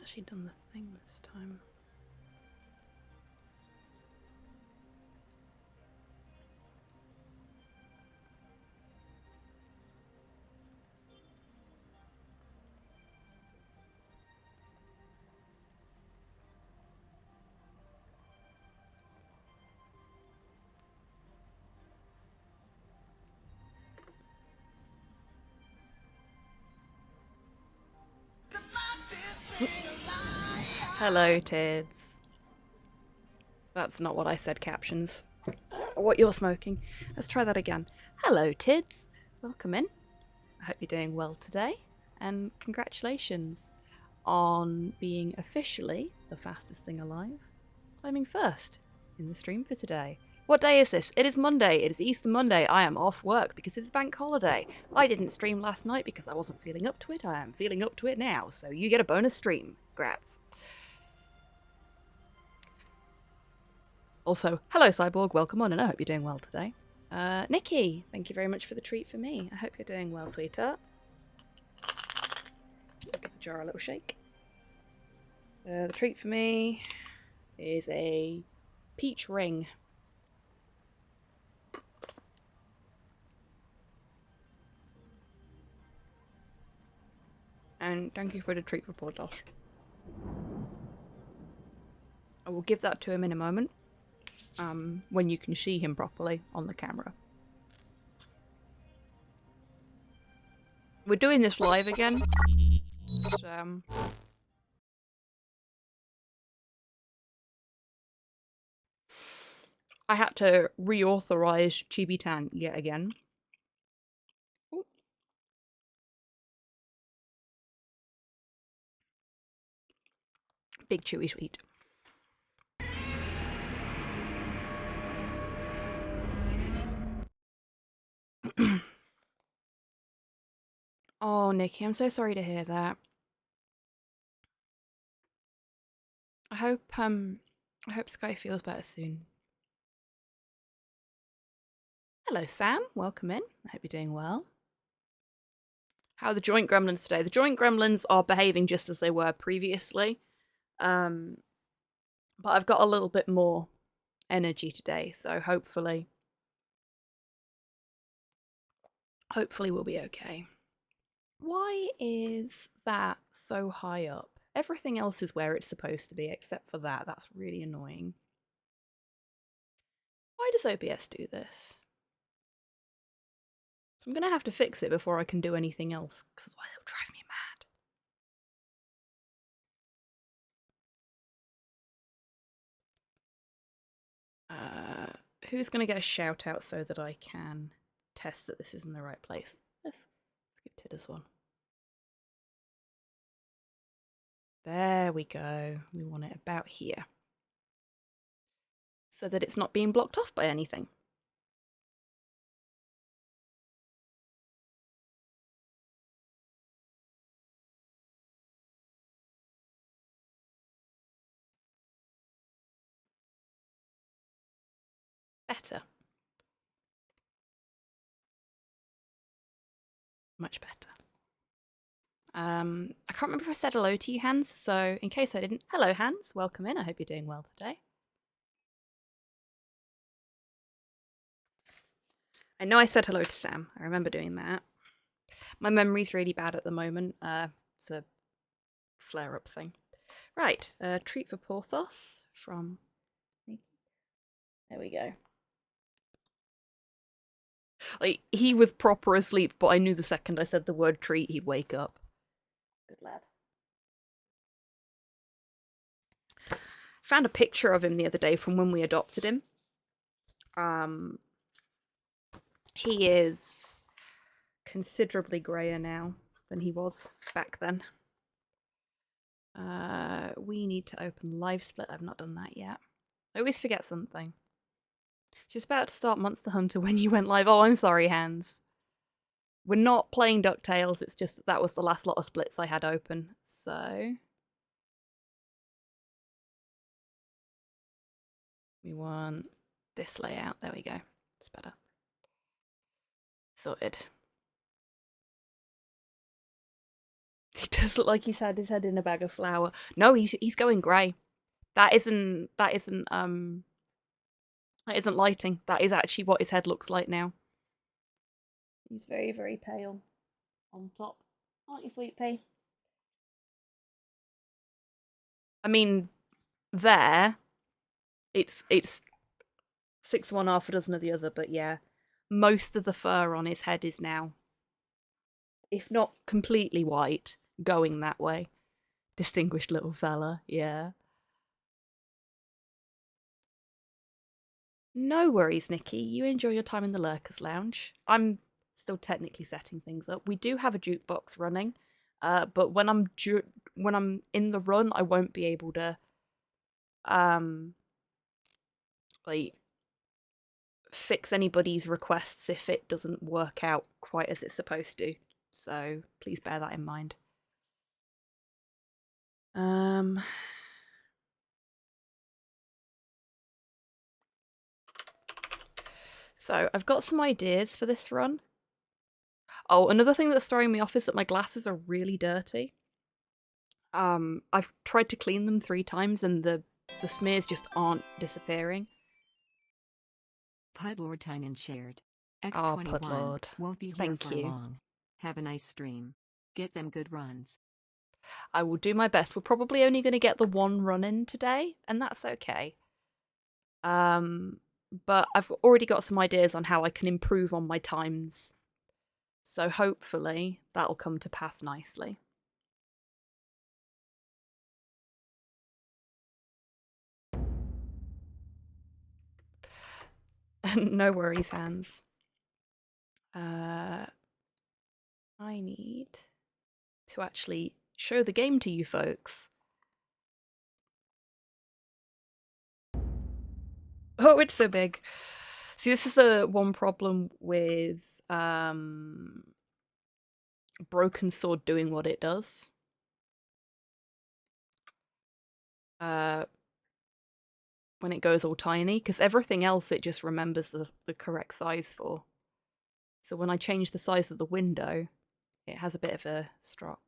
actually done the thing this time. Hello, Tids. That's not what I said, captions. What you're smoking. Let's try that again. Hello, Tids. Welcome in. I hope you're doing well today. And congratulations on being officially the fastest thing alive, climbing first in the stream for today. What day is this? It is Monday. It is Easter Monday. I am off work because it's bank holiday. I didn't stream last night because I wasn't feeling up to it. I am feeling up to it now, so you get a bonus stream. Grats. Also, hello Cyborg, welcome on, and I hope you're doing well today. Nikki, thank you very much for the treat for me. I hope you're doing well, sweetheart. I'll give the jar a little shake. The treat for me is a peach ring. And thank you for the treat for Portos. I will give that to him in a moment, when you can see him properly on the camera. We're doing this live again. So, I had to reauthorize Chibitan yet again. Ooh. Big chewy sweet. Oh, Nikki, I'm so sorry to hear that. I hope Sky feels better soon. Hello, Sam. Welcome in. I hope you're doing well. How are the joint gremlins today? The joint gremlins are behaving just as they were previously. But I've got a little bit more energy today, so hopefully we'll be okay. Why is that so high up? Everything else is where it's supposed to be, except for that. That's really annoying. Why does OBS do this? So I'm going to have to fix it before I can do anything else, because otherwise it'll drive me mad. Who's going to get a shout out so that I can test that this is in the right place? Let's give Tidders one. There we go. We want it about here, so that it's not being blocked off by anything. Better. Much better. I can't remember if I said hello to you, Hans, so in case I didn't, hello, Hans. Welcome in. I hope you're doing well today. I know I said hello to Sam. I remember doing that. My memory's really bad at the moment. It's a flare-up thing. Right, treat for Porthos from... There we go. Like, he was proper asleep, but I knew the second I said the word treat, he'd wake up. Good lad. Found a picture of him the other day from when we adopted him. He is considerably greyer now than he was back then. We need to open Live Split. I've not done that yet. I always forget something. She's about to start Monster Hunter when you went live. Oh, I'm sorry, Hans. We're not playing DuckTales. It's just that was the last lot of splits I had open. So we want this layout. There we go. It's better. Sorted. He does look like he's had his head in a bag of flour. No, he's going grey. That isn't lighting. That is actually what his head looks like now. He's very, very pale on top. Aren't you, sweet pea? I mean, there, it's 6 of one, half a dozen of the other, but yeah, most of the fur on his head is now, if not completely white, going that way. Distinguished little fella, yeah. No worries, Nikki. You enjoy your time in the Lurkers Lounge. I'm still technically setting things up. We do have a jukebox running, but when I'm in the run, I won't be able to like fix anybody's requests if it doesn't work out quite as it's supposed to. So please bear that in mind. So I've got some ideas for this run. Oh, another thing that's throwing me off is that my glasses are really dirty. I've tried to clean them 3 times and the smears just aren't disappearing. Pudlord Tynan shared. Oh, X21 Pudlord. won't be here Thank for you. long. Have a nice stream. Get them good runs. I will do my best. We're probably only going to get the 1 run in today, and that's okay. But I've already got some ideas on how I can improve on my times. So hopefully that'll come to pass nicely. No worries, Hans. I need to actually show the game to you folks. Oh, it's so big. See, this is the one problem with Broken Sword doing what it does. When it goes all tiny, because everything else it just remembers the correct size for. So when I change the size of the window, it has a bit of a strop.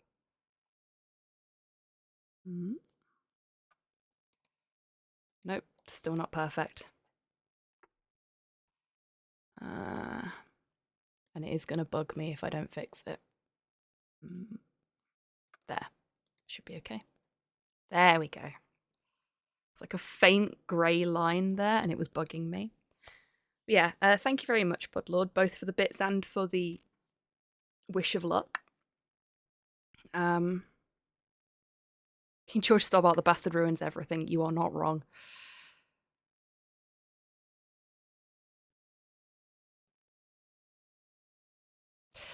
Nope, still not perfect. And it is going to bug me if I don't fix it. There. Should be okay. There we go. It's like a faint grey line there, and it was bugging me. But yeah, thank you very much, Pudlord, both for the bits and for the wish of luck. King George stop out the bastard ruins everything. You are not wrong.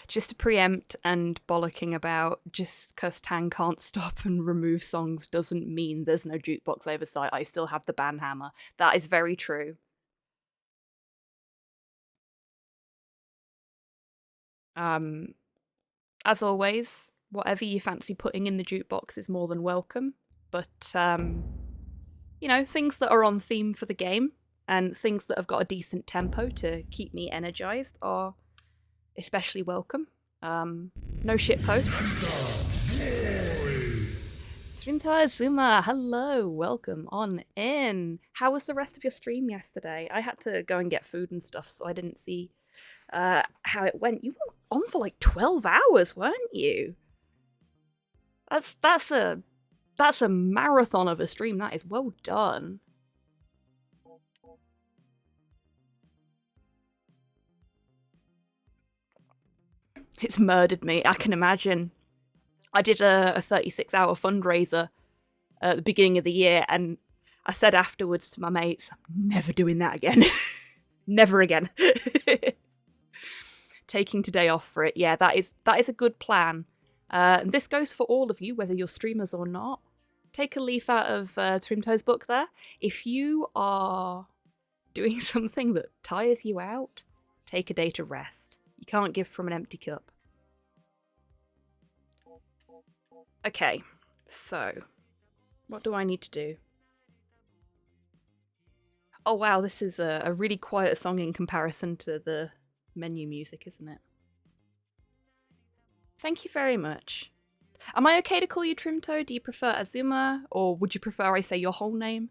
Just to preempt and bollocking about, just because Tang can't stop and remove songs doesn't mean there's no jukebox oversight. I still have the ban hammer. That is very true. As always, whatever you fancy putting in the jukebox is more than welcome. But, you know, things that are on theme for the game and things that have got a decent tempo to keep me energized are especially welcome. No shit posts. Trinta Azuma, hello, welcome on in. How was the rest of your stream yesterday? I had to go and get food and stuff, so I didn't see how it went. You were on for like 12 hours, weren't you? That's a marathon of a stream. That is well done. It's murdered me. I can imagine. I did a 36-hour fundraiser at the beginning of the year, and I said afterwards to my mates, I'm never doing that again. Never again. Taking today off for it. Yeah, that is a good plan. And this goes for all of you, whether you're streamers or not. Take a leaf out of Trimtoe's book there. If you are doing something that tires you out, take a day to rest. You can't give from an empty cup. Okay, so what do I need to do? Oh wow, this is a really quiet song in comparison to the menu music, isn't it? Thank you very much. Am I okay to call you Trimto? Do you prefer Azuma, or would you prefer I say your whole name?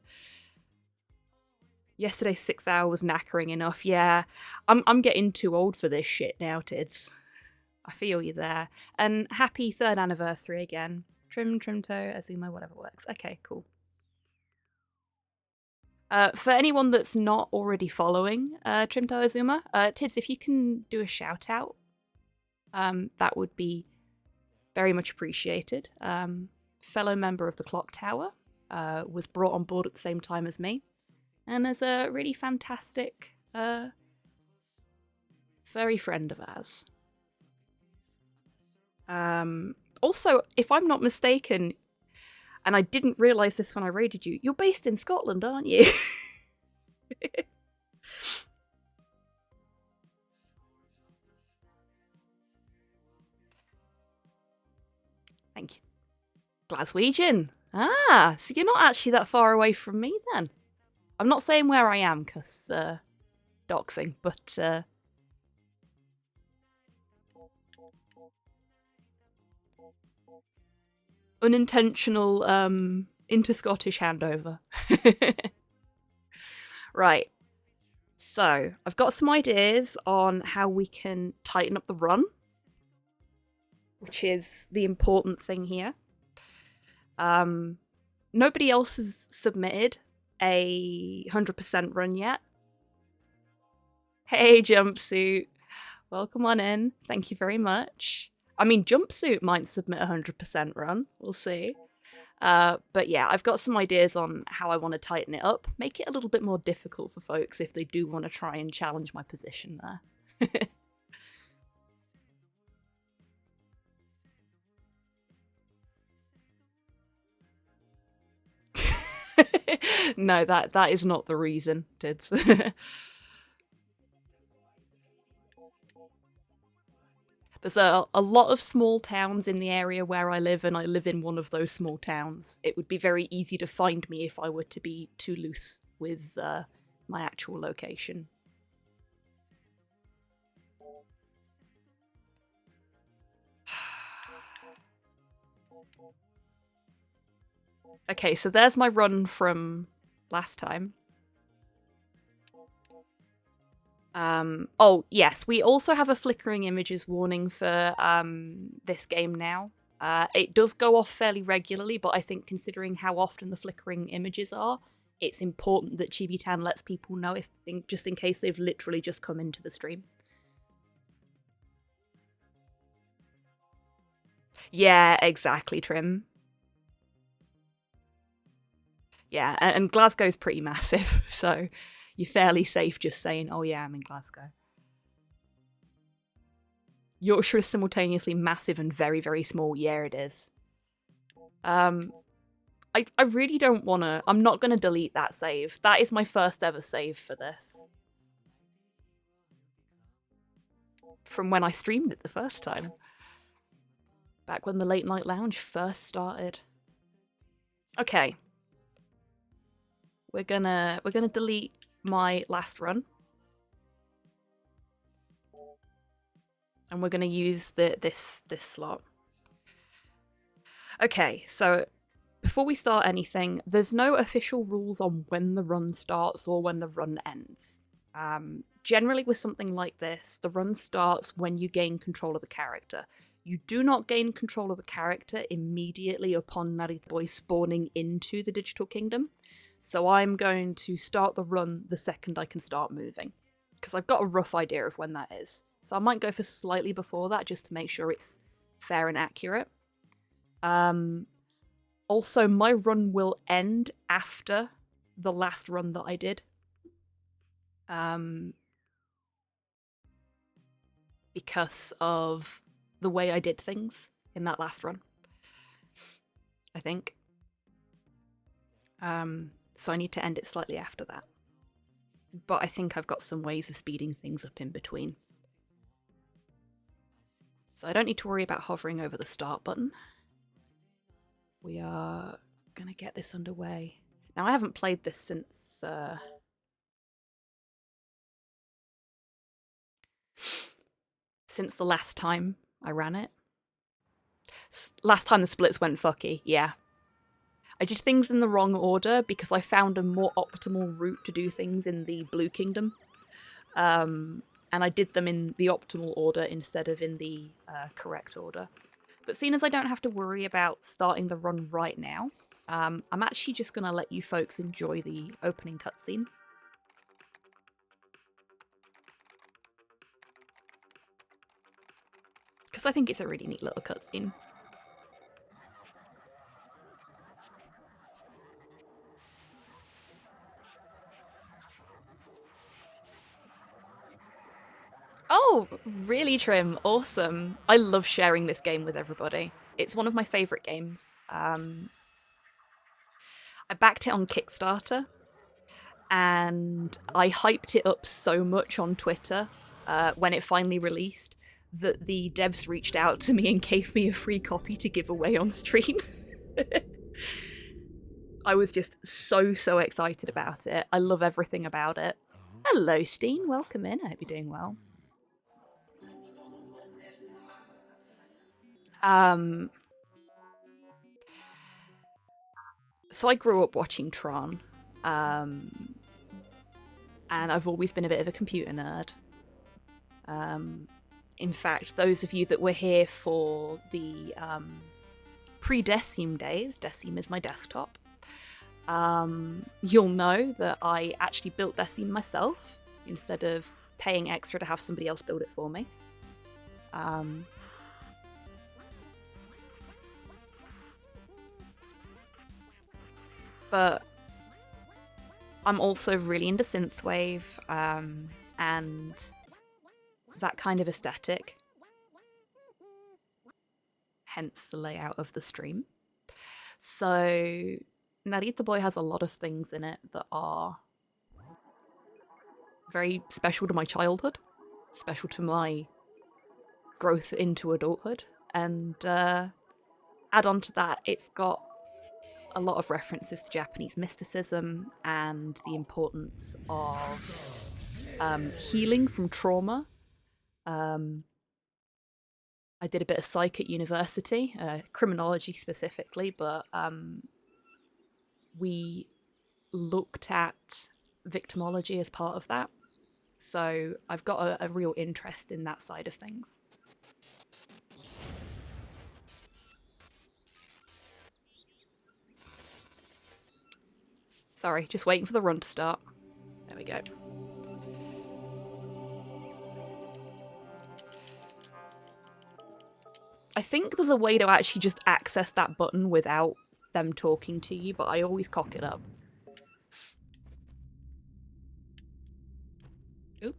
Yesterday's 6 hour was knackering enough. Yeah, I'm getting too old for this shit now, Tids. I feel you there. And happy 3rd anniversary again. Trimto, Azuma, whatever works. Okay, cool. For anyone that's not already following Trimto Azuma, Tids, if you can do a shout out, that would be very much appreciated. Fellow member of the Clock Tower, was brought on board at the same time as me, and is a really fantastic furry friend of ours. Also, if I'm not mistaken, and I didn't realise this when I raided you, you're based in Scotland, aren't you? Thank you. Glaswegian. Ah, so you're not actually that far away from me then. I'm not saying where I am, because doxing, but unintentional inter-Scottish handover. Right. So, I've got some ideas on how we can tighten up the run, which is the important thing here. Nobody else has submitted a 100% run yet. Hey, Jumpsuit. Welcome on in. Thank you very much. I mean, Jumpsuit might submit a 100% run. We'll see. But yeah, I've got some ideas on how I want to tighten it up, make it a little bit more difficult for folks if they do want to try and challenge my position there. No, that is not the reason, Tids. There's a lot of small towns in the area where I live, and I live in one of those small towns. It would be very easy to find me if I were to be too loose with my actual location. Okay, so there's my run from last time. Oh, yes, we also have a flickering images warning for this game now. It does go off fairly regularly, but I think considering how often the flickering images are, it's important that Chibi-tan lets people know just in case they've literally just come into the stream. Yeah, exactly, Trim. Yeah, and Glasgow's pretty massive, so you're fairly safe just saying, oh yeah, I'm in Glasgow. Yorkshire is simultaneously massive and very, very small. Yeah, it is. I really don't want to... I'm not going to delete that save. That is my first ever save for this. From when I streamed it the first time. Back when the Late Night Lounge first started. Okay. We're gonna delete my last run. And we're gonna use this slot. Okay, so before we start anything, there's no official rules on when the run starts or when the run ends. Generally with something like this, the run starts when you gain control of the character. You do not gain control of the character immediately upon Narita Boy spawning into the Digital Kingdom. So I'm going to start the run the second I can start moving, because I've got a rough idea of when that is. So I might go for slightly before that just to make sure it's fair and accurate. Also, my run will end after the last run that I did. Because of the way I did things in that last run, I think. So I need to end it slightly after that. But I think I've got some ways of speeding things up in between. So I don't need to worry about hovering over the start button. We are gonna get this underway. Now, I haven't played this since the last time I ran it. Last time the splits went fucky, yeah. I did things in the wrong order because I found a more optimal route to do things in the Blue Kingdom. And I did them in the optimal order instead of in the correct order. But seeing as I don't have to worry about starting the run right now, I'm actually just going to let you folks enjoy the opening cutscene. Because I think it's a really neat little cutscene. Oh, really, Trim? Awesome. I love sharing this game with everybody. It's one of my favourite games. I backed it on Kickstarter, and I hyped it up so much on Twitter when it finally released that the devs reached out to me and gave me a free copy to give away on stream. I was just so excited about it. I love everything about it. Hello, Steen. Welcome in. I hope you're doing well. So I grew up watching Tron, and I've always been a bit of a computer nerd. In fact, those of you that were here for the pre-Decim days, Decim is my desktop, you'll know that I actually built Decim myself instead of paying extra to have somebody else build it for me. But I'm also really into synthwave and that kind of aesthetic. Hence the layout of the stream. So Narita Boy has a lot of things in it that are very special to my childhood, special to my growth into adulthood, and add on to that, it's got a lot of references to Japanese mysticism and the importance of healing from trauma. I did a bit of psych at university, criminology specifically, but we looked at victimology as part of that. So I've got a real interest in that side of things. Sorry, just waiting for the run to start. There we go. I think there's a way to actually just access that button without them talking to you, but I always cock it up. Oop.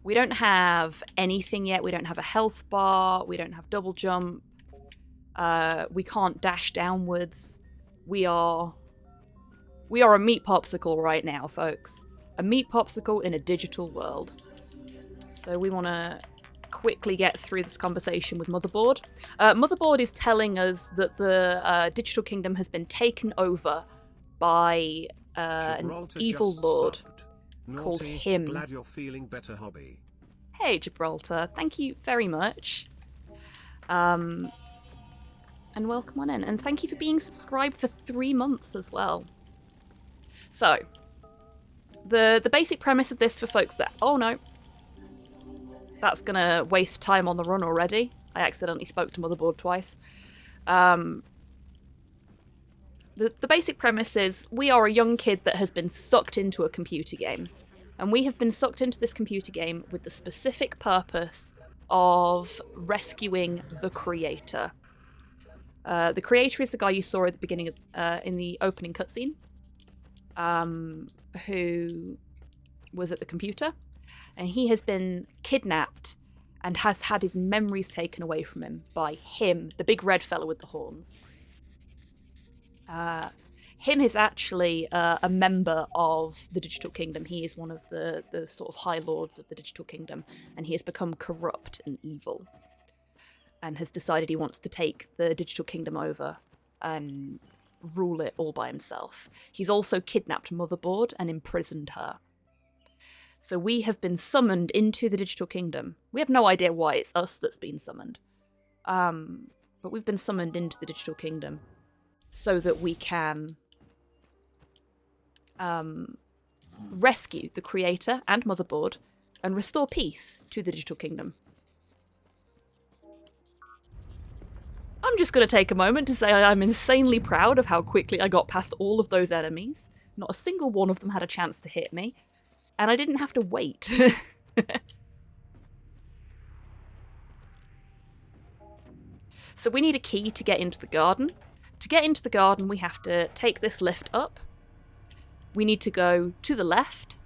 We don't have anything yet. We don't have a health bar. We don't have double jump. We can't dash downwards. We are a meat popsicle right now, folks. A meat popsicle in a digital world. So we want to quickly get through this conversation with Motherboard. Motherboard is telling us that the Digital Kingdom has been taken over by an evil lord called Him. Glad you're feeling better, hobby. Hey, Gibraltar. Thank you very much. And welcome on in. And thank you for being subscribed for 3 months as well. So, the basic premise of this for folks that... Oh, no. That's going to waste time on the run already. I accidentally spoke to Motherboard twice. The basic premise is we are a young kid that has been sucked into a computer game. And we have been sucked into this computer game with the specific purpose of rescuing the creator. The creator is the guy you saw at the beginning of, in the opening cutscene, who was at the computer, and he has been kidnapped and has had his memories taken away from him by him, the big red fella with the horns. Him is actually a member of the Digital Kingdom. He is one of the sort of high lords of the Digital Kingdom, and he has become corrupt and evil, and has decided he wants to take the Digital Kingdom over and rule it all by himself. He's also kidnapped Motherboard and imprisoned her. So we have been summoned into the digital kingdom. We have no idea why it's us that's been summoned. But we've been summoned into the digital kingdom so that we can rescue the creator and motherboard and restore peace to the digital kingdom. I'm just going to take a moment to say I'm insanely proud of how quickly I got past all of those enemies. Not a single one of them had a chance to hit me, and I didn't have to wait. So we need a key to get into the garden. To get into the garden, we have to take this lift up. We need to go to the left.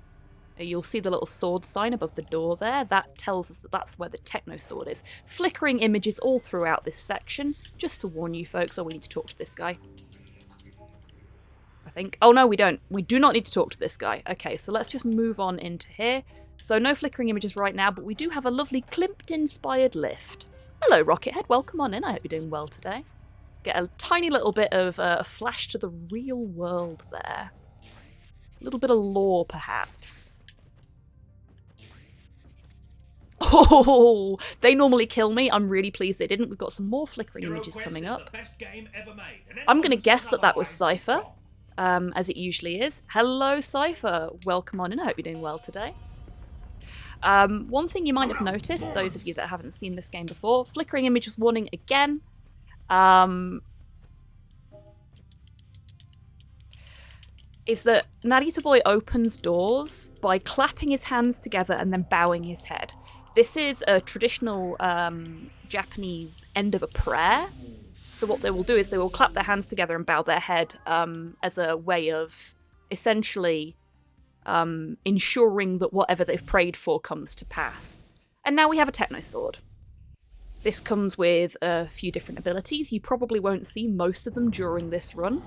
You'll see the little sword sign above the door there. That tells us that that's where the techno sword is. Flickering images all throughout this section. Just to warn you folks, we need to talk to this guy. I think. Oh no, we don't. We do not need to talk to this guy. Okay, so let's just move on into here. So no flickering images right now, but we do have a lovely Klimt-inspired lift. Hello, Rockethead. Welcome on in. I hope you're doing well today. Get a tiny little bit of a flash to the real world there. A little bit of lore, perhaps. Oh, they normally kill me. I'm really pleased they didn't. We've got some more flickering images coming up. I'm going to guess that that was Cypher, as it usually is. Hello, Cypher. Welcome on in. I hope you're doing well today. One thing you might have noticed, those of you that haven't seen this game before, flickering images warning again. Is that Narita Boy opens doors by clapping his hands together and then bowing his head. This is a traditional Japanese end of a prayer. So what they will do is they will clap their hands together and bow their head as a way of essentially ensuring that whatever they've prayed for comes to pass. And now we have a techno sword. This comes with a few different abilities. You probably won't see most of them during this run.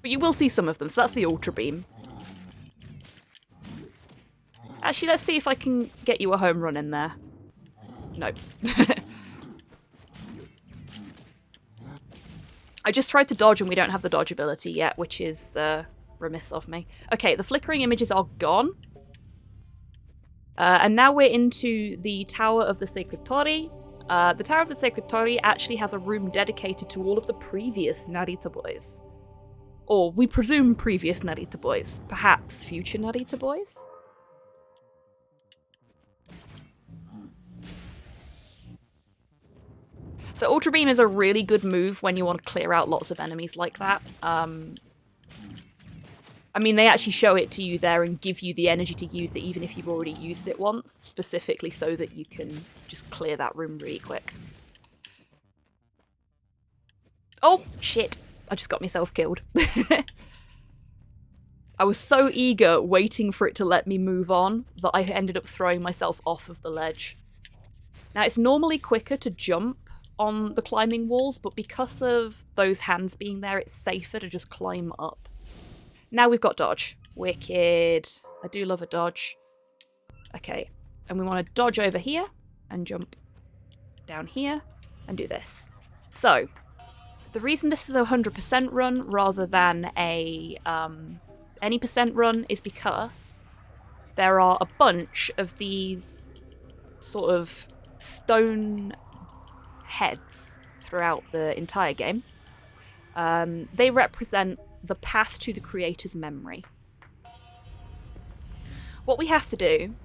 But you will see some of them, so that's the Ultra Beam. Actually, let's see if I can get you a home run in there. Nope. I just tried to dodge and we don't have the dodge ability yet, which is remiss of me. Okay, the flickering images are gone. And now we're into the Tower of the Sacred Tori. The Tower of the Sacred Tori actually has a room dedicated to all of the previous Narita boys. Or we presume previous Narita boys. Perhaps future Narita boys? So Ultra Beam is a really good move when you want to clear out lots of enemies like that. I mean, they actually show it to you there and give you the energy to use it even if you've already used it once, specifically so that you can just clear that room really quick. Oh, shit. I just got myself killed. I was so eager waiting for it to let me move on that I ended up throwing myself off of the ledge. Now, it's normally quicker to jump on the climbing walls, but because of those hands being there, it's safer to just climb up. Now we've got dodge. Wicked. I do love a dodge. Okay, and we want to dodge over here and jump down here and do this. So, the reason this is a 100% run rather than a any percent run is because there are a bunch of these sort of stone heads throughout the entire game. They represent the path to the creator's memory. What we have to do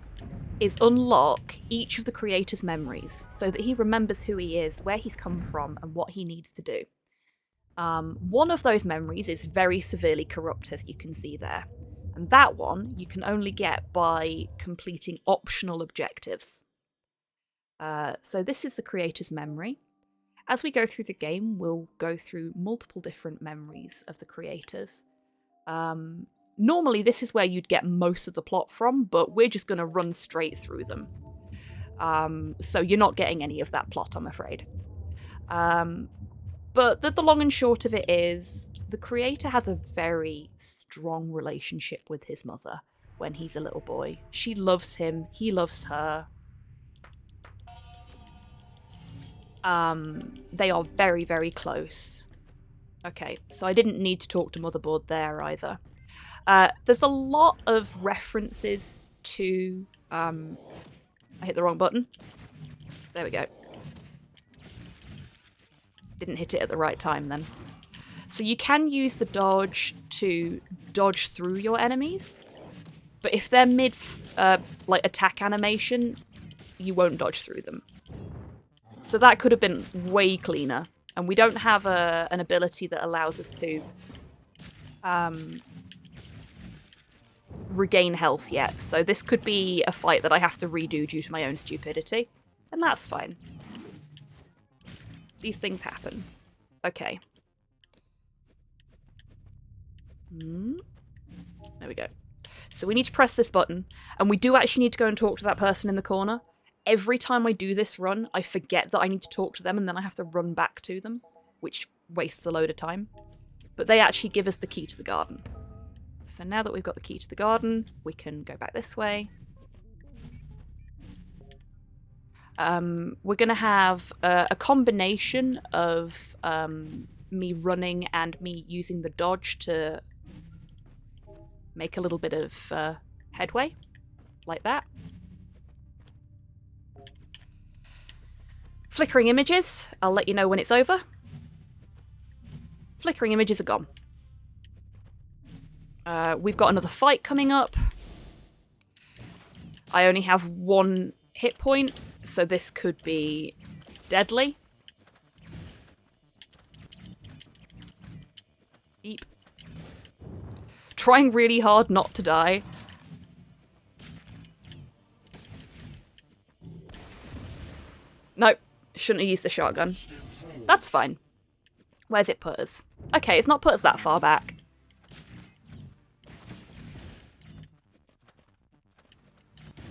is unlock each of the creator's memories so that he remembers who he is, where he's come from, and what he needs to do. One of those memories is very severely corrupt, as you can see there. And that one you can only get by completing optional objectives. So this is the creator's memory. As we go through the game, we'll go through multiple different memories of the creators. Normally this is where you'd get most of the plot from, but we're just going to run straight through them. So you're not getting any of that plot, I'm afraid. But the long and short of it is, the creator has a very strong relationship with his mother when he's a little boy. She loves him, he loves her. They are very, very close. Okay, so I didn't need to talk to Motherboard there either. There's a lot of references to... I hit the wrong button. There we go. Didn't hit it at the right time then. So you can use the dodge to dodge through your enemies, but if they're mid like attack animation, you won't dodge through them. So that could have been way cleaner, and we don't have an ability that allows us to regain health yet. So this could be a fight that I have to redo due to my own stupidity, and that's fine. These things happen. Okay. There we go. So we need to press this button, and we do actually need to go and talk to that person in the corner. Every time I do this run, I forget that I need to talk to them, and then I have to run back to them, which wastes a load of time. But they actually give us the key to the garden. So now that we've got the key to the garden, we can go back this way. We're going to have a combination of me running and me using the dodge to make a little bit of headway, like that. Flickering images, I'll let you know when it's over. Flickering images are gone. We've got another fight coming up. I only have 1 hit point, so this could be deadly. Eep. Trying really hard not to die. Nope, shouldn't have used the shotgun. That's fine. Where's it put us? Okay, it's not put us that far back.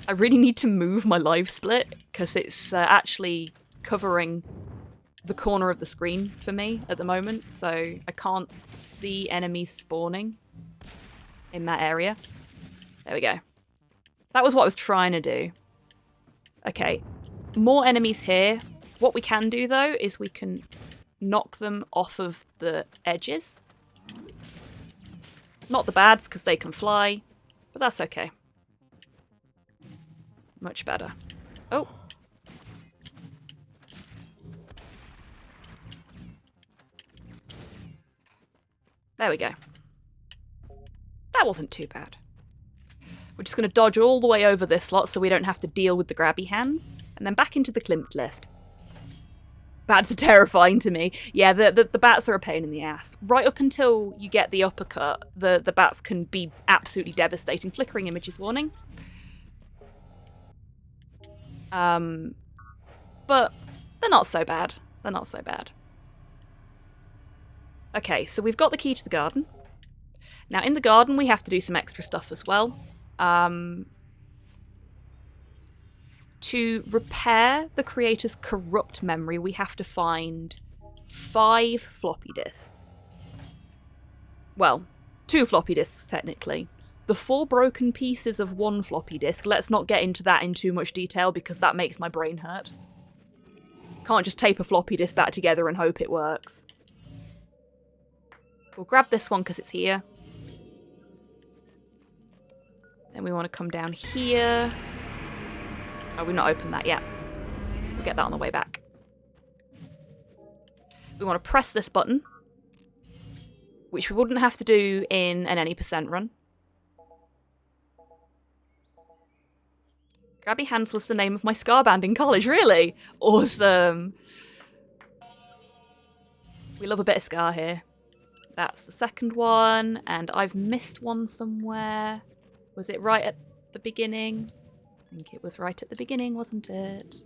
I really need to move my live split because it's actually covering the corner of the screen for me at the moment, so I can't see enemies spawning in that area. There we go. That was what I was trying to do. Okay, more enemies here. What we can do though is we can knock them off of the edges. Not the bads because they can fly, but that's okay. Much better. Oh. There we go. That wasn't too bad. We're just going to dodge all the way over this lot so we don't have to deal with the grabby hands. And then back into the Klimt lift. Bats are terrifying to me. Yeah, the bats are a pain in the ass. Right up until you get the uppercut, the bats can be absolutely devastating. Flickering images warning. But they're not so bad. They're not so bad. Okay, so we've got the key to the garden. Now in the garden we have to do some extra stuff as well. To repair the creator's corrupt memory, we have to find 5 floppy disks. Well, 2 floppy disks technically. The 4 broken pieces of 1 floppy disk, let's not get into that in too much detail because that makes my brain hurt. Can't just tape a floppy disk back together and hope it works. We'll grab this one because it's here. Then we want to come down here. Oh, we've not opened that yet. We'll get that on the way back. We want to press this button, which we wouldn't have to do in an any % run. Grabby Hands was the name of my ska band in college, really? Awesome. We love a bit of ska here. That's the second one, and I've missed one somewhere. Was it right at the beginning? I think it was right at the beginning, wasn't it?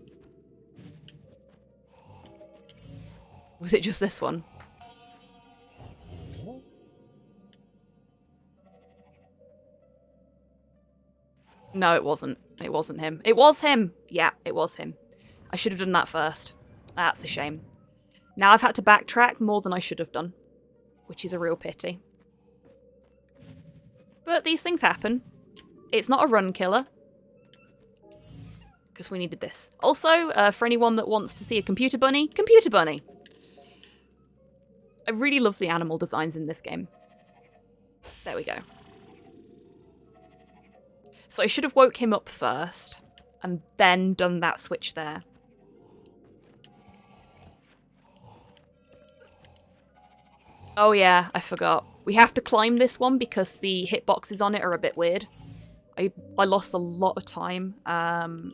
Was it just this one? No, it wasn't. It wasn't him. It was him! Yeah, it was him. I should have done that first. That's a shame. Now I've had to backtrack more than I should have done, which is a real pity. But these things happen. It's not a run killer, because we needed this. Also, for anyone that wants to see a computer bunny, computer bunny! I really love the animal designs in this game. There we go. So I should have woke him up first, and then done that switch there. Oh yeah, I forgot. We have to climb this one because the hitboxes on it are a bit weird. I lost a lot of time on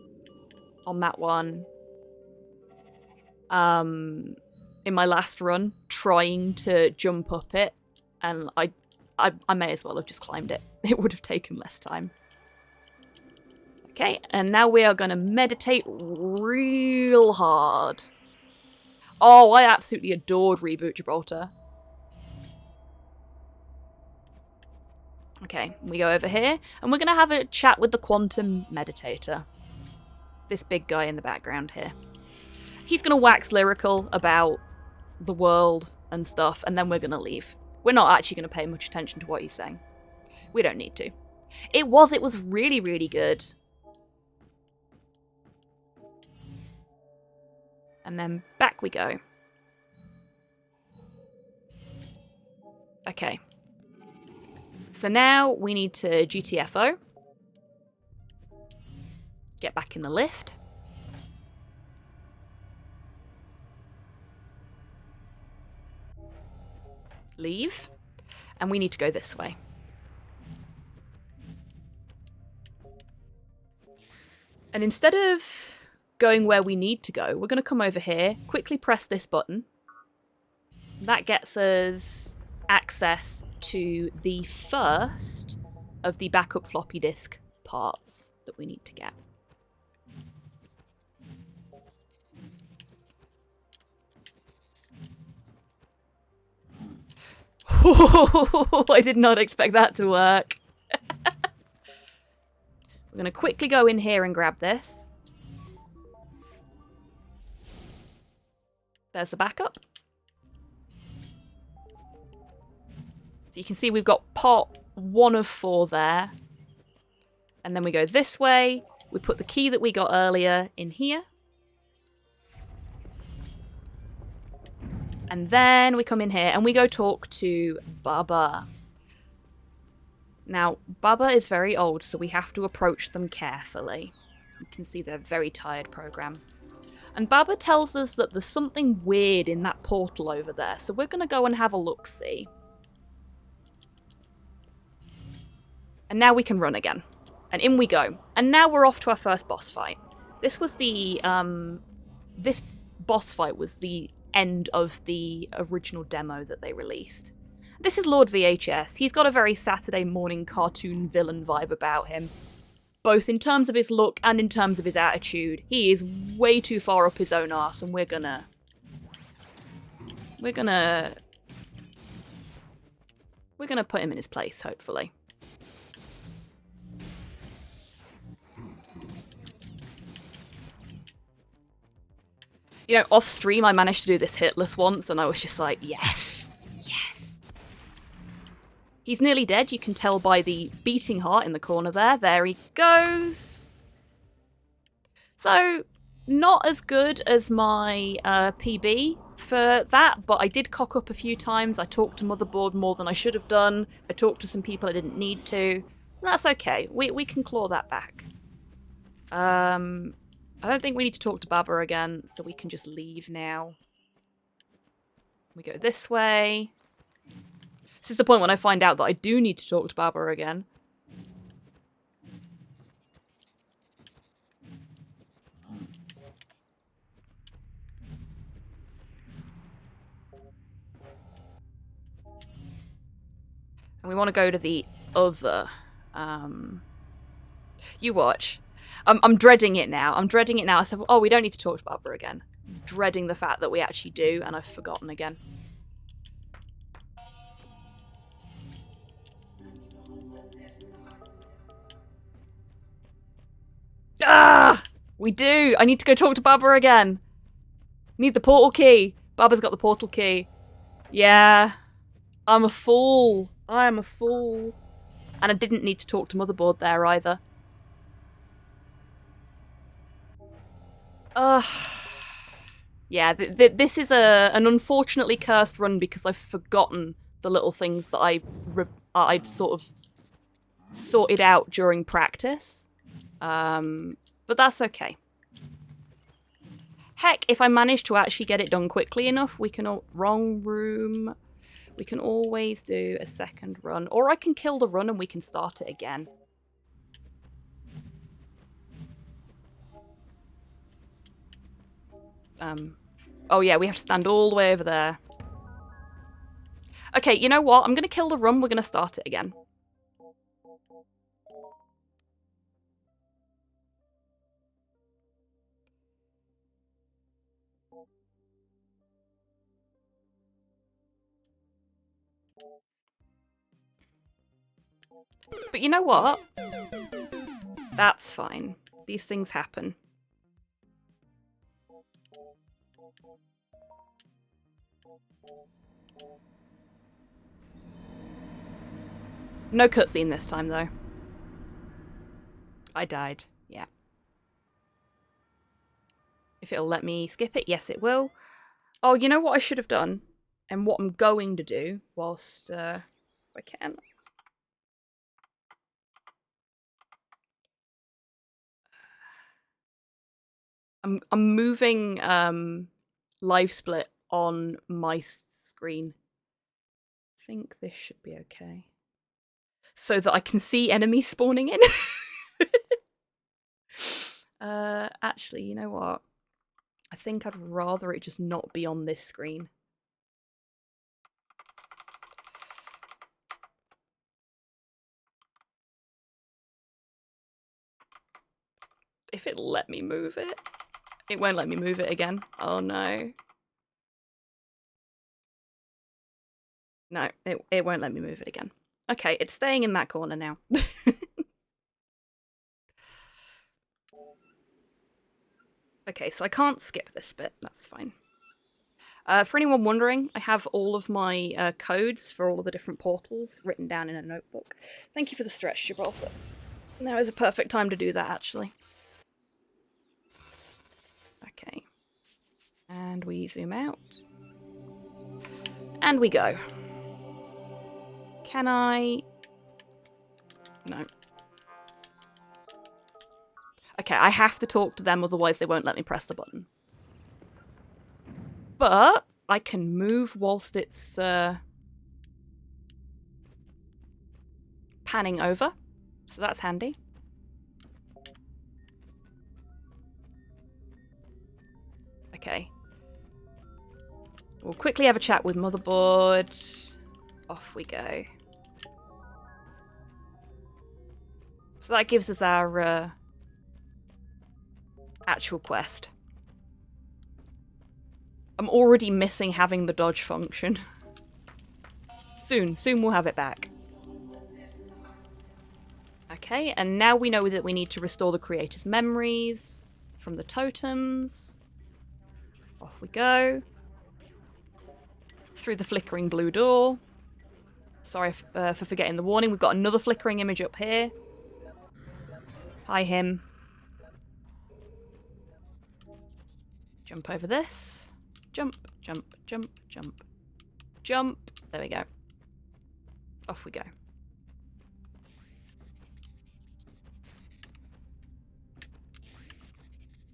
that one. In my last run, trying to jump up it, and I may as well have just climbed it. It would have taken less time. Okay, and now we are going to meditate real hard. Oh, I absolutely adored Reboot Gibraltar. Okay, we go over here, and we're going to have a chat with the Quantum Meditator. This big guy in the background here. He's going to wax lyrical about the world and stuff, and then we're going to leave. We're not actually going to pay much attention to what he's saying. We don't need to. It was really, really good. And then back we go. Okay. So now we need to GTFO. Get back in the lift. Leave. And we need to go this way. And instead of going where we need to go, we're going to come over here, quickly press this button. That gets us access to the first of the backup floppy disk parts that we need to get. I did not expect that to work. We're going to quickly go in here and grab this. There's the backup. So you can see we've got pot 1 of 4 there. And then we go this way. We put the key that we got earlier in here. And then we come in here and we go talk to Baba. Now, Baba is very old, so we have to approach them carefully. You can see they're very tired program. And Baba tells us that there's something weird in that portal over there, so we're going to go and have a look-see. And now we can run again. And in we go. And now we're off to our first boss fight. This was the, this boss fight was the end of the original demo that they released. This is Lord VHS. He's got a very Saturday morning cartoon villain vibe about him. Both in terms of his look and in terms of his attitude. He is way too far up his own arse, and we're gonna put him in his place, hopefully. You know, off stream I managed to do this hitless once, and I was just like, yes, yes. He's nearly dead, you can tell by the beating heart in the corner there. There he goes. So, not as good as my PB for that, but I did cock up a few times. I talked to Motherboard more than I should have done. I talked to some people I didn't need to. That's okay, we can claw that back. I don't think we need to talk to Baba again, so we can just leave now. We go this way. This is the point when I find out that I do need to talk to Baba again. And we want to go to the other. You watch. I'm dreading it now. I'm dreading it now. I said, oh, we don't need to talk to Barbara again. I'm dreading the fact that we actually do, and I've forgotten again. Ah! We do! I need to go talk to Barbara again. Need the portal key. Barbara's got the portal key. Yeah. I'm a fool. I am a fool. And I didn't need to talk to Motherboard there either. Yeah, this is an unfortunately cursed run because I've forgotten the little things that I'd sort of sorted out during practice. But that's okay. Heck, if I manage to actually get it done quickly enough, we can... Wrong room. We can always do a second run. Or I can kill the run and we can start it again. Oh yeah, we have to stand all the way over there. Okay, you know what? I'm going to kill the run. We're going to start it again. But you know what? That's fine. These things happen. No cutscene this time, though. I died. Yeah. If it'll let me skip it, yes it will. Oh, you know what I should have done? And what I'm going to do whilst I can. I'm moving live split on my screen. I think this should be okay. So that I can see enemies spawning in. Actually, you know what? I think I'd rather it just not be on this screen. If it'll let me move it. It won't let me move it again. Oh no. No, it won't let me move it again. Okay, it's staying in that corner now. Okay, so I can't skip this bit. That's fine. For anyone wondering, I have all of my codes for all of the different portals written down in a notebook. Thank you for the stretch, Gibraltar. Now is a perfect time to do that, actually. Okay. And we zoom out. And we go. Can I... No. Okay, I have to talk to them, otherwise they won't let me press the button. But I can move whilst it's panning over, so that's handy. Okay. We'll quickly have a chat with Motherboard. Off we go. So that gives us our actual quest. I'm already missing having the dodge function. Soon we'll have it back. Okay, and now we know that we need to restore the creator's memories from the totems. Off we go. Through the flickering blue door. Sorry for forgetting the warning. We've got another flickering image up here. Hi, him. Jump over this. Jump, jump, jump, jump, jump. There we go. Off we go.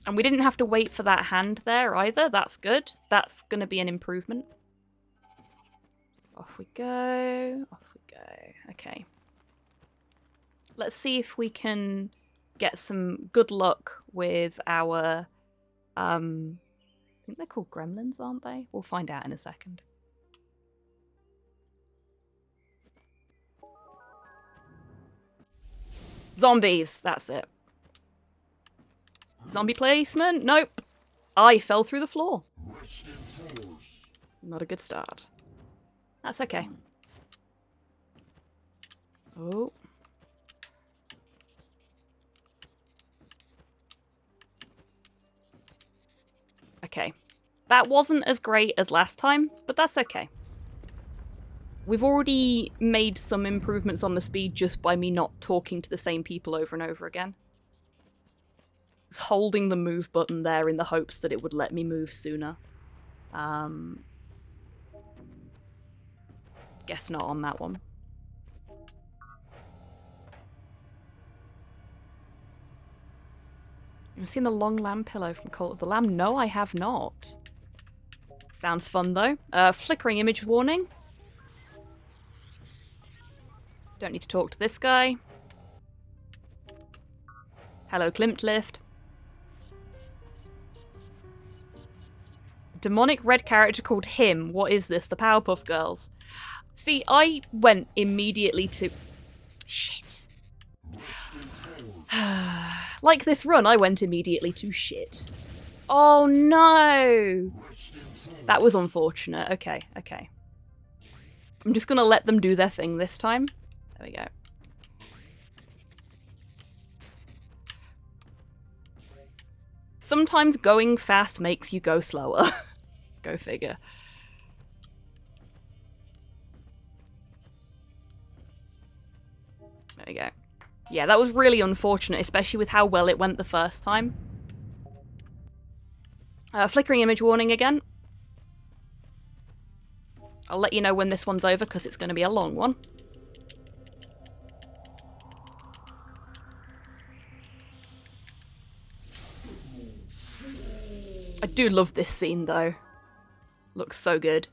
And we didn't have to wait for that hand there either. That's good. That's going to be an improvement. Off we go. Off we go. Okay. Let's see if we can get some good luck with our... I think they're called gremlins, aren't they? We'll find out in a second. Zombies. That's it. Zombie placement? Nope. I fell through the floor. Not a good start. That's okay. Oh. Okay. That wasn't as great as last time, but that's okay. We've already made some improvements on the speed just by me not talking to the same people over and over again. I was holding the move button there in the hopes that it would let me move sooner. Guess not on that one. You've seen the long lamb pillow from Cult of the Lamb? No, I have not. Sounds fun though. Flickering image warning. Don't need to talk to this guy. Hello, Klimt Lift. Demonic red character called him. What is this? The Powerpuff Girls. See, I went immediately to... Shit. Like this run, I went immediately to shit. Oh no! That was unfortunate. Okay, okay. I'm just gonna let them do their thing this time. There we go. Sometimes going fast makes you go slower. Go figure. There we go. Yeah, that was really unfortunate, especially with how well it went the first time. Flickering image warning again. I'll let you know when this one's over because it's going to be a long one. I do love this scene though. Looks so good.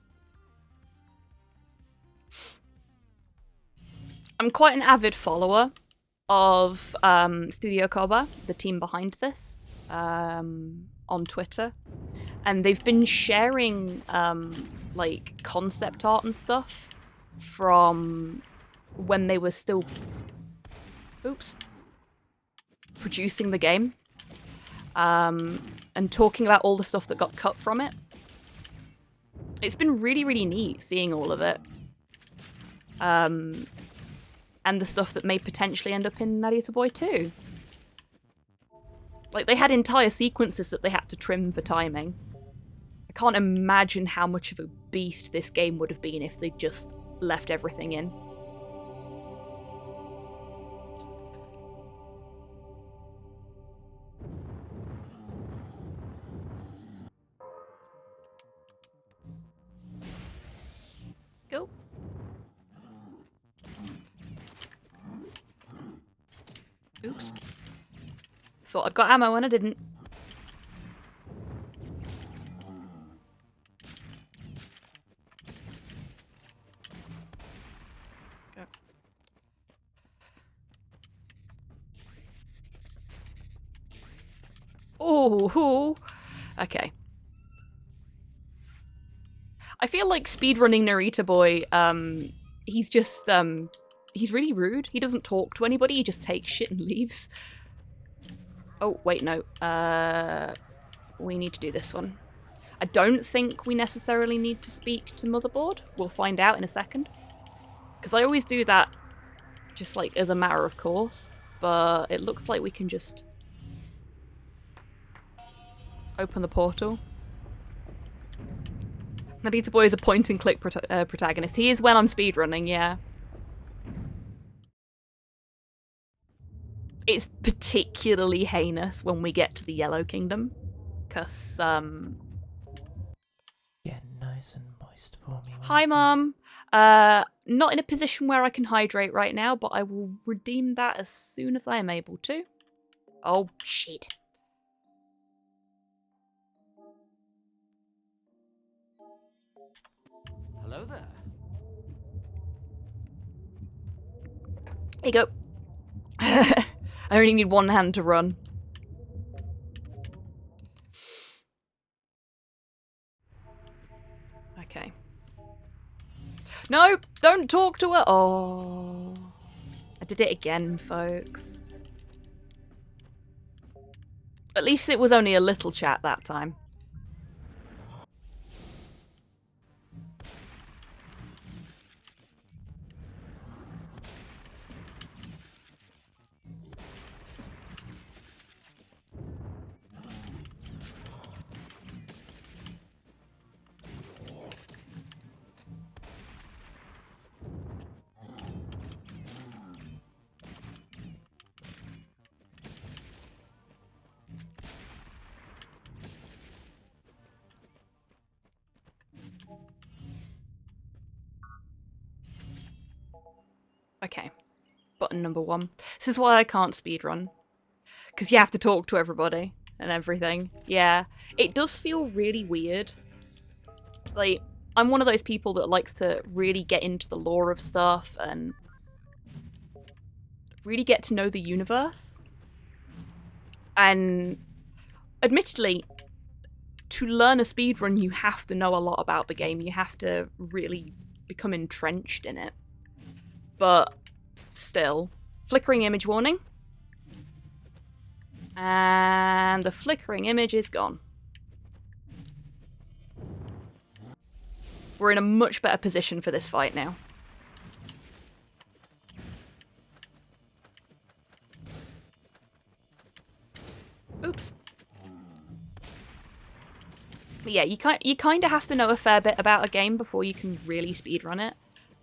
I'm quite an avid follower of Studio Koba, the team behind this, on Twitter. And they've been sharing like concept art and stuff from when they were still producing the game. And talking about all the stuff that got cut from it. It's been really, really neat seeing all of it. And the stuff that may potentially end up in Narita Boy 2. Like, they had entire sequences that they had to trim for timing. I can't imagine how much of a beast this game would have been if they just left everything in. Go. Oops. Thought I'd got ammo and I didn't. Go. Oh, okay. I feel like speedrunning Narita Boy, he's just, he's really rude. He doesn't talk to anybody, he just takes shit and leaves. Oh, wait, no. We need to do this one. I don't think we necessarily need to speak to Motherboard. We'll find out in a second. Because I always do that just, like, as a matter of course. But it looks like we can just open the portal. Narita Boy is a point-and-click protagonist. He is when I'm speedrunning, yeah. It's particularly heinous when we get to the Yellow Kingdom. Because, Get nice and moist for me. Hi, Mum. Not in a position where I can hydrate right now, but I will redeem that as soon as I am able to. Oh, shit. Hello there. Here you go. I only need one hand to run. Okay. No, don't talk to her. Oh, I did it again, folks. At least it was only a little chat that time. Okay, button number 1. This is why I can't speedrun. because you have to talk to everybody and everything. Yeah, it does feel really weird. Like, I'm one of those people that likes to really get into the lore of stuff and really get to know the universe. And admittedly, to learn a speedrun, you have to know a lot about the game. You have to really become entrenched in it. But still, flickering image warning. And the flickering image is gone. We're in a much better position for this fight now. Oops. But yeah, you kind of have to know a fair bit about a game before you can really speedrun it.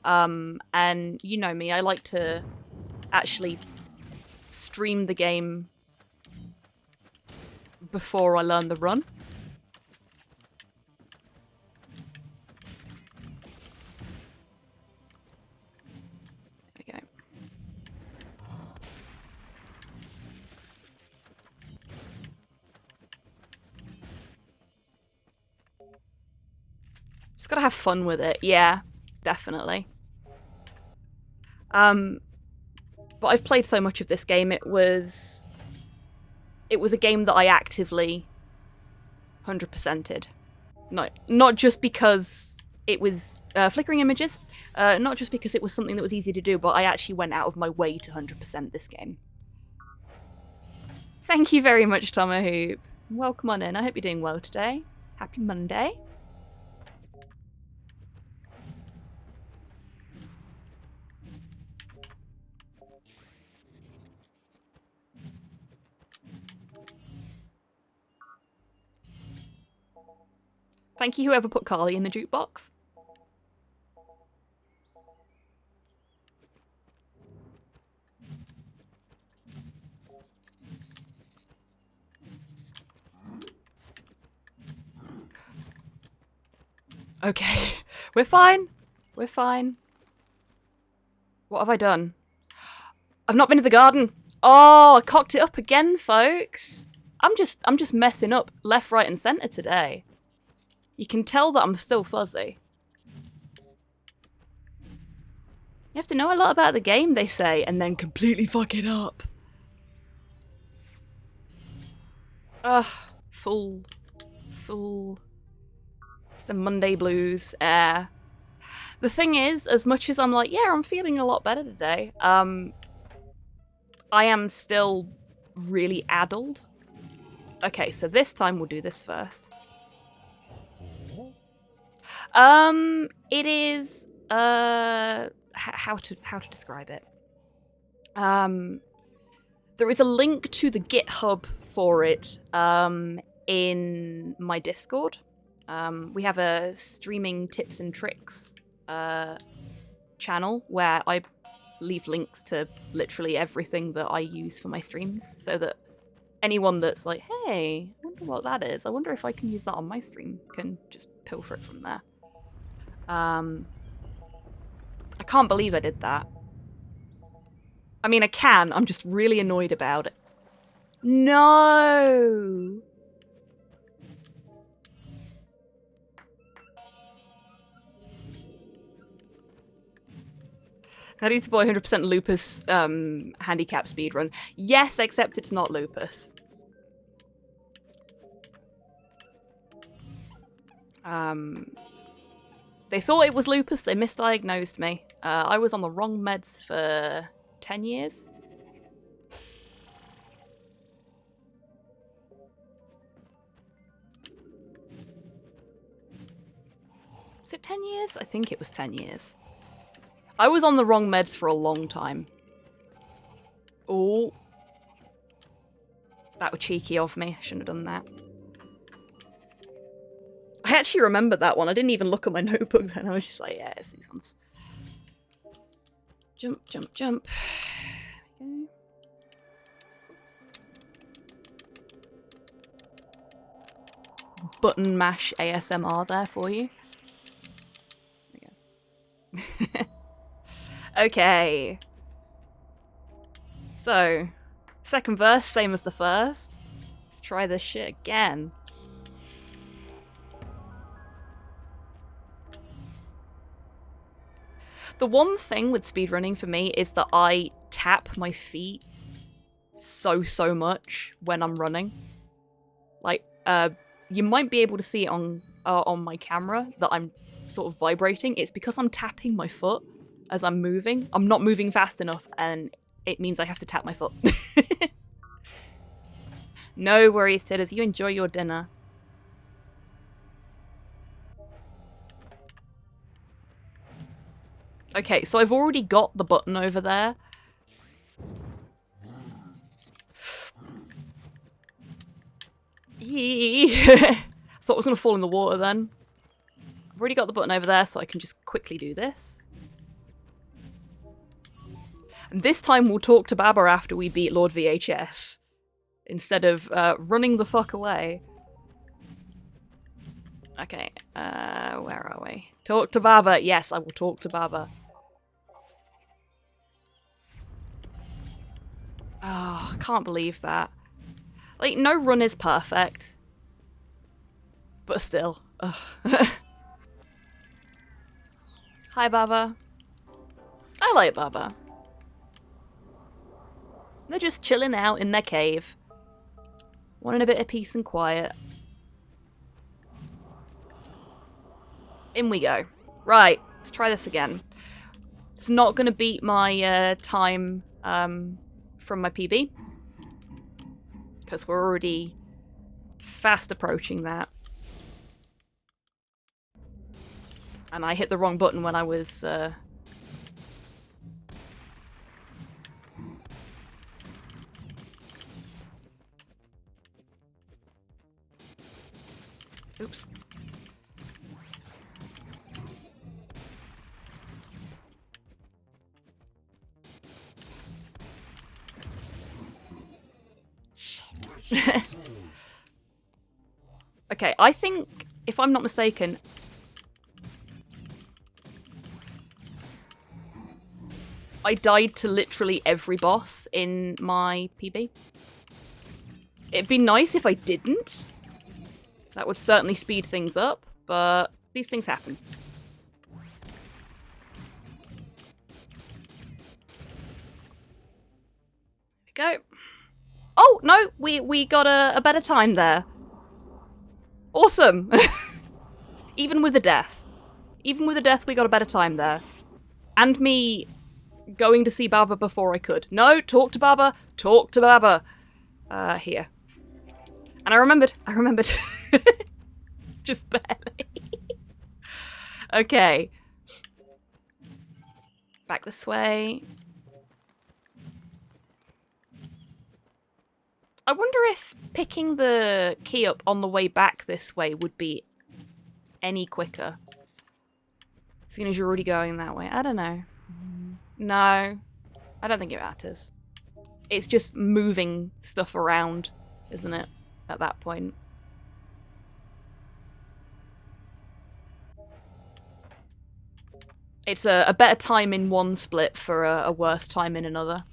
And you know me, I like to actually stream the game before I learn the run. There we go. Just gotta have fun with it. Yeah, definitely. But I've played so much of this game, it was a game that I actively 100%ed. Not just because it was flickering images, not just because it was something that was easy to do, but I actually went out of my way to 100% this game. Thank you very much, Tomahoop. Welcome on in. I hope you're doing well today. Happy Monday. Thank you, whoever put Carly in the jukebox. Okay, we're fine. We're fine. What have I done? I've not been to the garden. Oh, I cocked it up again, folks. I'm just messing up left, right, and centre today. You can tell that I'm still fuzzy. You have to know a lot about the game, they say, and then completely fuck it up. Ugh, fool. It's the Monday blues. The thing is, as much as I'm like, yeah, I'm feeling a lot better today, I am still really addled. Okay, so this time we'll do this first. It is how to describe it. There is a link to the GitHub for it in my Discord. We have a streaming tips and tricks channel where I leave links to literally everything that I use for my streams, so that anyone that's like, hey, I wonder what that is, I wonder if I can use that on my stream, can just pilfer it from there. I can't believe I did that. I mean, I can, I'm just really annoyed about it. No! Narita Boy 100% Lupus handicap speedrun. Yes, except it's not Lupus. They thought it was lupus, they misdiagnosed me. I was on the wrong meds for 10 years. Was it 10 years? I think it was 10 years. I was on the wrong meds for a long time. Oh. That was cheeky of me. I shouldn't have done that. I actually remembered that one. I didn't even look at my notebook then. I was just like, yeah, it's these ones. Jump, jump, jump. There we go. Button mash ASMR there for you. There we go. Okay. So, Second verse, same as the first. Let's try this shit again. The one thing with speedrunning for me is that I tap my feet so much when I'm running. Like, you might be able to see it on my camera that I'm sort of vibrating. It's because I'm tapping my foot as I'm moving. I'm not moving fast enough, and it means I have to tap my foot. No worries, Tidders. You enjoy your dinner. Okay, so I've already got the button over there. Thought it was going to fall in the water then. I've already got the button over there, so I can just quickly do this. And this time we'll talk to Baba after we beat Lord VHS. Instead of running the fuck away. Okay, where are we? Talk to Baba. Yes, I will talk to Baba. Oh, I can't believe that. Like, no run is perfect. But still. Ugh. Hi, Baba. I like Baba. They're just chilling out in their cave. Wanting a bit of peace and quiet. In we go. Right, let's try this again. It's not going to beat my time from my PB. Because we're already fast approaching that. And I hit the wrong button when I was... Oops. Shit. Okay, I think, if I'm not mistaken, I died to literally every boss in my PB. It'd be nice if I didn't. That would certainly speed things up, but these things happen. There we go. Oh, no, we got a better time there. Awesome. Even with the death. Even with the death, we got a better time there. And me going to see Baba before I could. No, talk to Baba. Talk to Baba. Here. And I remembered. Just barely. Okay. Back this way. I wonder if picking the key up on the way back this way would be any quicker. Seeing as you're already going that way. I don't know. No. I don't think it matters. It's just moving stuff around, isn't it? At that point. It's a better time in one split for a worse time in another.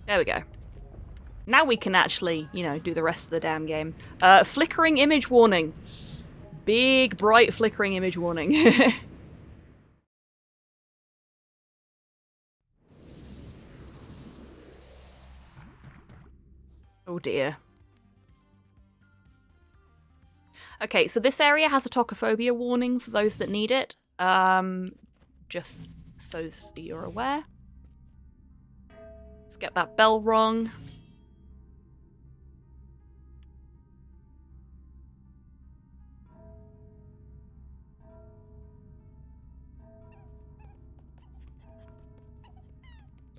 There we go. Now we can actually, you know, do the rest of the damn game. Flickering image warning. Big, bright flickering image warning. Oh dear. Okay, so this area has a tocophobia warning for those that need it. Just so you're aware. Let's get that bell rung.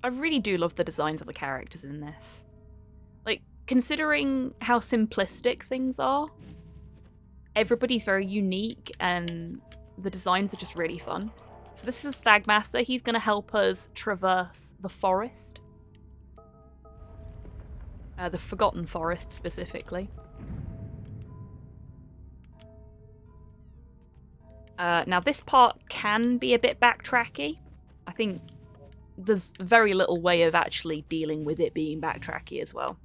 I really do love the designs of the characters in this. Like, considering how simplistic things are, everybody's very unique and the designs are just really fun. So this is a Stagmaster. He's going to help us traverse the forest. The Forgotten Forest, specifically. Now this part can be a bit backtracky. I think there's very little way of actually dealing with it being backtracky as well.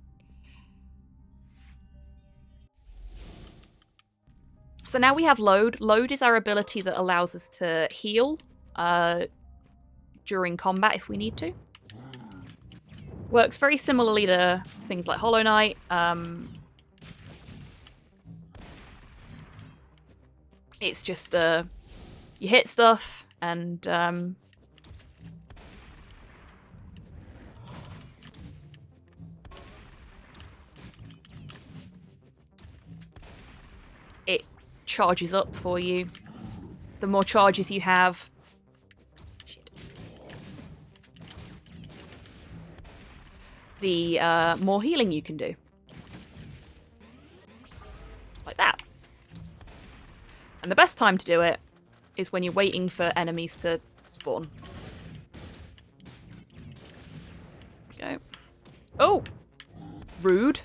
So now we have load. Load is our ability that allows us to heal during combat if we need to. Works very similarly to things like Hollow Knight. It's just you hit stuff and it charges up for you. The more charges you have, the more healing you can do. Like that. And the best time to do it is when you're waiting for enemies to spawn. Go. Oh! Rude.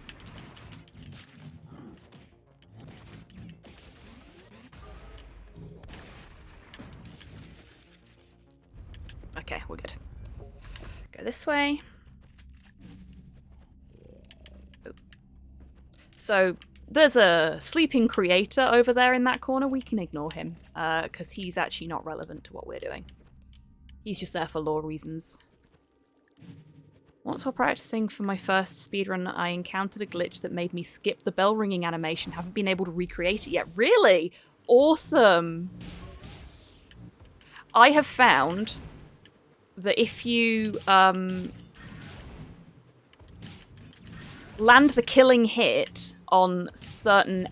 Okay, we're good. Go this way. Oh. So, there's a sleeping creator over there in that corner. We can ignore him, because he's actually not relevant to what we're doing. He's just there for lore reasons. Once while practicing for my first speedrun, I encountered a glitch that made me skip the bell ringing animation. Haven't been able to recreate it yet. Really? Awesome! I have found that if you land the killing hit on certain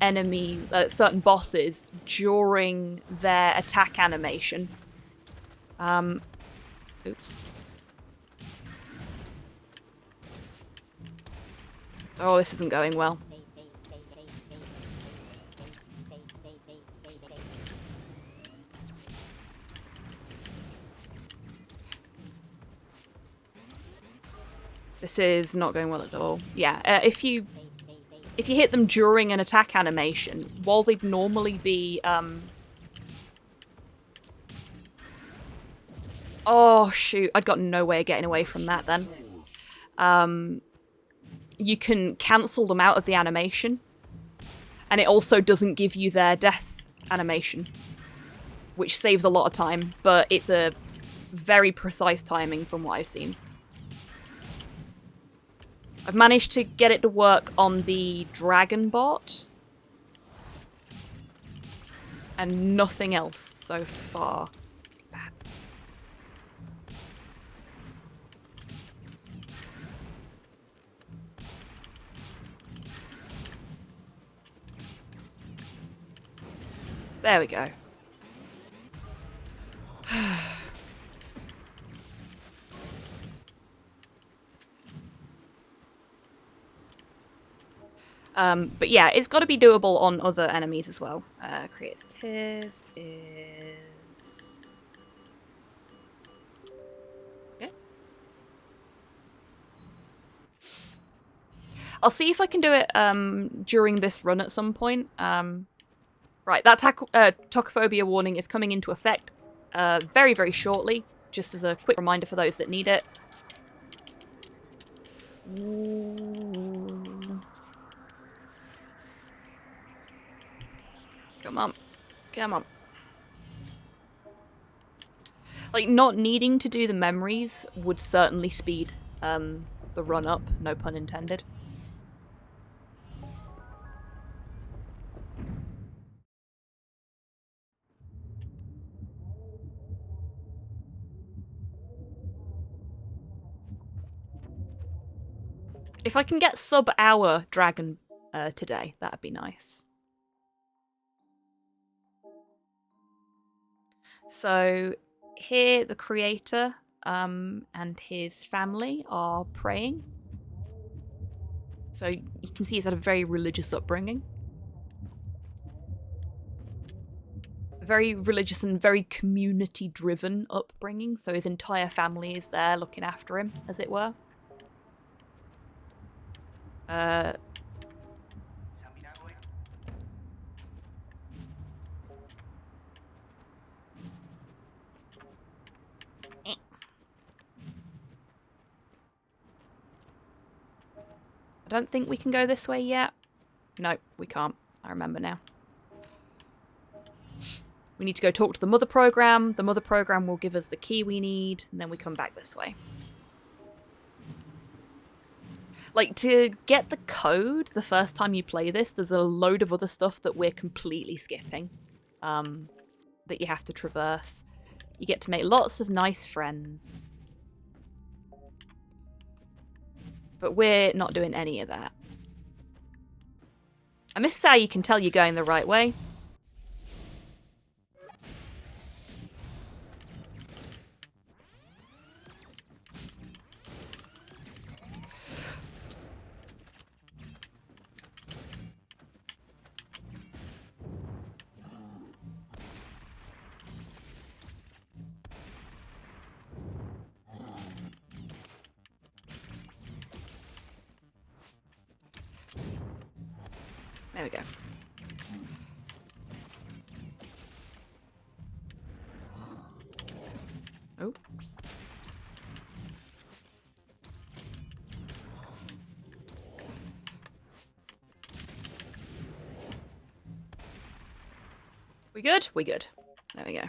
certain bosses during their attack animation. Oops. Oh, this isn't going well. This is not going well at all. Yeah, if you hit them during an attack animation, while they'd normally be oh shoot, I'd got no way of getting away from that then. You can cancel them out of the animation, and it also doesn't give you their death animation, which saves a lot of time, but it's a very precise timing from what I've seen. I've managed to get it to work on the dragon bot, and nothing else so far. Bats. There we go. But yeah, it's got to be doable on other enemies as well. Creates tears is... Okay. I'll see if I can do it during this run at some point. Right, that tocophobia warning is coming into effect very, very shortly, just as a quick reminder for those that need it. Ooh. Come on. Come on. Like, not needing to do the memories would certainly speed the run up, no pun intended. If I can get sub-hour dragon today, that'd be nice. So here the creator and his family are praying. So you can see he's had a very religious upbringing. Very religious and very community-driven upbringing. So his entire family is there looking after him, as it were. I don't think we can go this way yet. No, we can't. I remember now. We need to go talk to the mother program. The mother program will give us the key we need, and then we come back this way. Like, to get the code the first time you play this, there's a load of other stuff that we're completely skipping. That you have to traverse. You get to make lots of nice friends. But we're not doing any of that. And this is how you can tell you're going the right way. There we go. Oh. We good? We good. There we go.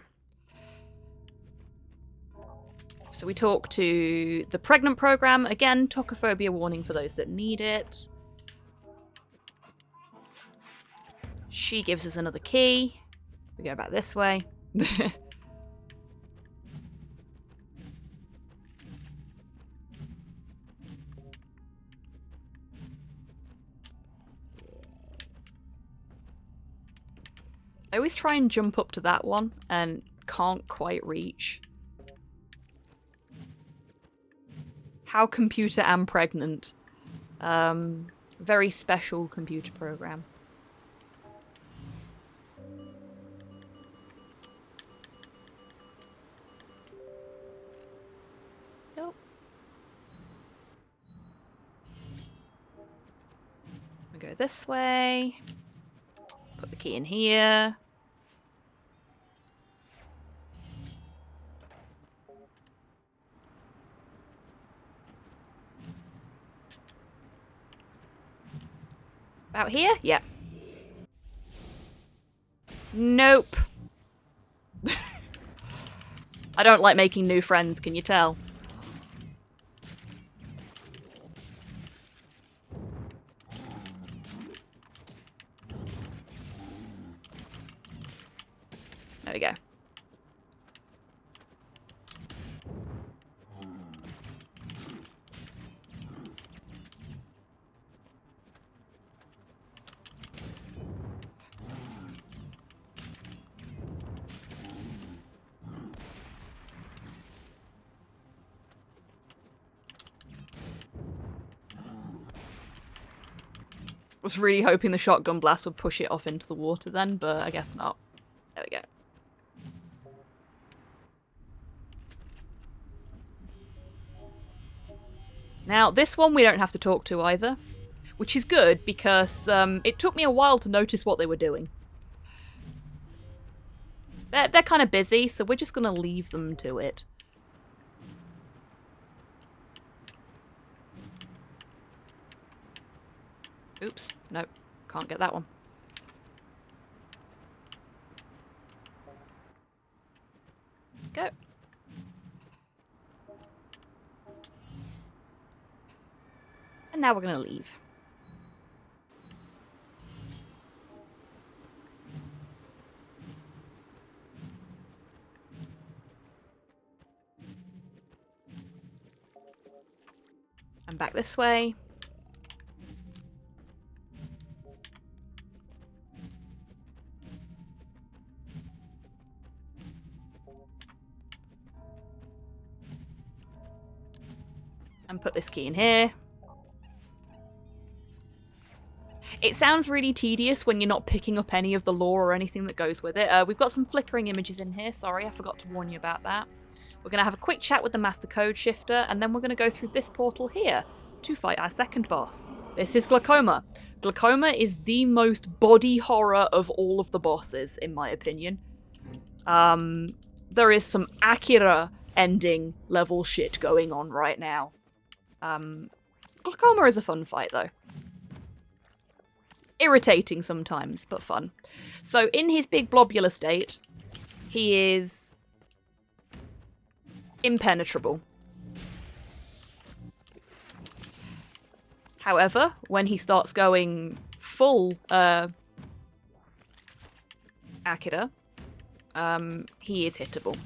So we talk to the pregnant program. Again, tocophobia warning for those that need it. She gives us another key. We go back this way. I always try and jump up to that one and can't quite reach. How computer and pregnant. Very special computer program. Nope. We go this way. Put the key in here. About here? Yep. Nope. I don't like making new friends, can you tell? There we go. Was really hoping the shotgun blast would push it off into the water then, but I guess not. There we go. Now, this one we don't have to talk to either, which is good because it took me a while to notice what they were doing. They're kind of busy, so we're just going to leave them to it. Oops, nope, can't get that one. Go. And now we're going to leave. And back this way. And put this key in here. It sounds really tedious when you're not picking up any of the lore or anything that goes with it. We've got some flickering images in here. Sorry, I forgot to warn you about that. We're going to have a quick chat with the Master Code Shifter, and then we're going to go through this portal here to fight our second boss. This is Glaucoma. Glaucoma is the most body horror of all of the bosses, in my opinion. There is some Akira ending level shit going on right now. Glaucoma is a fun fight, though. Irritating sometimes, but fun. So in his big blobular state, he is impenetrable. However, when he starts going full Akira, he is hittable.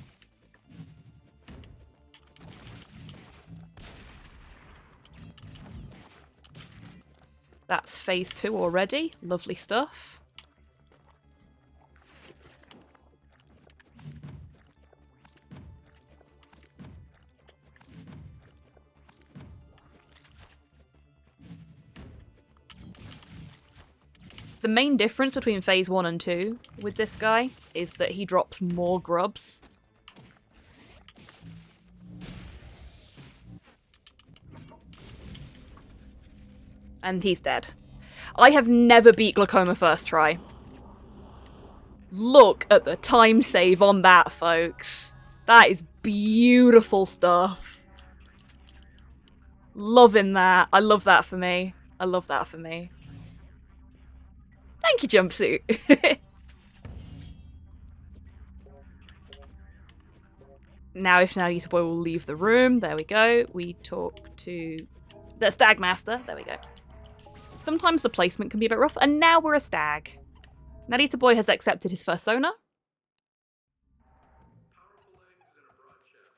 That's phase 2 already. Lovely stuff. The main difference between phase 1 and 2 with this guy is that he drops more grubs. And he's dead. I have never beat Glaucoma first try. Look at the time save on that, folks. That is beautiful stuff. Loving that. I love that for me. I love that for me. Thank you, jumpsuit. Now if Narita Boy will leave the room, there we go. We talk to the Stag Master, there we go. Sometimes the placement can be a bit rough, and now we're a stag. Narita Boy has accepted his fursona.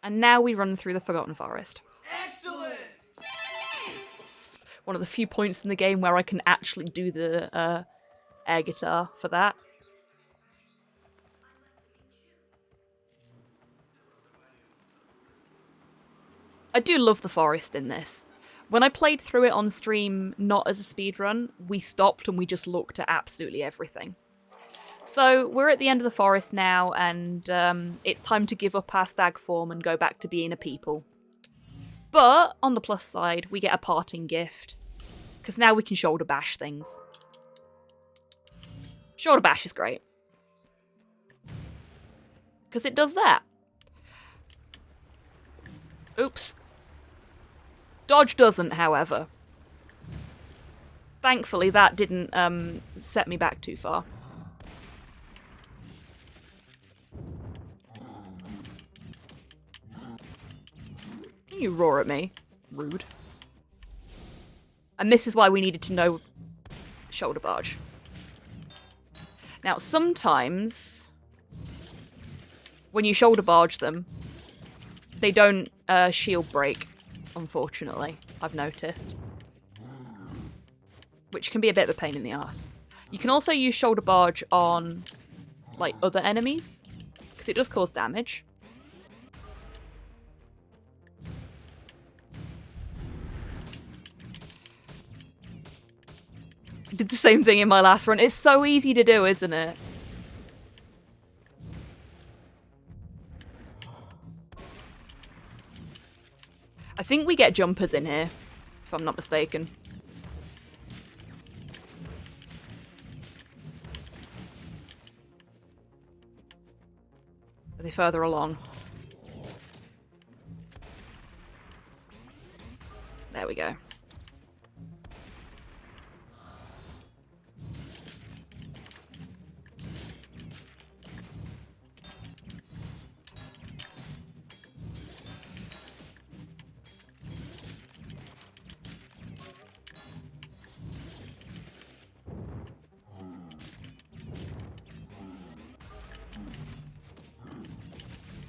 And now we run through the Forgotten Forest. Excellent! One of the few points in the game where I can actually do the air guitar for that. I do love the forest in this. When I played through it on stream, not as a speedrun, we stopped and we just looked at absolutely everything. So we're at the end of the forest now, and it's time to give up our stag form and go back to being a people. But, on the plus side, we get a parting gift. Because now we can shoulder bash things. Shoulder bash is great. Because it does that. Oops. Dodge doesn't, however. Thankfully, that didn't set me back too far. You roar at me. Rude. And this is why we needed to know shoulder barge. Now, sometimes when you shoulder barge them, they don't shield break, unfortunately, I've noticed. Which can be a bit of a pain in the ass. You can also use shoulder barge on, like, other enemies, because it does cause damage. I did the same thing in my last run. It's so easy to do, isn't it? I think we get jumpers in here, if I'm not mistaken. Are they further along? There we go.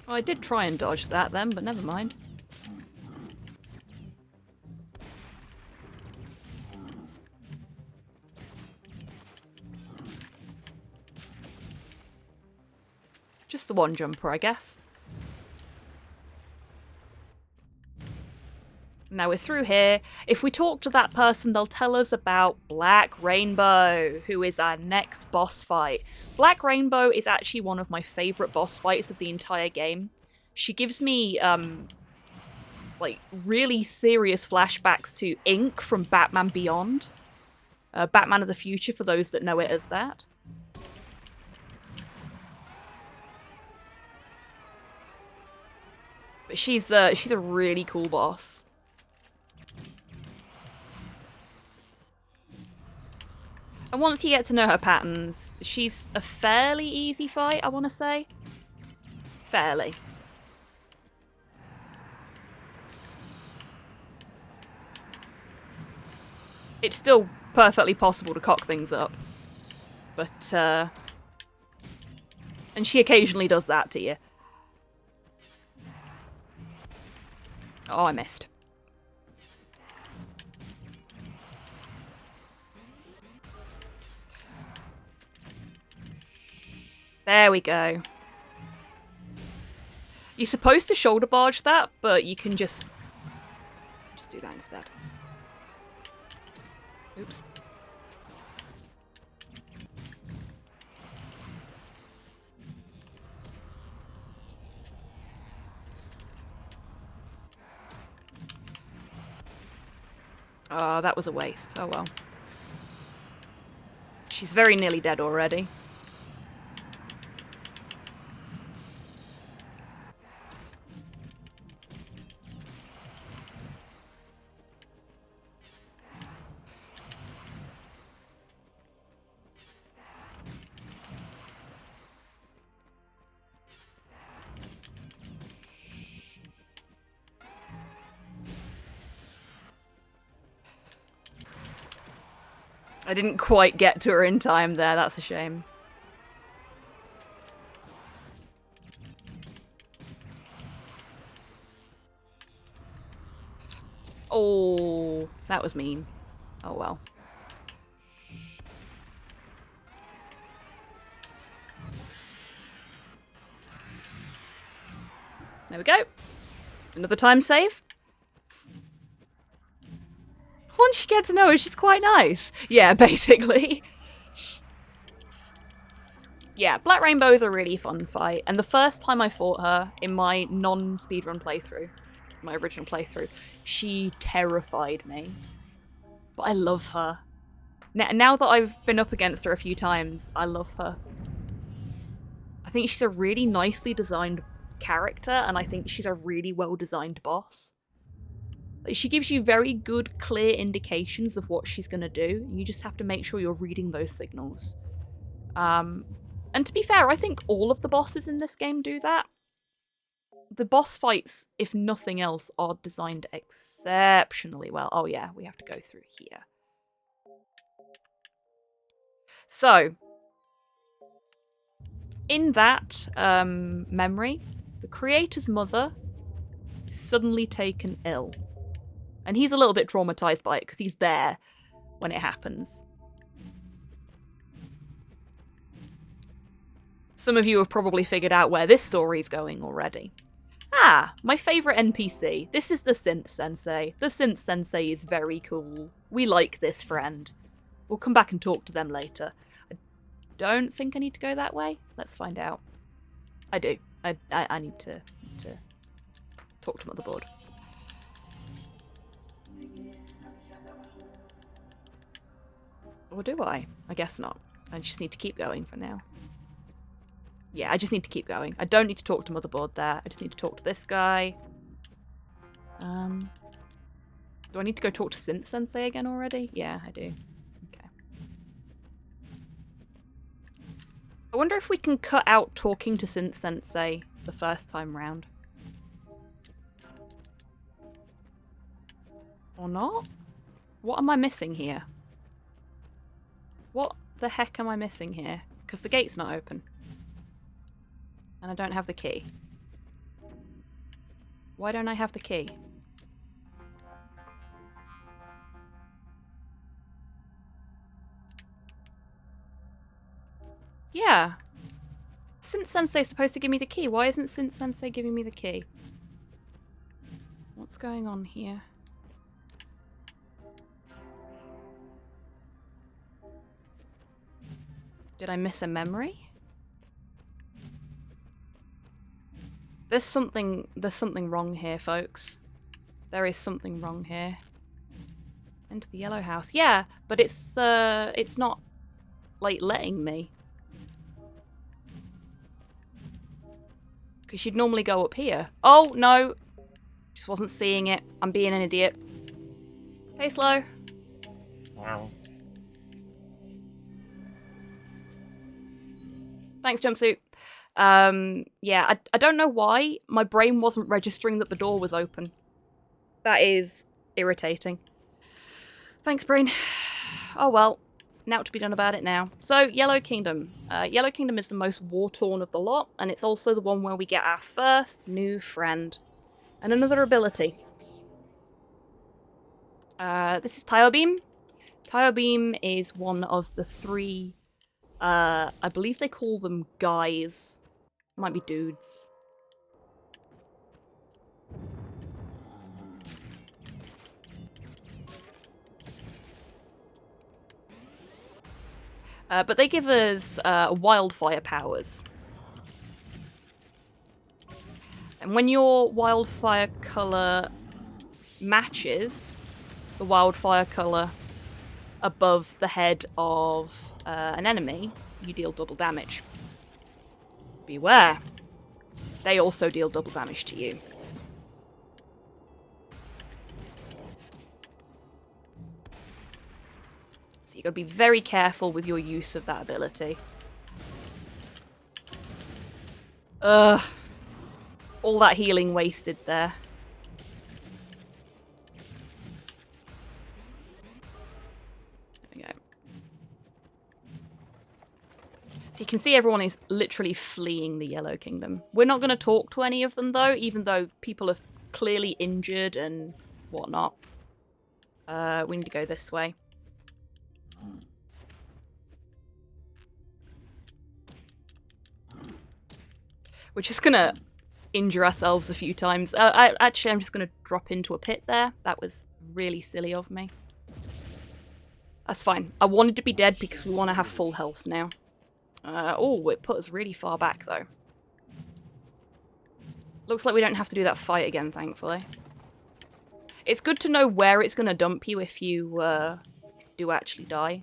Well, I did try and dodge that then, but never mind. Just the one jumper, I guess. Now we're through here. If we talk to that person, they'll tell us about Black Rainbow, who is our next boss fight. Black Rainbow is actually one of my favourite boss fights of the entire game. She gives me, like, really serious flashbacks to Ink from Batman Beyond. Batman of the Future, for those that know it as that. But she's a really cool boss. And once you get to know her patterns, she's a fairly easy fight, I want to say. Fairly. It's still perfectly possible to cock things up. But, and she occasionally does that to you. Oh, I missed. There we go. You're supposed to shoulder barge that, but you can just do that instead. Oops. Oh, that was a waste. Oh well. She's very nearly dead already. I didn't quite get to her in time there, that's a shame. Oh, that was mean. Oh well. There we go. Another time save. Once you get to know her, she's quite nice. Yeah, basically. Yeah, Black Rainbow is a really fun fight, and the first time I fought her in my non-speedrun playthrough, my original playthrough, she terrified me. But I love her. Now that I've been up against her a few times, I love her. I think she's a really nicely designed character, and I think she's a really well-designed boss. She gives you very good, clear indications of what she's going to do. You just have to make sure you're reading those signals. And to be fair, I think all of the bosses in this game do that. The boss fights, if nothing else, are designed exceptionally well. Oh yeah, we have to go through here. So, in that memory, the creator's mother is suddenly taken ill. And he's a little bit traumatized by it because he's there when it happens. Some of you have probably figured out where this story's going already. Ah, my favourite NPC. This is the Synth Sensei. The Synth Sensei is very cool. We like this friend. We'll come back and talk to them later. I don't think I need to go that way. Let's find out. I do. I need to talk to Motherboard. Or do I? I guess not. I just need to keep going for now. Yeah, I just need to keep going. I don't need to talk to Motherboard there. I just need to talk to this guy. Do I need to go talk to Synth Sensei again already? Yeah, I do. Okay. I wonder if we can cut out talking to Synth Sensei the first time round. Or not? What am I missing here? What the heck am I missing here? Because the gate's not open. And I don't have the key. Why don't I have the key? Yeah. Synth Sensei is supposed to give me the key. Why isn't Synth Sensei giving me the key? What's going on here? Did I miss a memory? There's something wrong here, folks. There is something wrong here. Into the yellow house. Yeah, but it's not, like, letting me. Because you'd normally go up here. Oh, no. Just wasn't seeing it. I'm being an idiot. Hey, Slow. Wow. Thanks, jumpsuit. Yeah, I don't know why my brain wasn't registering that the door was open. That is irritating. Thanks, brain. Oh well, now to be done about it now. So, Yellow Kingdom. Yellow Kingdom is the most war-torn of the lot, and it's also the one where we get our first new friend. And another ability. This is Tile Beam. Tile Beam is one of the three, I believe they call them guys. Might be dudes. But they give us wildfire powers. And when your wildfire colour matches the wildfire colour above the head of an enemy, you deal double damage. Beware. They also deal double damage to you. So you've got to be very careful with your use of that ability. Ugh. All that healing wasted there. There we go. So you can see everyone is literally fleeing the Yellow Kingdom. We're not going to talk to any of them though, even though people are clearly injured and whatnot. We need to go this way. We're just gonna injure ourselves a few times. Actually, I'm just gonna drop into a pit there. That was really silly of me. That's fine. I wanted to be dead because we want to have full health now. Oh, it put us really far back though. Looks like we don't have to do that fight again, thankfully. It's good to know where it's gonna dump you if you do actually die.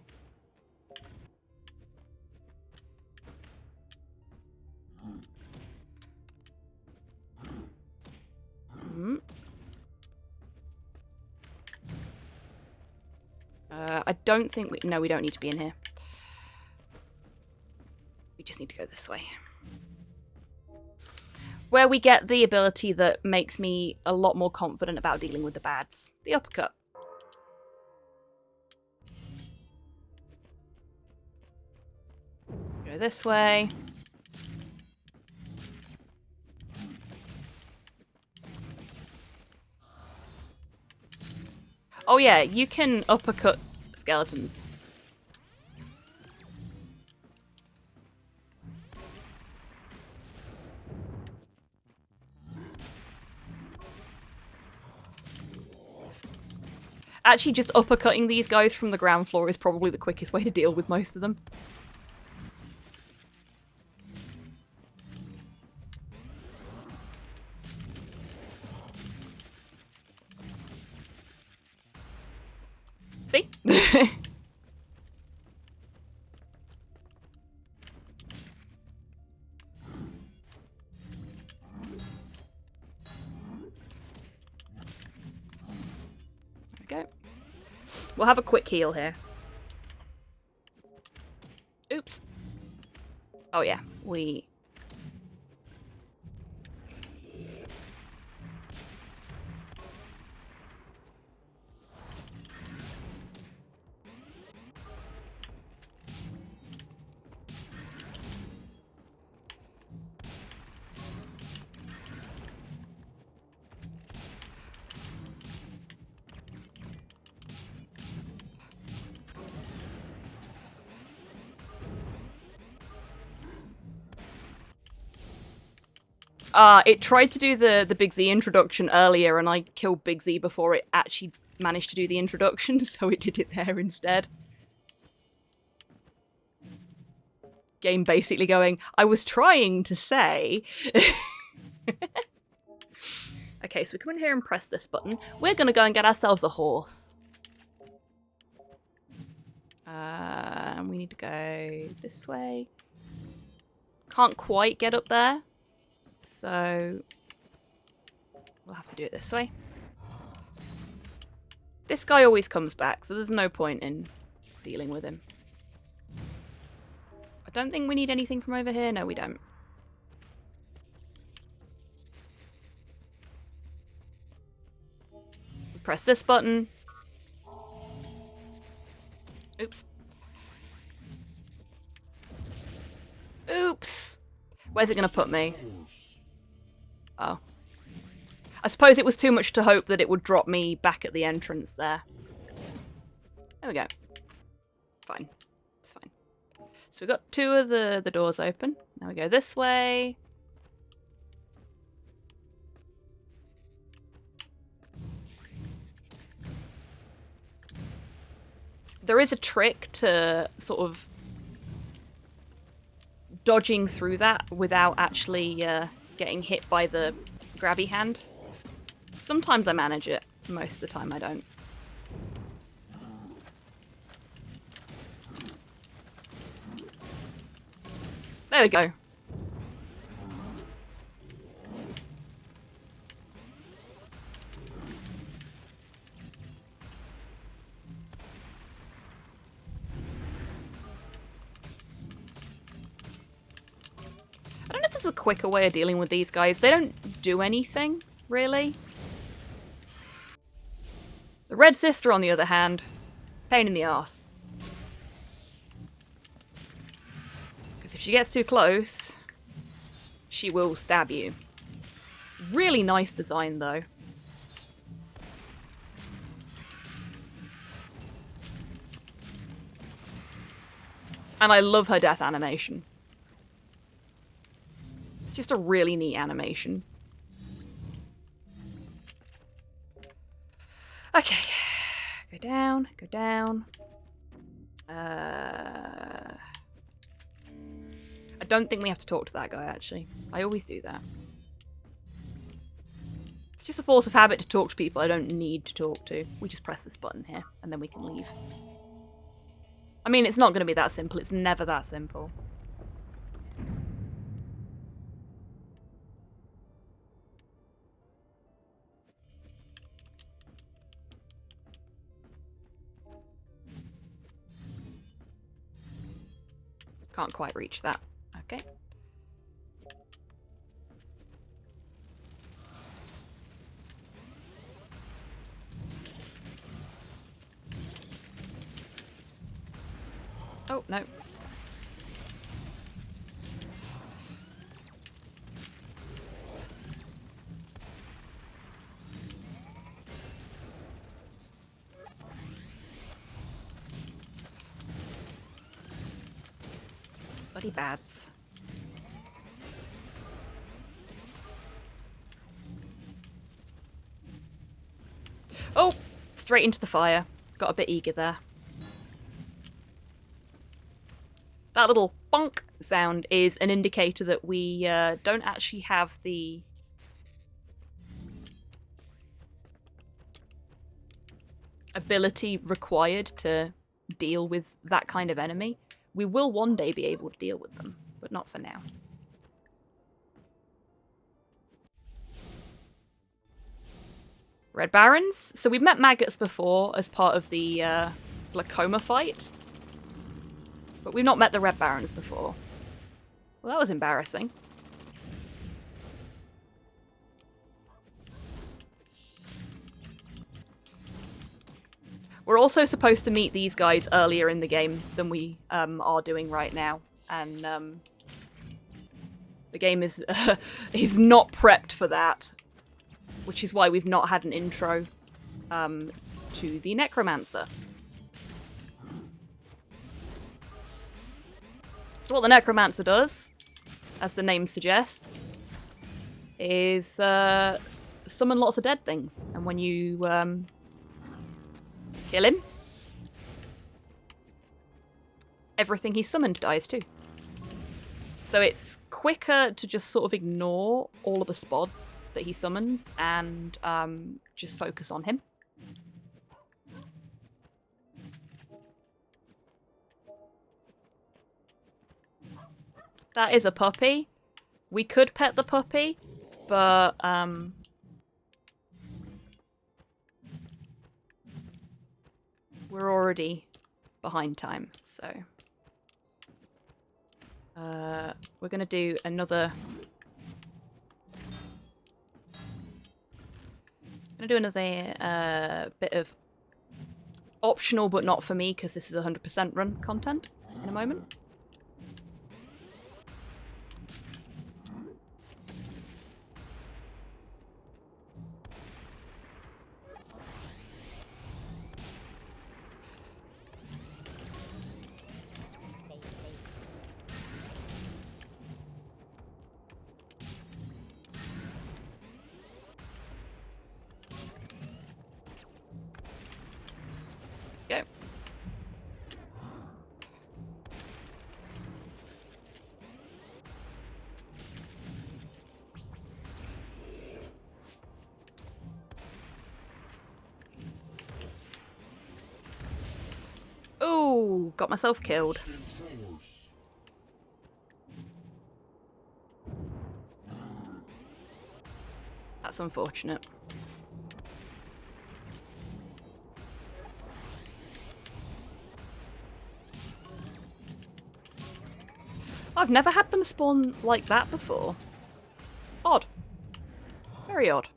I don't think we... No, we don't need to be in here. We just need to go this way. Where we get the ability that makes me a lot more confident about dealing with the bads. The uppercut. Go this way. Oh yeah, you can uppercut skeletons. Actually, just uppercutting these guys from the ground floor is probably the quickest way to deal with most of them. See? Okay. We'll have a quick heal here. Oops. Oh yeah, we... it tried to do the Big Z introduction earlier, and I killed Big Z before it actually managed to do the introduction, so it did it there instead. Game basically going, I was trying to say... Okay, so we come in here and press this button. We're gonna go and get ourselves a horse. And we need to go this way. Can't quite get up there. So we'll have to do it this way. This guy always comes back, so there's no point in dealing with him. I don't think we need anything from over here. No, we don't. Press this button. Oops. Oops. Where's it going to put me? Oh. I suppose it was too much to hope that it would drop me back at the entrance there. There we go. Fine. It's fine. So we've got 2 of the doors open. Now we go this way. There is a trick to sort of dodging through that without actually getting hit by the grabby hand. Sometimes I manage it, most of the time I don't. There we go. I don't know if there's a quicker way of dealing with these guys. They don't do anything, really. The Red Sister, on the other hand, pain in the arse. Because if she gets too close, she will stab you. Really nice design, though. And I love her death animation. It's just a really neat animation. Okay. Go down, go down. I don't think we have to talk to that guy, actually. I always do that. It's just a force of habit to talk to people I don't need to talk to. We just press this button here, and then we can leave. I mean, it's not going to be that simple. It's never that simple. Can't quite reach that. Okay. Oh, no. Bloody bats. Oh! Straight into the fire. Got a bit eager there. That little bonk sound is an indicator that we don't actually have the ability required to deal with that kind of enemy. We will one day be able to deal with them, but not for now. Red Barons. So we've met maggots before as part of the glaucoma fight. But we've not met the Red Barons before. Well, that was embarrassing. We're also supposed to meet these guys earlier in the game than we are doing right now. And the game is not prepped for that. Which is why we've not had an intro to the Necromancer. So what the Necromancer does, as the name suggests, is summon lots of dead things. And when you kill him, everything he summoned dies too. So it's quicker to just sort of ignore all of the spots that he summons and just focus on him. That is a puppy. We could pet the puppy, but we're already behind time, so... We're gonna do another... bit of optional, but not for me, because this is 100% run content in a moment. Go. Ooh, got myself killed. That's unfortunate. I've never had them spawn like that before. Odd. Very odd.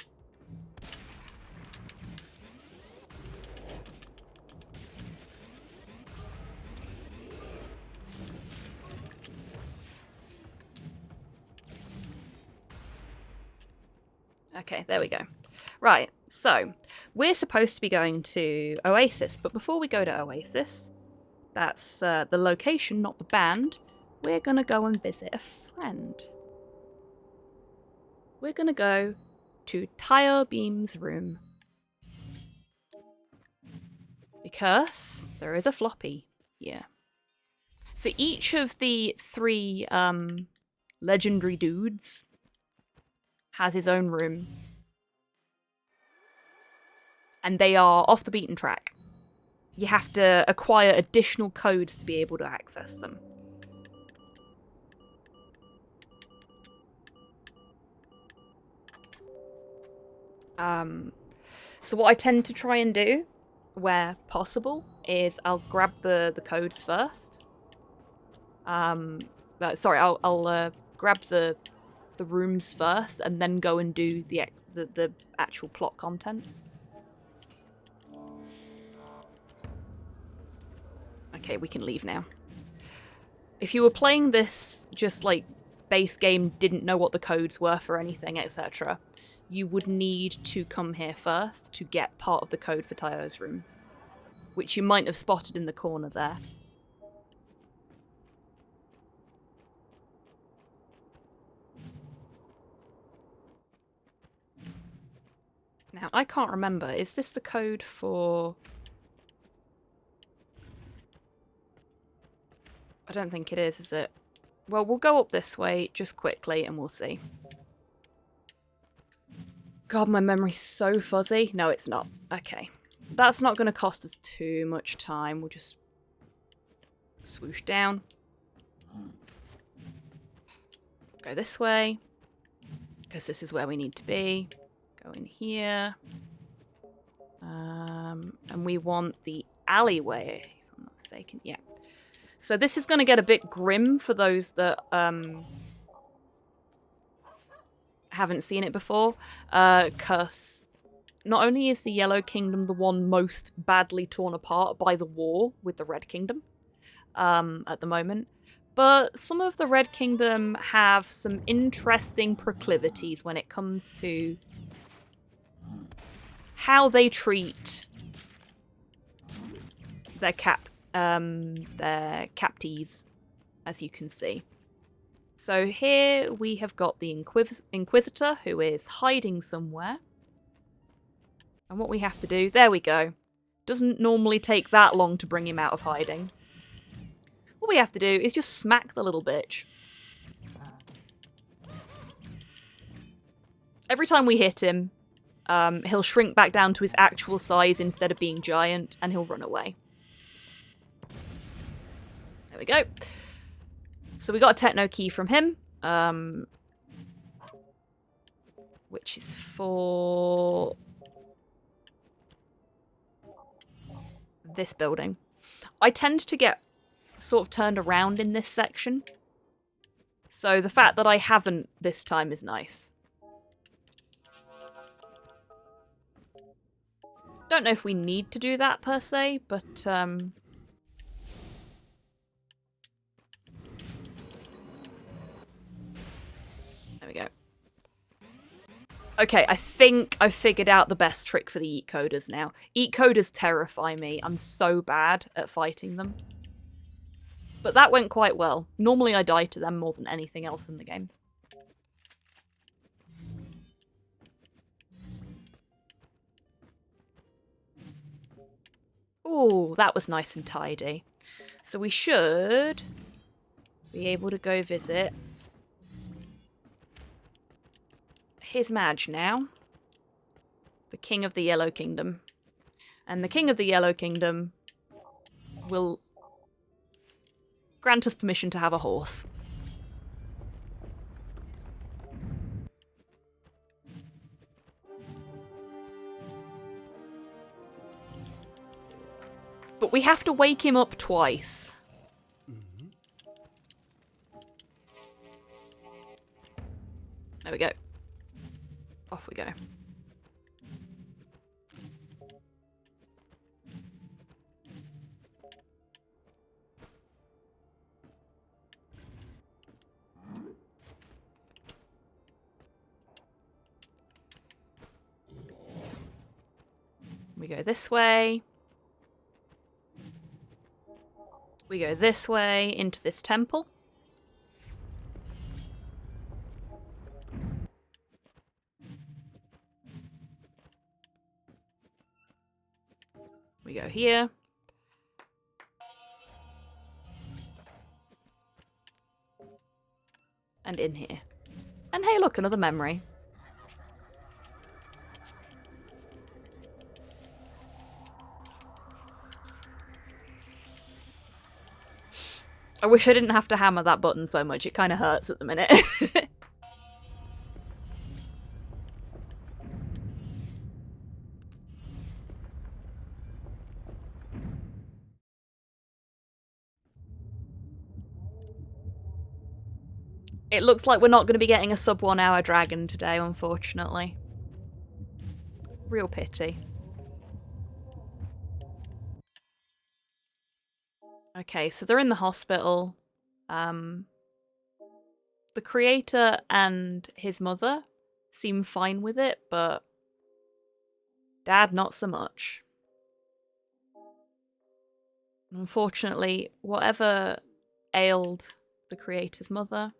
Okay, there we go. Right, so we're supposed to be going to Oasis, but before we go to Oasis, that's the location, not the band, we're going to go and visit a friend. We're going to go to Tire Beam's room. Because there is a floppy here. So each of the 3 legendary dudes has his own room. And they are off the beaten track. You have to acquire additional codes to be able to access them. So what I tend to try and do, where possible, is I'll grab the codes first. Sorry, I'll grab the rooms first, and then go and do the actual plot content. Okay, we can leave now. If you were playing this just like base game, didn't know what the codes were for anything, etc., you would need to come here first to get part of the code for Tayo's room, which you might have spotted in the corner there. Now, I can't remember. Is this the code for... I don't think it is it? Well, we'll go up this way just quickly and we'll see. God, my memory's so fuzzy. No, it's not. Okay. That's not going to cost us too much time. We'll just swoosh down. Go this way. Because this is where we need to be. Go in here. And we want the alleyway, if I'm not mistaken. Yeah. So this is going to get a bit grim for those that haven't seen it before. Because not only is the Yellow Kingdom the one most badly torn apart by the war with the Red Kingdom at the moment, but some of the Red Kingdom have some interesting proclivities when it comes to how they treat their captees, as you can see. So here we have got the Inquisitor, who is hiding somewhere. And what we have to do, there we go. Doesn't normally take that long to bring him out of hiding. What we have to do is just smack the little bitch. Every time we hit him, he'll shrink back down to his actual size instead of being giant, and he'll run away. There we go. So we got a techno key from him, which is for this building. I tend to get sort of turned around in this section So the fact that I haven't this time is nice. Don't know if we need to do that per se, but there we go. Okay, I think I've figured out the best trick for the eat coders now. Eat coders terrify me. I'm so bad at fighting them. But that went quite well. Normally I die to them more than anything else in the game. Ooh, that was nice and tidy. So we should be able to go visit his Madge now. The King of the Yellow Kingdom. And the King of the Yellow Kingdom will grant us permission to have a horse. But we have to wake him up twice. There we go. Off we go. We go this way. We go this way into this temple. We go here. And in here. And hey, look, another memory. I wish I didn't have to hammer that button so much. It kind of hurts at the minute. It looks like we're not going to be getting a sub 1 hour dragon today, unfortunately. Real pity. Okay, so they're in the hospital. The creator and his mother seem fine with it, but Dad not so much. Unfortunately, whatever ailed the creator's mother,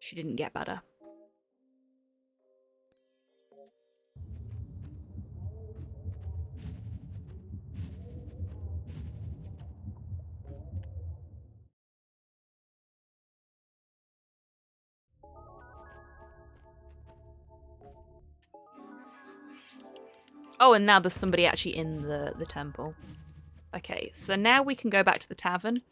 she didn't get better. Oh, and now there's somebody actually in the temple. Okay, so now we can go back to the tavern.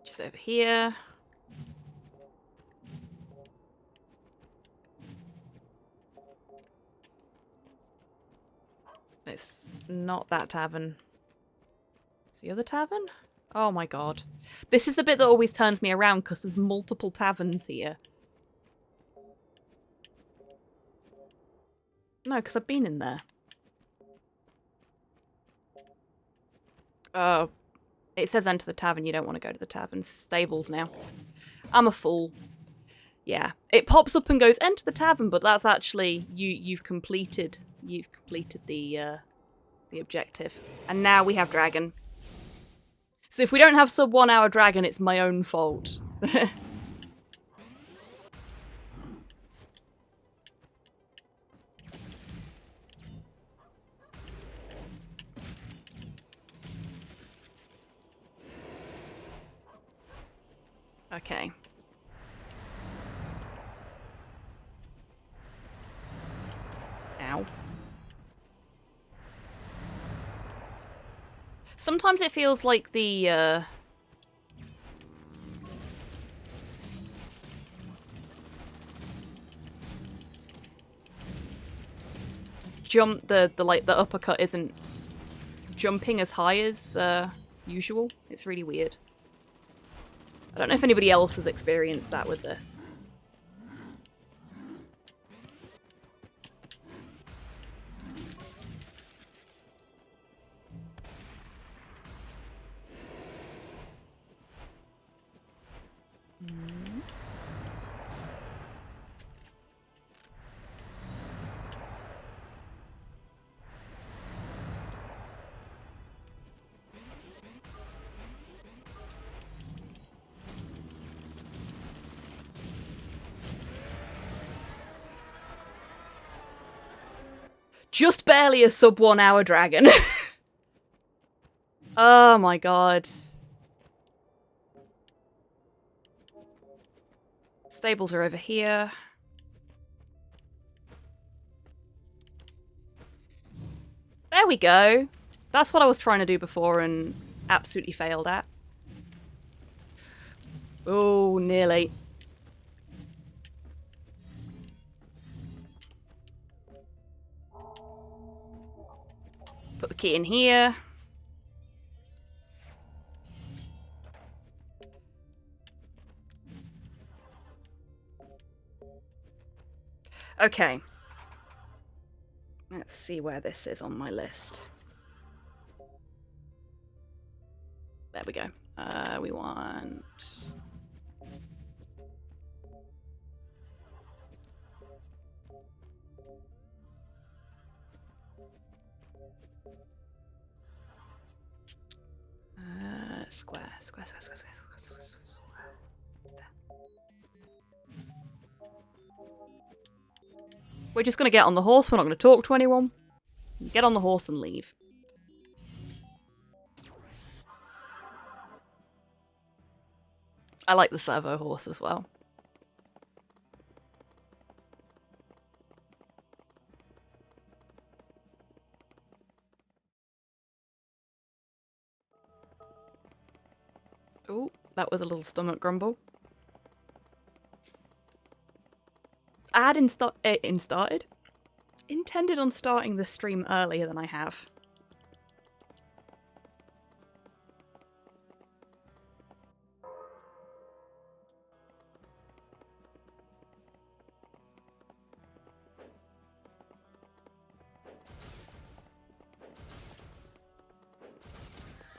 Just over here. It's not that tavern. It's the other tavern? Oh my god. This is the bit that always turns me around because there's multiple taverns here. No, because I've been in there. Oh. It says enter the tavern. You don't want to go to the tavern. Stables now. I'm a fool. Yeah. It pops up and goes enter the tavern, but that's actually you've completed the objective. And now we have dragon. So if we don't have sub 1 hour dragon, it's my own fault. Okay. Ow. Sometimes it feels like the jump, the like the uppercut isn't jumping as high as usual. It's really weird. I don't know if anybody else has experienced that with this. Just barely a sub 1 hour dragon. Oh my god. Stables are over here. There we go. That's what I was trying to do before and absolutely failed at. Oh, nearly. Put the key in here. Okay. Let's see where this is on my list. There we go. We want... Square. There. We're just gonna get on the horse. We're not gonna talk to anyone. Get on the horse and leave. I like the servo horse as well. Oh, that was a little stomach grumble. I had intended on starting the stream earlier than I have.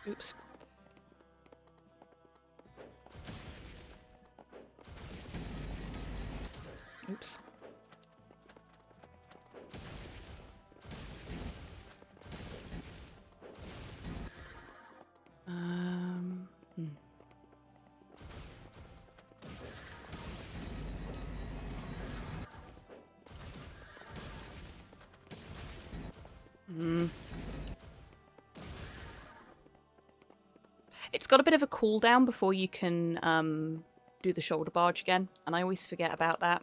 Oops. Oops. Hmm. It's got a bit of a cooldown before you can do the shoulder barge again, and I always forget about that.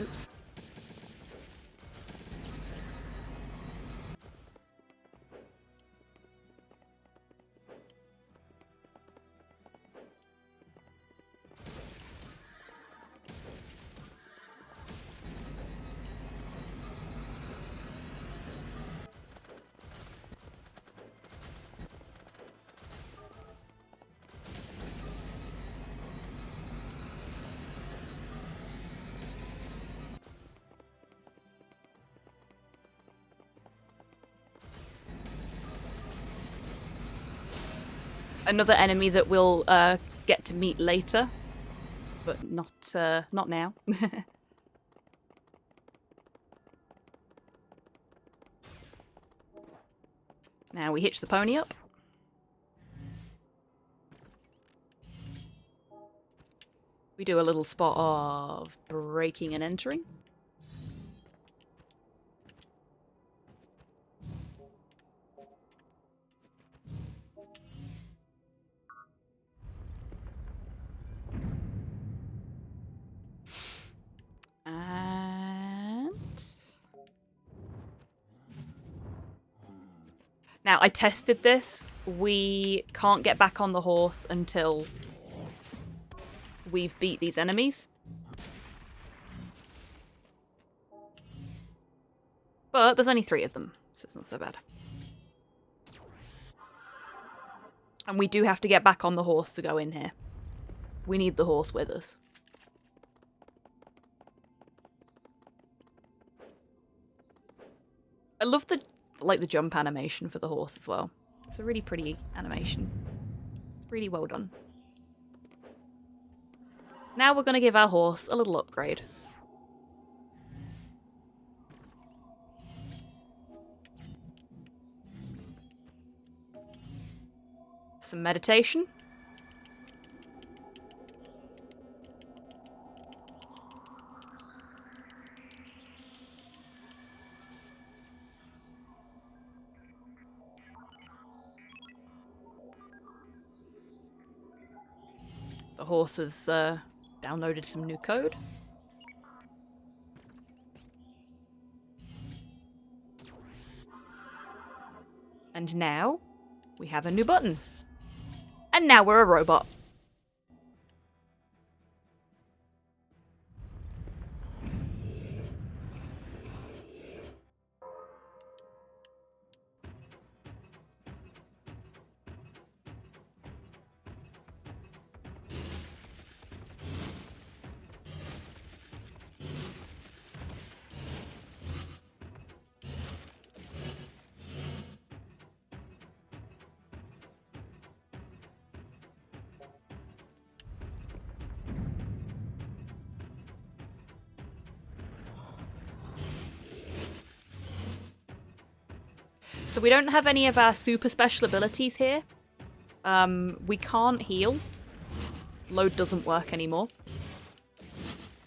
Oops. Another enemy that we'll get to meet later, but not now. Now we hitch the pony up. We do a little spot of breaking and entering. And Now, I tested this. We can't get back on the horse until we've beat these enemies. But there's only 3 of them, so it's not so bad. And we do have to get back on the horse to go in here. We need the horse with us. I love the jump animation for the horse as well. It's a really pretty animation. Really well done. Now we're going to give our horse a little upgrade. Some meditation. The horse has downloaded some new code. And now we have a new button. And now we're a robot. So we don't have any of our super special abilities here. We can't heal. Load doesn't work anymore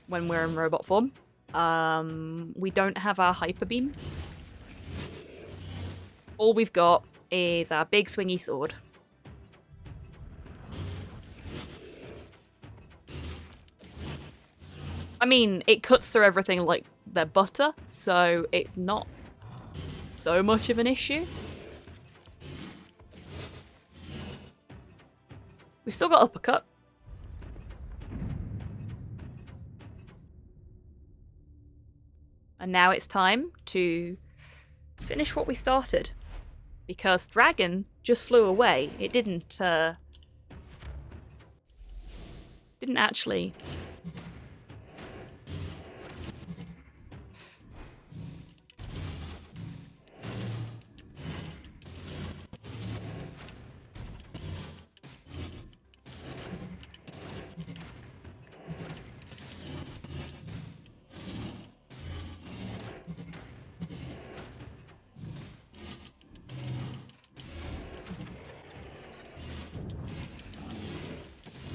when we're in robot form. We don't have our hyper beam. All we've got is our big swingy sword. I mean, it cuts through everything like they're butter, so it's not so much of an issue. We've still got uppercut. And now it's time to finish what we started. Because Dragon just flew away. It didn't actually...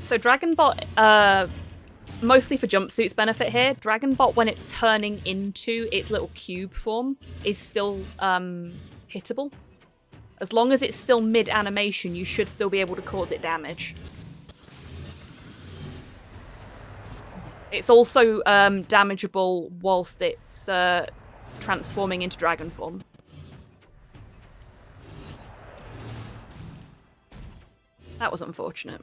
So Dragonbot, mostly for Jumpsuit's benefit here, Dragonbot, when it's turning into its little cube form, is still hittable. As long as it's still mid-animation, you should still be able to cause it damage. It's also damageable whilst it's transforming into dragon form. That was unfortunate.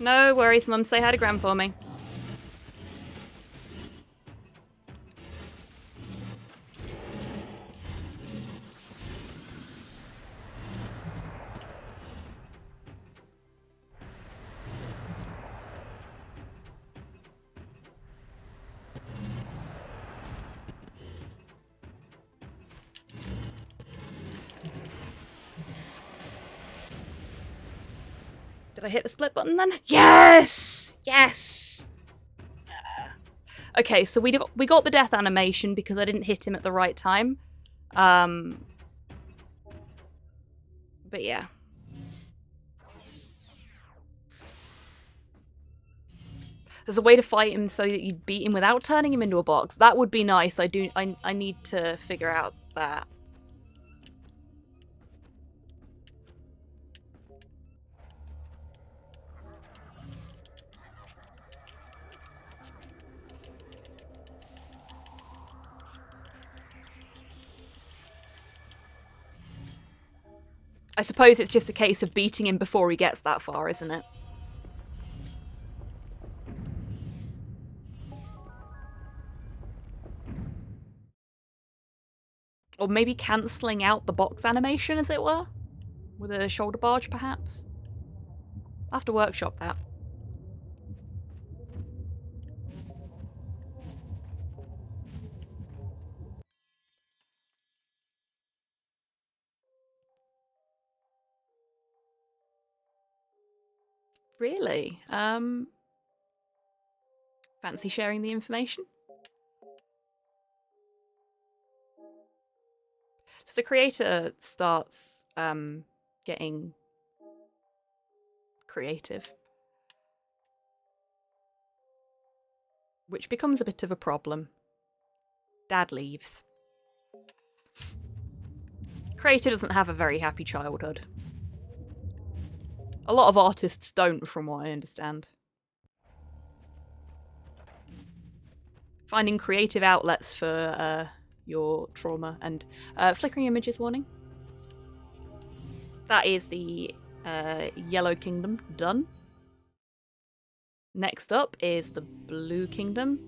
No worries, Mum. Say hi to Gran for me. Did I hit the split button then? Yes! Yes! Okay, so we got the death animation because I didn't hit him at the right time. But yeah. There's a way to fight him so that you'd beat him without turning him into a box. That would be nice. I need to figure out that. I suppose it's just a case of beating him before he gets that far, isn't it? Or maybe cancelling out the box animation, as it were? With a shoulder barge, perhaps? I'll have to workshop that. Really? Fancy sharing the information? So the creator starts getting creative, which becomes a bit of a problem. Dad leaves. Creator doesn't have a very happy childhood. A lot of artists don't, from what I understand. Finding creative outlets for your trauma and flickering images warning. That is the Yellow Kingdom done. Next up is the Blue Kingdom.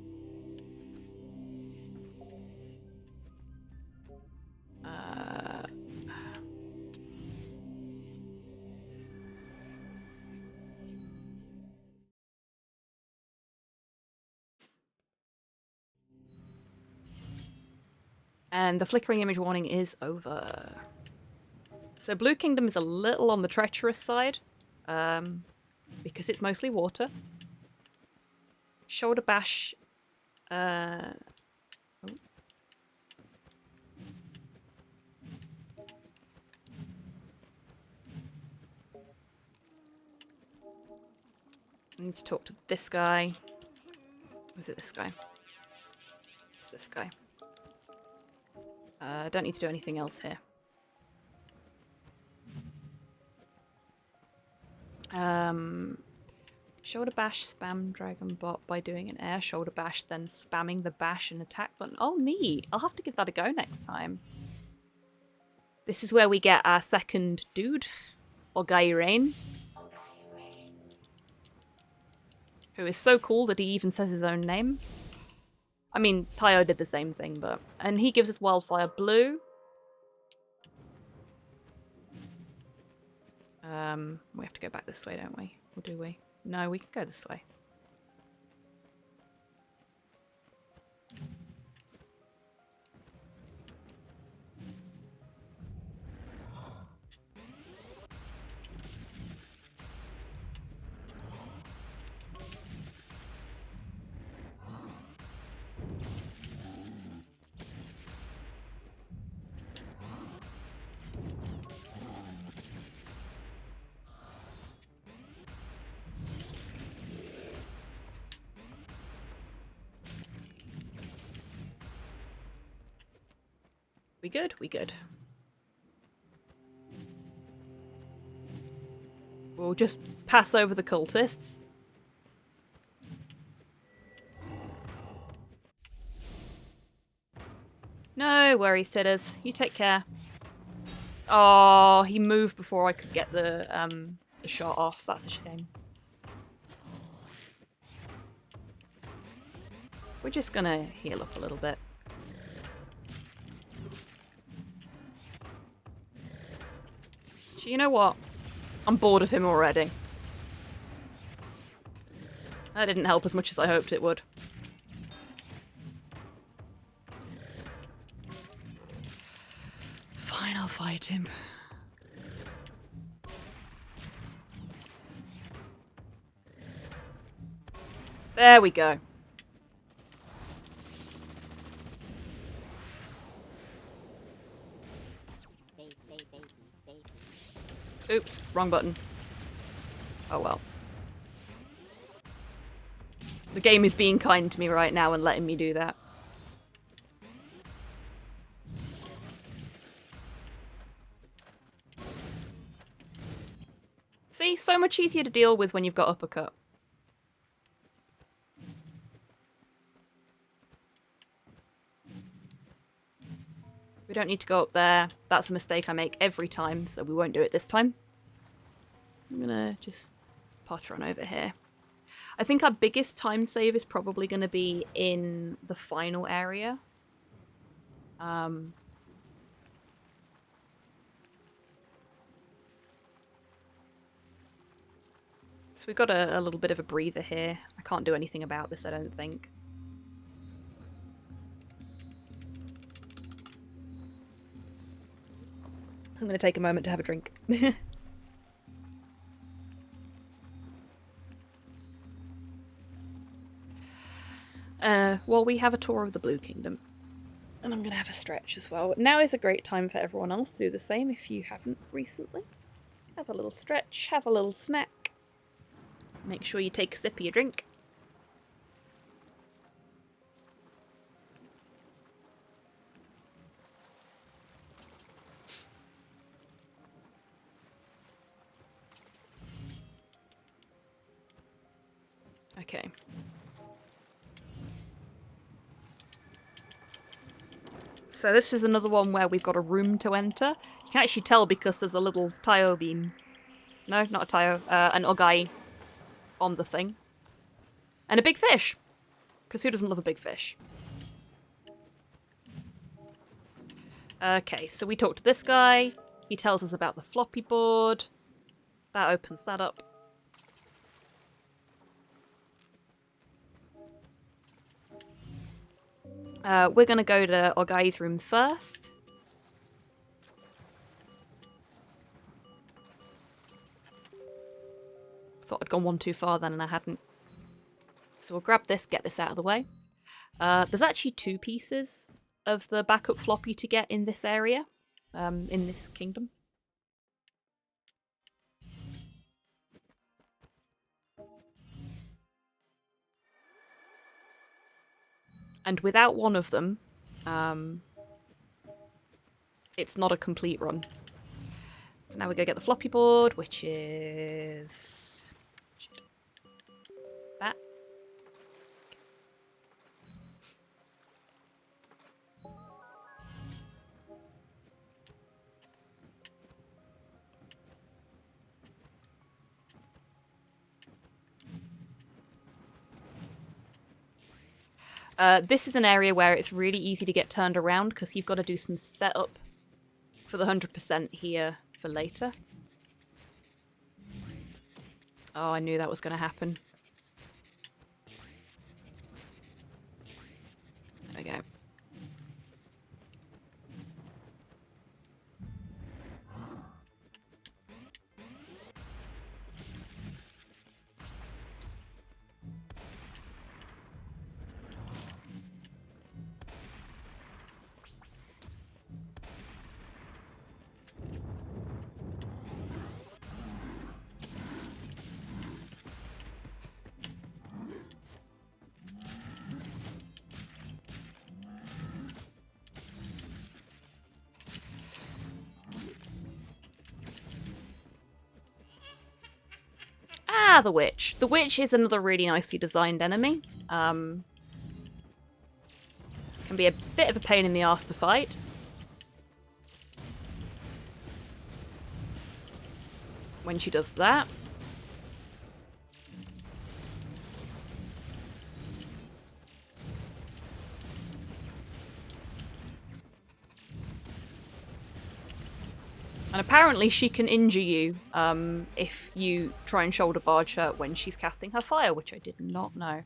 And the flickering image warning is over. So Blue Kingdom is a little on the treacherous side, because it's mostly water. Shoulder bash. Oh. I need to talk to this guy. Was it this guy? It's this guy. I don't need to do anything else here. Shoulder bash, spam Dragon Bot by doing an air shoulder bash, then spamming the bash and attack button. Oh, neat. I'll have to give that a go next time. This is where we get our second dude, Ogairain, who is so cool that he even says his own name. I mean, Tayo did the same thing, but... And he gives us Wildfire Blue. We have to go back this way, don't we? Or do we? No, we can go this way. We good? We good. We'll just pass over the cultists. No worries, Tidders. You take care. Oh, he moved before I could get the shot off. That's a shame. We're just gonna heal up a little bit. You know what? I'm bored of him already. That didn't help as much as I hoped it would. Fine, I'll fight him. There we go. Oops, wrong button. Oh well. The game is being kind to me right now and letting me do that. See, so much easier to deal with when you've got uppercut. We don't need to go up there. That's a mistake I make every time, so we won't do it this time. I'm gonna just potter on over here. I think our biggest time save is probably going to be in the final area. So we've got a little bit of a breather here. I can't do anything about this, I don't think. I'm going to take a moment to have a drink. Well, we have a tour of the Blue Kingdom. And I'm going to have a stretch as well. Now is a great time for everyone else to do the same if you haven't recently. Have a little stretch, have a little snack. Make sure you take a sip of your drink. Okay. So this is another one where we've got a room to enter. You can actually tell because there's a little Tayo beam. No, not a Tayo. An Ogai on the thing. And a big fish. Because who doesn't love a big fish? Okay, so we talk to this guy. He tells us about the floppy board. That opens that up. We're going to go to Ogai's room first. Thought I'd gone one too far then and I hadn't. So we'll grab this, get this out of the way. There's actually 2 pieces of the backup floppy to get in this area, in this kingdom. And without one of them, it's not a complete run. So now we go get the floppy board, which is that. This is an area where it's really easy to get turned around because you've got to do some setup for the 100% here for later. Oh, I knew that was going to happen. There we go. Ah, the witch. The witch is another really nicely designed enemy. Can be a bit of a pain in the arse to fight. When she does that. And apparently she can injure you if you try and shoulder barge her when she's casting her fire, which I did not know.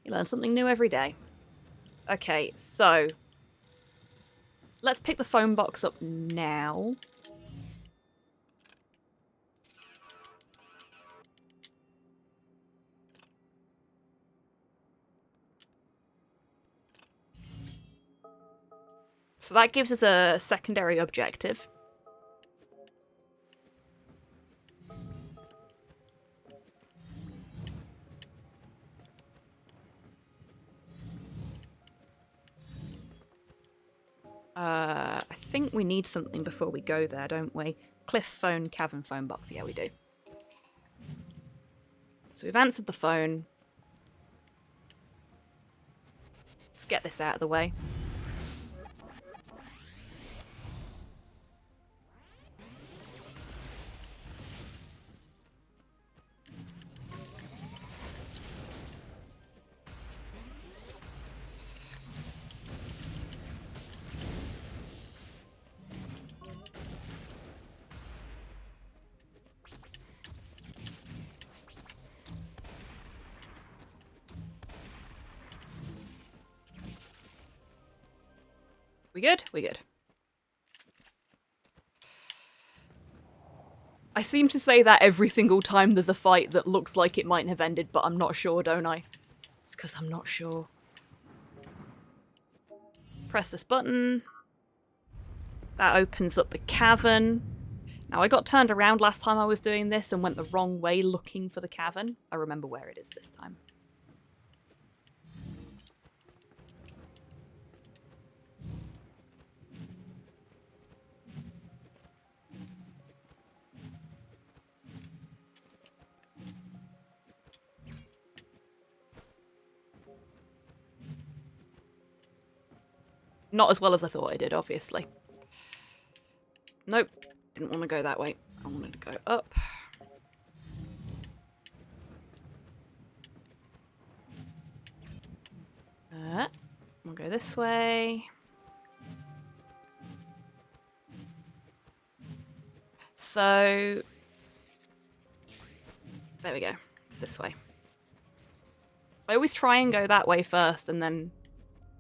You learn something new every day. Okay, so let's pick the phone box up now. So that gives us a secondary objective. I think we need something before we go there, don't we? Cliff phone, cavern phone box. Yeah, we do. So we've answered the phone. Let's get this out of the way. We good? We good. I seem to say that every single time there's a fight that looks like it might have ended, but I'm not sure, don't I? It's because I'm not sure. Press this button. That opens up the cavern. Now, I got turned around last time I was doing this and went the wrong way looking for the cavern. I remember where it is this time. Not as well as I thought I did, obviously. Nope. Didn't want to go that way. I wanted to go up. We'll go this way. So... there we go. It's this way. I always try and go that way first, and then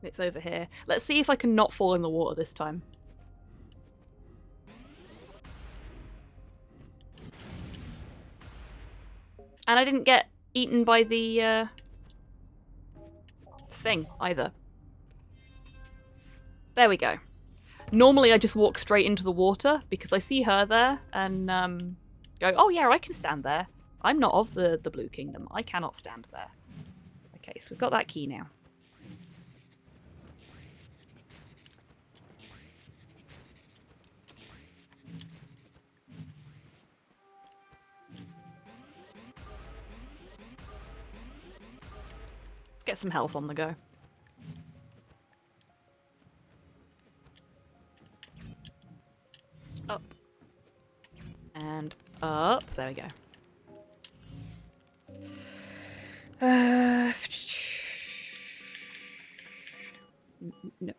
it's over here. Let's see if I can not fall in the water this time. And I didn't get eaten by the thing either. There we go. Normally I just walk straight into the water because I see her there and go, oh yeah, I can stand there. I'm not of the Blue Kingdom. I cannot stand there. Okay, so we've got that key now. Let's get some health on the go. Up. And up. There we go. No.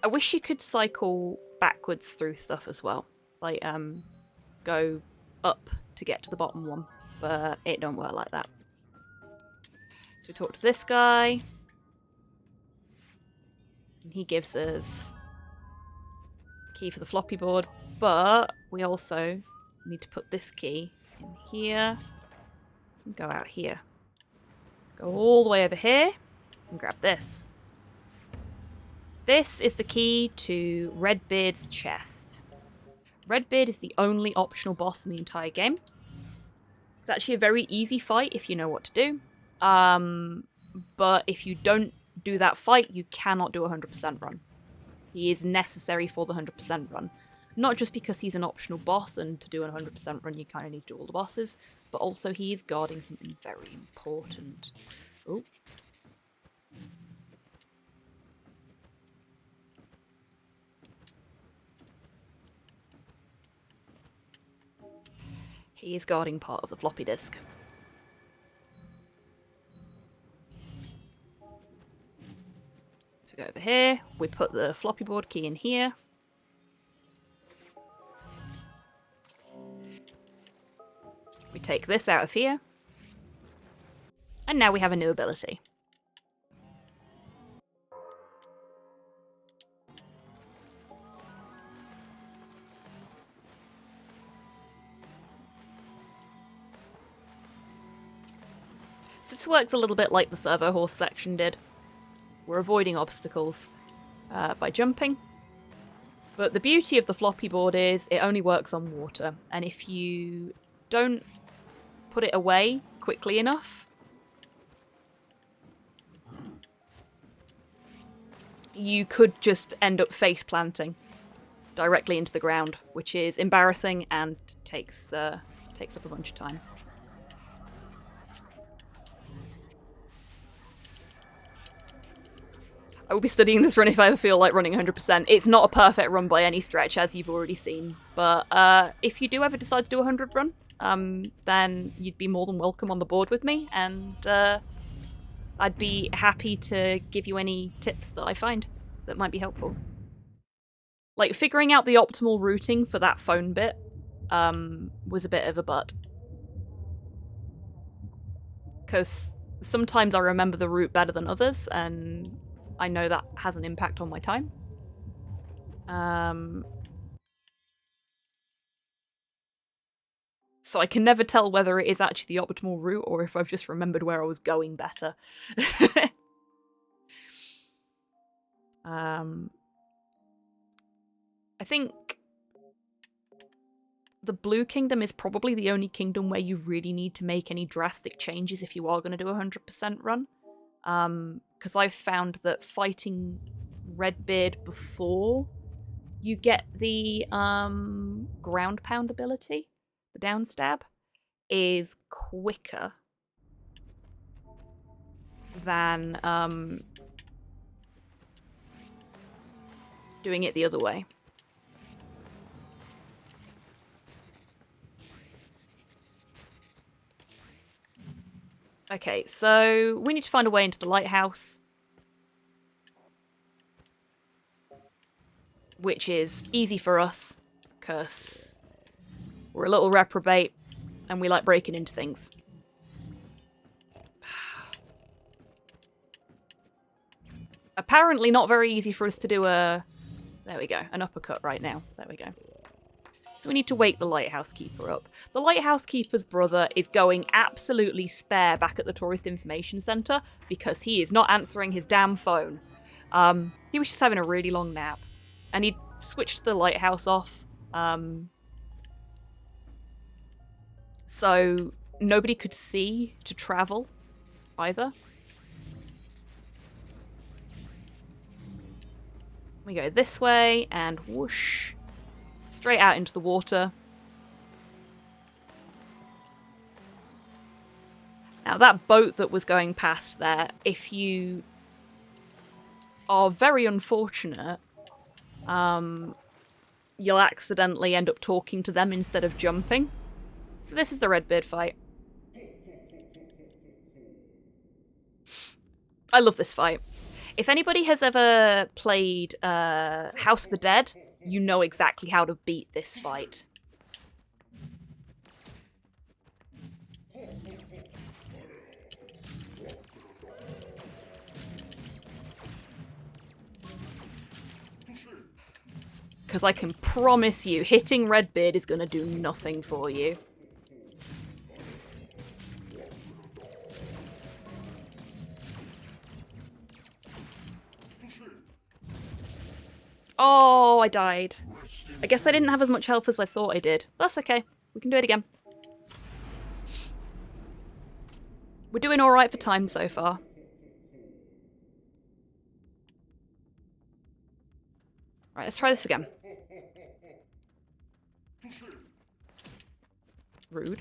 I wish you could cycle backwards through stuff as well. Like, go up to get to the bottom one. But it don't work like that. So we talk to this guy. And he gives us key for the floppy board. But we also need to put this key in here. And go out here. Go all the way over here. And grab this. This is the key to Redbeard's chest. Redbeard is the only optional boss in the entire game. It's actually a very easy fight if you know what to do. But if you don't do that fight, you cannot do a 100% run. He is necessary for the 100% run. Not just because he's an optional boss and to do a 100% run you kind of need to do all the bosses, but also he is guarding something very important. Oh. He is guarding part of the floppy disk. So we go over here, we put the floppy board key in here. We take this out of here. And now we have a new ability. So this works a little bit like the servo horse section did. We're avoiding obstacles by jumping. But the beauty of the floppy board is it only works on water. And if you don't put it away quickly enough, you could just end up face planting directly into the ground, which is embarrassing and takes up a bunch of time. I will be studying this run if I ever feel like running 100%. It's not a perfect run by any stretch, as you've already seen. But if you do ever decide to do a 100 run, then you'd be more than welcome on the board with me, and I'd be happy to give you any tips that I find that might be helpful. Like, figuring out the optimal routing for that phone bit was a bit of a butt. Because sometimes I remember the route better than others, and I know that has an impact on my time. So I can never tell whether it is actually the optimal route or if I've just remembered where I was going better. I think the Blue Kingdom is probably the only kingdom where you really need to make any drastic changes if you are going to do a 100% run. Because I've found that fighting Redbeard before you get the ground pound ability, the down stab, is quicker than doing it the other way. Okay, so we need to find a way into the lighthouse, which is easy for us because we're a little reprobate and we like breaking into things. Apparently not very easy for us to do there we go, an uppercut right now. There we go. So we need to wake the lighthouse keeper up. The lighthouse keeper's brother is going absolutely spare back at the Tourist Information Centre because he is not answering his damn phone. He was just having a really long nap. And he switched the lighthouse off. So nobody could see to travel either. We go this way and whoosh. Straight out into the water. Now that boat that was going past there, if you are very unfortunate, you'll accidentally end up talking to them instead of jumping. So this is a Redbeard fight. I love this fight. If anybody has ever played House of the Dead, you know exactly how to beat this fight. Because I can promise you, hitting Redbeard is going to do nothing for you. Oh, I died. I guess I didn't have as much health as I thought I did. That's okay. We can do it again. We're doing alright for time so far. Right, let's try this again. Rude.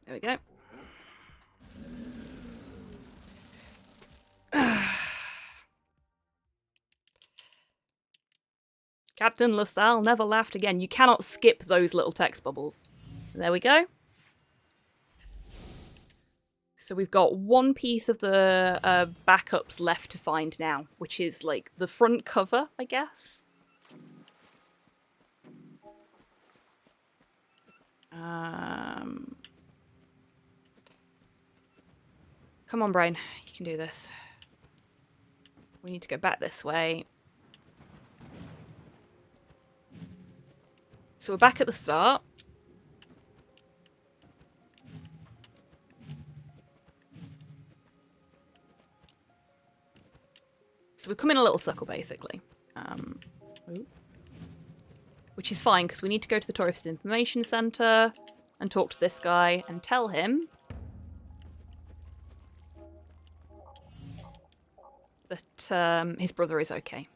There we go. Captain LaSalle never laughed again. You cannot skip those little text bubbles. There we go. So we've got one piece of the backups left to find now, which is like the front cover, I guess. Come on, brain. You can do this. We need to go back this way. So we're back at the start. So we've come in a little circle, basically. Which is fine, because we need to go to the Tourist Information Centre and talk to this guy and tell him that his brother is okay.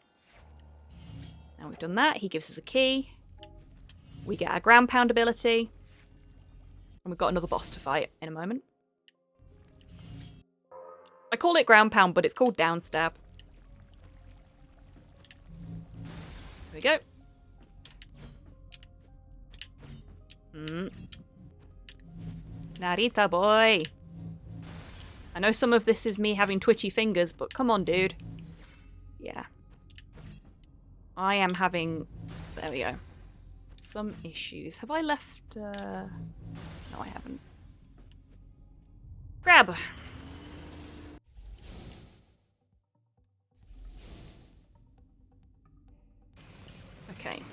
Now we've done that, he gives us a key. We get our ground pound ability. And we've got another boss to fight in a moment. I call it ground pound, but it's called down stab. There we go. Narita boy. I know some of this is me having twitchy fingers, but come on, dude. Yeah. I am having... There we go. Some issues. Have I left... No, I haven't. Grab! Okay.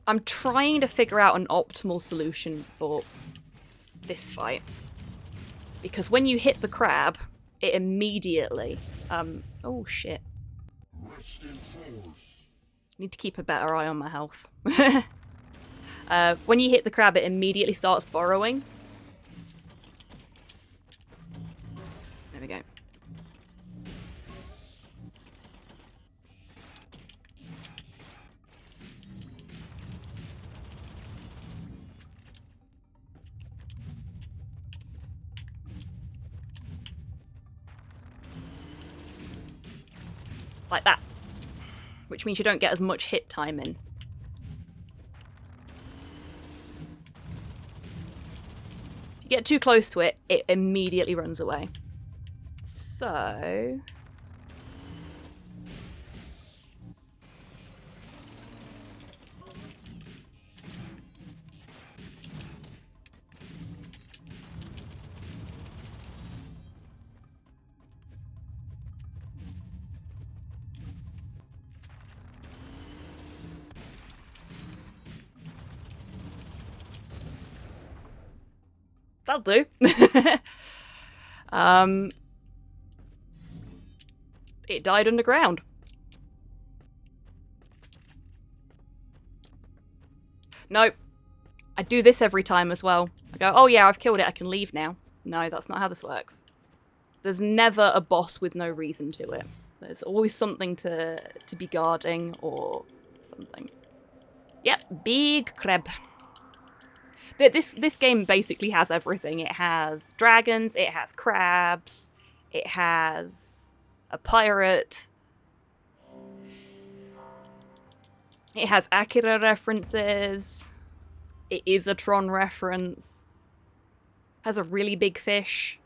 I'm trying to figure out an optimal solution for this fight. Because when you hit the crab, it immediately... oh, shit. Need to keep a better eye on my health. When you hit the crab, it immediately starts burrowing. There we go. Like that. Which means you don't get as much hit time in. If you get too close to it, it immediately runs away. So... that'll do. It died underground. Nope. I do this every time as well. I go, oh yeah, I've killed it, I can leave now. No, that's not how this works. There's never a boss with no reason to it. There's always something to be guarding or something. Yep, big crab. This game basically has everything. It has dragons, it has crabs, it has a pirate, it has Akira references, it is a Tron reference, has a really big fish,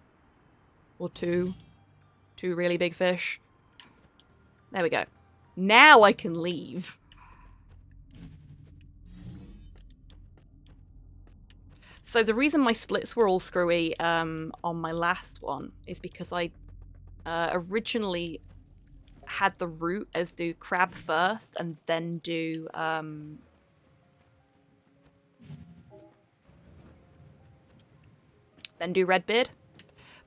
or two really big fish. There we go. Now I can leave. So the reason my splits were all screwy on my last one is because I originally had the route as do crab first and then do Redbeard.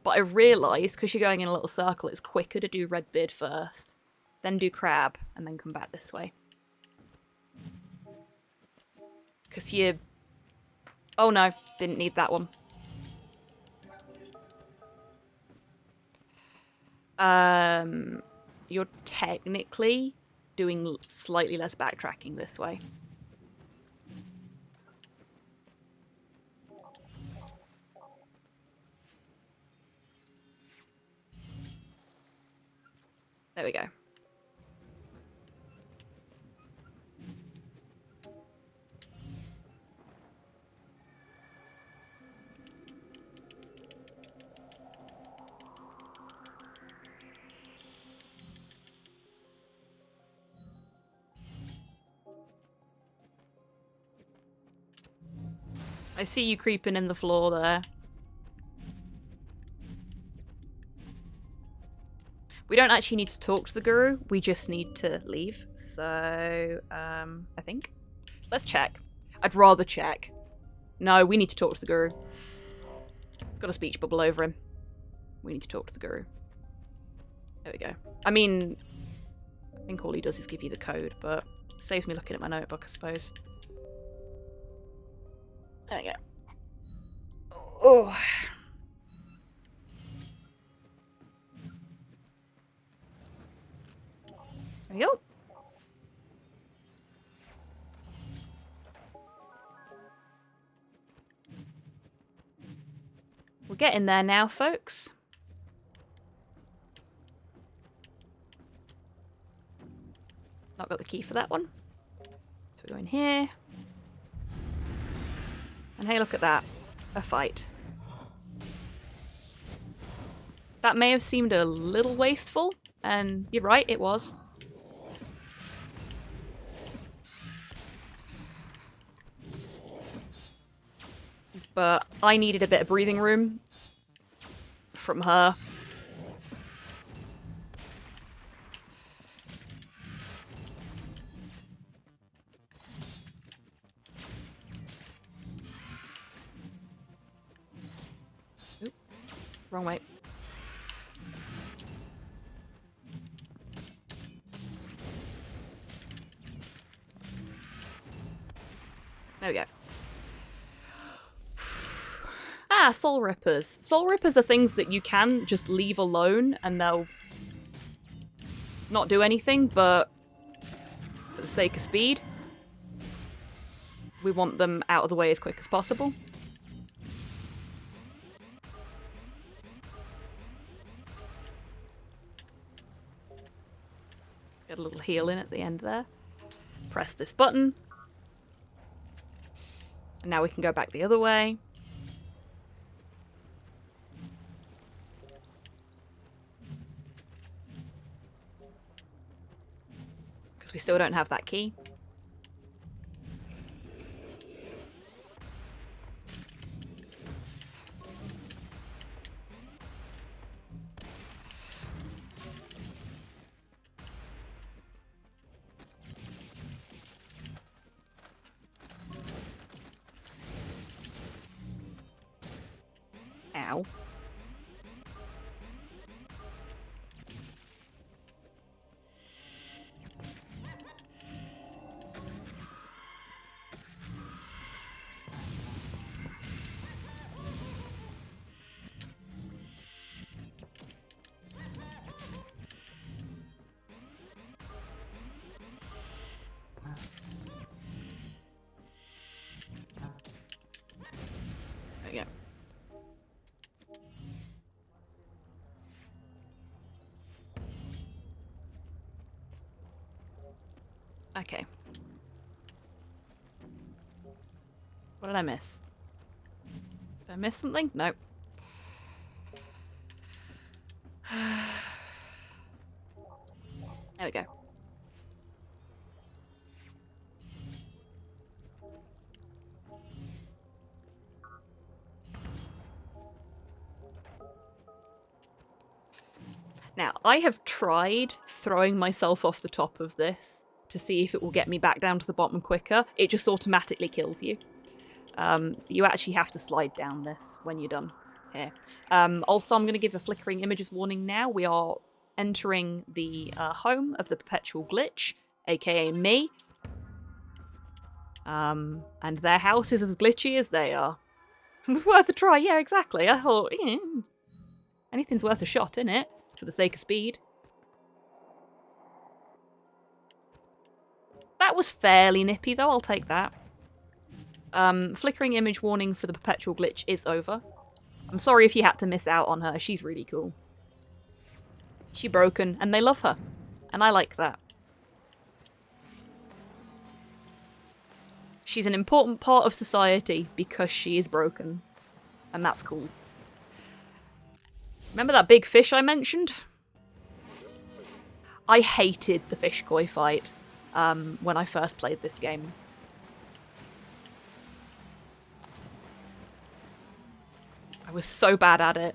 But I realised, because you're going in a little circle, it's quicker to do Redbeard first, then do crab, and then come back this way. Because you... Oh no, didn't need that one. You're technically doing slightly less backtracking this way. There we go. I see you creeping in the floor there. We don't actually need to talk to the guru, we just need to leave. So, I think. Let's check. I'd rather check. No, we need to talk to the guru. It's got a speech bubble over him. We need to talk to the guru. There we go. I mean, I think all he does is give you the code, but it saves me looking at my notebook, I suppose. There we go. Oh. There we go. We're getting there now, folks. Not got the key for that one. So we go in here. And hey, look at that. A fight. That may have seemed a little wasteful, and you're right, it was. But I needed a bit of breathing room from her. Oop, wrong way. There we go. Ah, soul rippers. Soul rippers are things that you can just leave alone and they'll not do anything, but for the sake of speed, we want them out of the way as quick as possible. Get a little heal in at the end there. Press this button. And now we can go back the other way. Because we still don't have that key. Ow. There we go. Okay. What did I miss? Did I miss something? Nope. There we go. Now, I have tried throwing myself off the top of this to see if it will get me back down to the bottom quicker. It just automatically kills you. So you actually have to slide down this when you're done here. Also, I'm going to give a flickering images warning now. We are entering the home of the perpetual glitch, aka me. And their house is as glitchy as they are. It was worth a try, yeah, exactly. I thought, anything's worth a shot, innit? For the sake of speed. That was fairly nippy, though. I'll take that. Flickering image warning for the perpetual glitch is over. I'm sorry if you had to miss out on her. She's really cool. She's broken, and they love her. And I like that. She's an important part of society because she is broken. And that's cool. Remember that big fish I mentioned? I hated the fish koi fight when I first played this game. was so bad at it.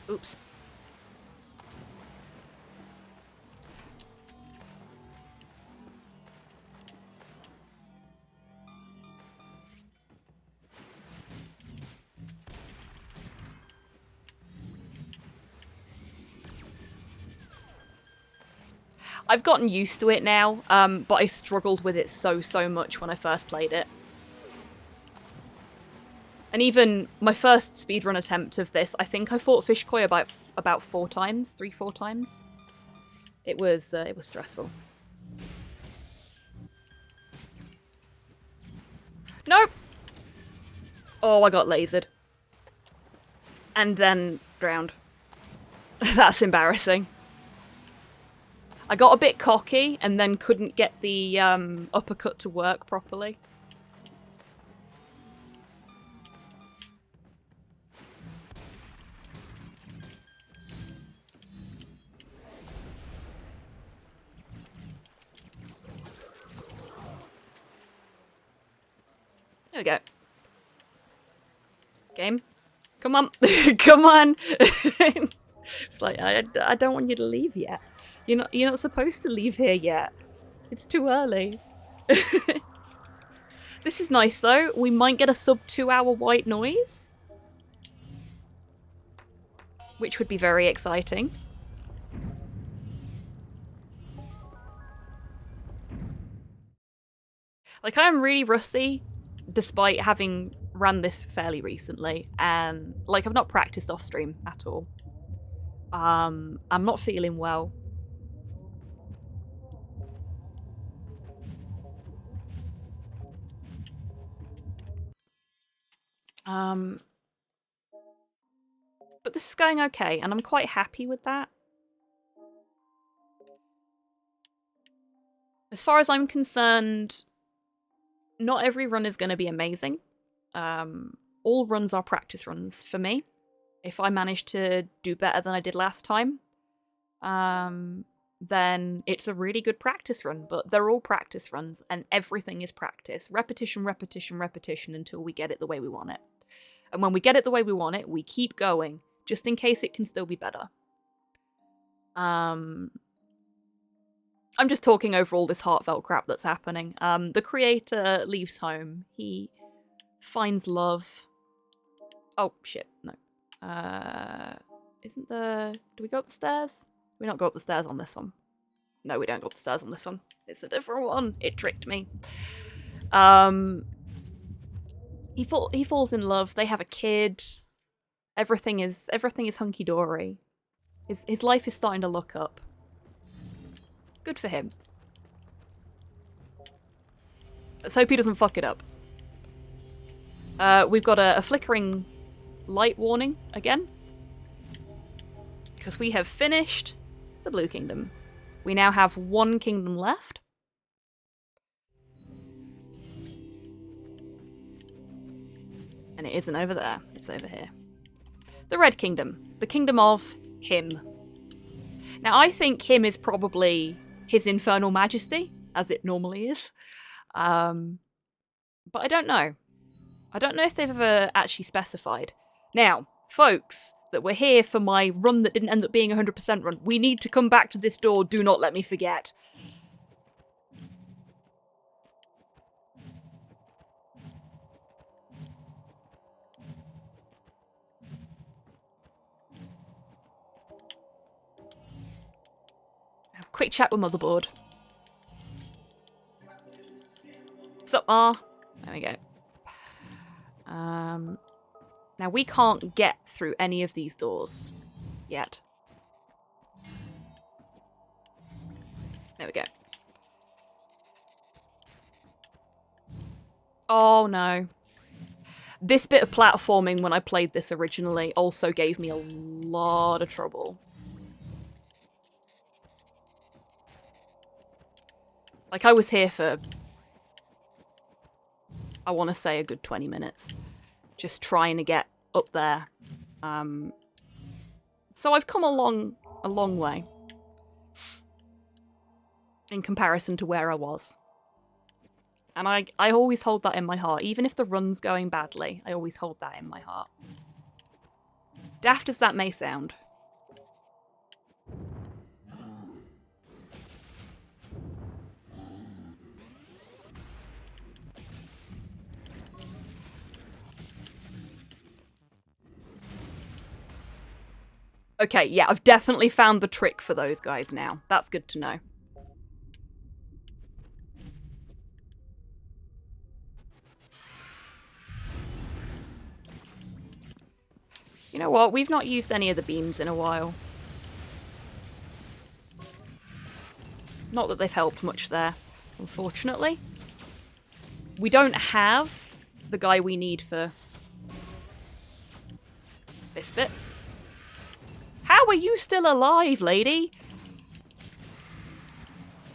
Oops. I've gotten used to it now, but I struggled with it so much when I first played it. And even my first speedrun attempt of this, I think I fought Fishkoi about 4 times, 3-4 times. It was stressful. Nope! Oh, I got lasered. And then drowned. That's embarrassing. I got a bit cocky and then couldn't get the uppercut to work properly. There we go. Game. Come on. Come on. It's like, I don't want you to leave yet. You're not supposed to leave here yet. It's too early. This is nice though. We might get a sub 2-hour white noise. Which would be very exciting. Like, I am really rusty, despite having ran this fairly recently, and like I've not practiced off stream at all. I'm not feeling well. But this is going okay, and I'm quite happy with that. As far as I'm concerned, not every run is going to be amazing. All runs are practice runs for me. If I manage to do better than I did last time, then it's a really good practice run, but they're all practice runs, and everything is practice. Repetition, repetition, repetition until we get it the way we want it. And when we get it the way we want it, we keep going, just in case it can still be better. I'm just talking over all this heartfelt crap that's happening. The creator leaves home. He finds love. Oh, shit, no. Isn't the... Do we go up the stairs? We don't go up the stairs on this one. No, we don't go up the stairs on this one. It's a different one. It tricked me. He falls in love. They have a kid. Everything is hunky-dory. His life is starting to look up. Good for him. Let's hope he doesn't fuck it up. We've got a flickering light warning again. Because we have finished the Blue Kingdom. We now have 1 kingdom left. And it isn't over there, it's over here. The Red Kingdom. The kingdom of him. Now, I think him is probably his infernal majesty, as it normally is. But I don't know. I don't know if they've ever actually specified. Now, folks that were here for my run that didn't end up being a 100% run, we need to come back to this door, do not let me forget. Quick chat with motherboard. What's up, Ma? There we go. Now we can't get through any of these doors yet. There we go. Oh no. This bit of platforming when I played this originally also gave me a lot of trouble. Like, I was here for I want to say a good 20 minutes. Just trying to get up there. So I've come a long way. In comparison to where I was. And I always hold that in my heart. Even if the run's going badly, I always hold that in my heart. Daft as that may sound. Okay, yeah, I've definitely found the trick for those guys now. That's good to know. You know what? We've not used any of the beams in a while. Not that they've helped much there, unfortunately. We don't have the guy we need for this bit. How are you still alive, lady?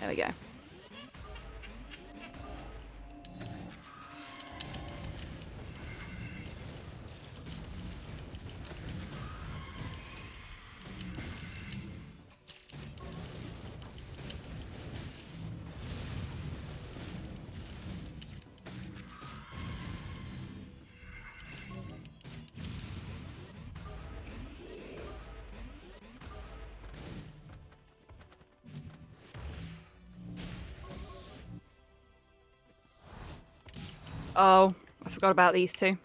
There we go. Oh, I forgot about these two.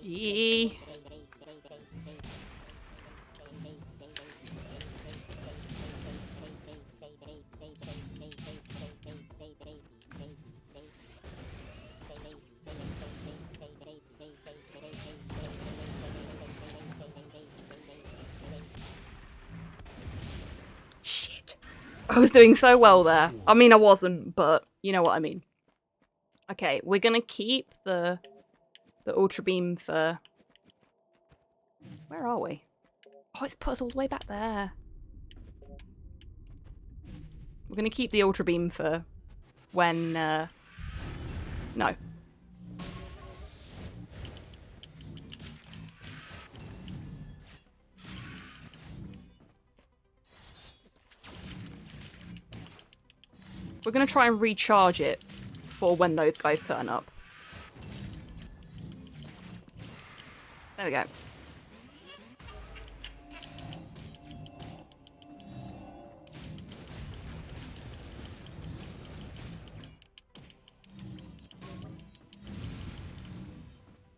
Yee. Shit. I was doing so well there. I mean, I wasn't, but you know what I mean. Okay, we're gonna keep the Ultra Beam for... Where are we? Oh, it's put us all the way back there. We're gonna keep the Ultra Beam for when... No. We're gonna try and recharge it for when those guys turn up. There we go.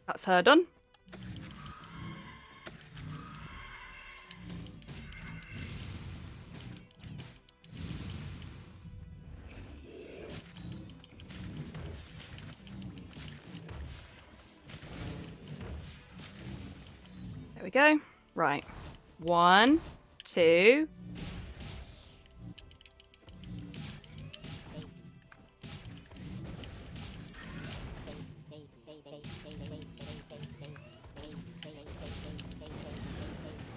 That's her done. There we go. Right. 1, 2.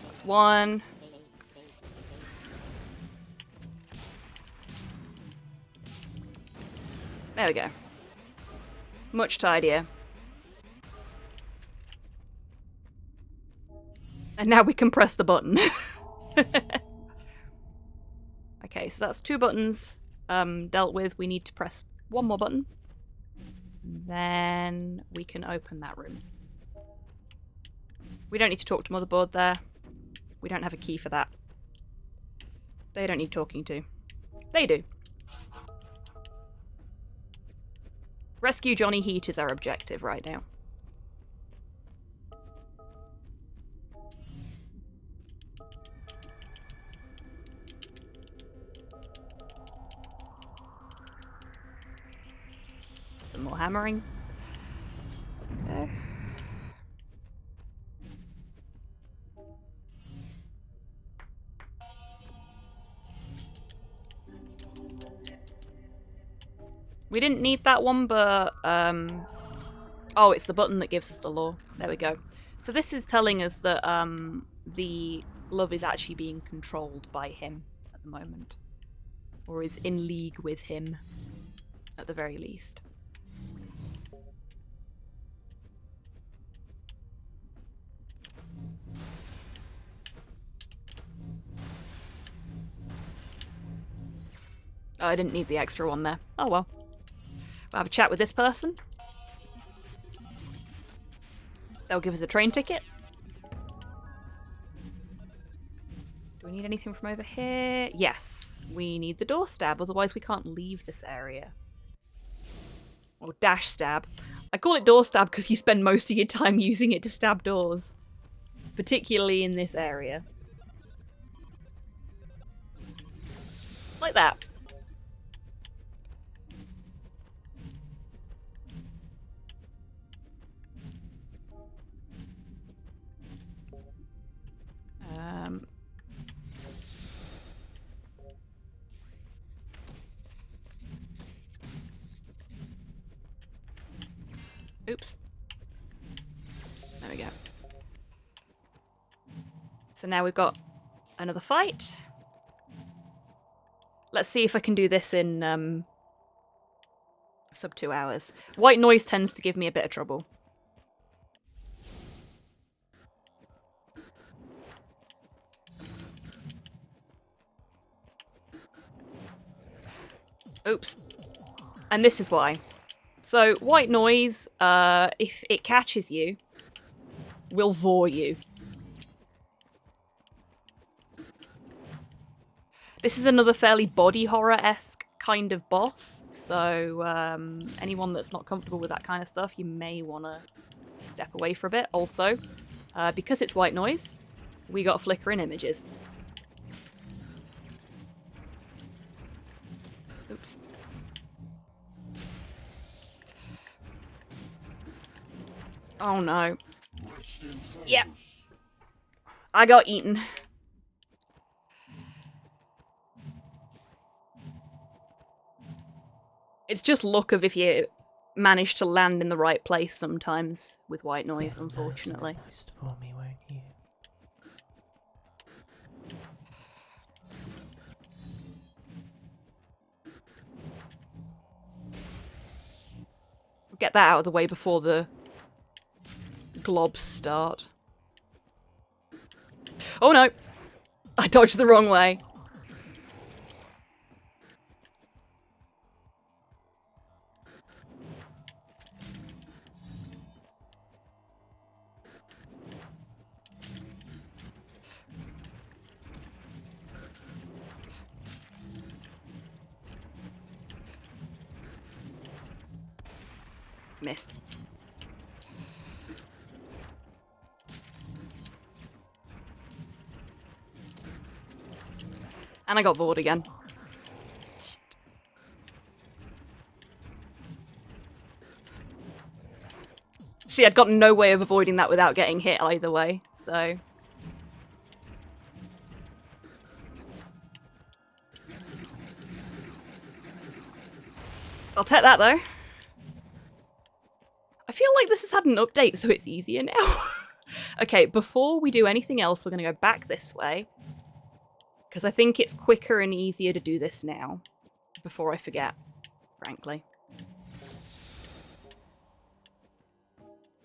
That's 1. There we go. Much tidier. And now we can press the button. Okay, so that's 2 buttons dealt with. We need to press 1 more button. Then we can open that room. We don't need to talk to Motherboard there. We don't have a key for that. They don't need talking to. They do. Rescue Johnny Heat is our objective right now. Some more hammering. Okay. We didn't need that one, but oh, it's the button that gives us the lore. There we go. So this is telling us that the glove is actually being controlled by him at the moment. Or is in league with him, at the very least. Oh, I didn't need the extra one there. Oh well. We'll have a chat with this person. They'll give us a train ticket. Do we need anything from over here? Yes. We need the door stab, otherwise we can't leave this area. Or dash stab. I call it door stab because you spend most of your time using it to stab doors. Particularly in this area. Like that. Oops. There we go. So now we've got another fight. Let's see if I can do this in sub 2 hours. White noise tends to give me a bit of trouble. Oops. And this is why. So, white noise, if it catches you, will vor you. This is another fairly body horror-esque kind of boss, so anyone that's not comfortable with that kind of stuff, you may want to step away for a bit. Also, because it's white noise, we got flickering images. Oops. Oh no. Yep. I got eaten. It's just luck of if you manage to land in the right place sometimes with white noise, unfortunately. Nice for me, won't you? Get that out of the way before the globs start. Oh no! I dodged the wrong way. Missed. And I got bored again. Shit. See, I'd got no way of avoiding that without getting hit either way, so... I'll take that though. I feel like this has had an update, so it's easier now. Okay, before we do anything else, we're going to go back this way. Because I think it's quicker and easier to do this now. Before I forget, frankly.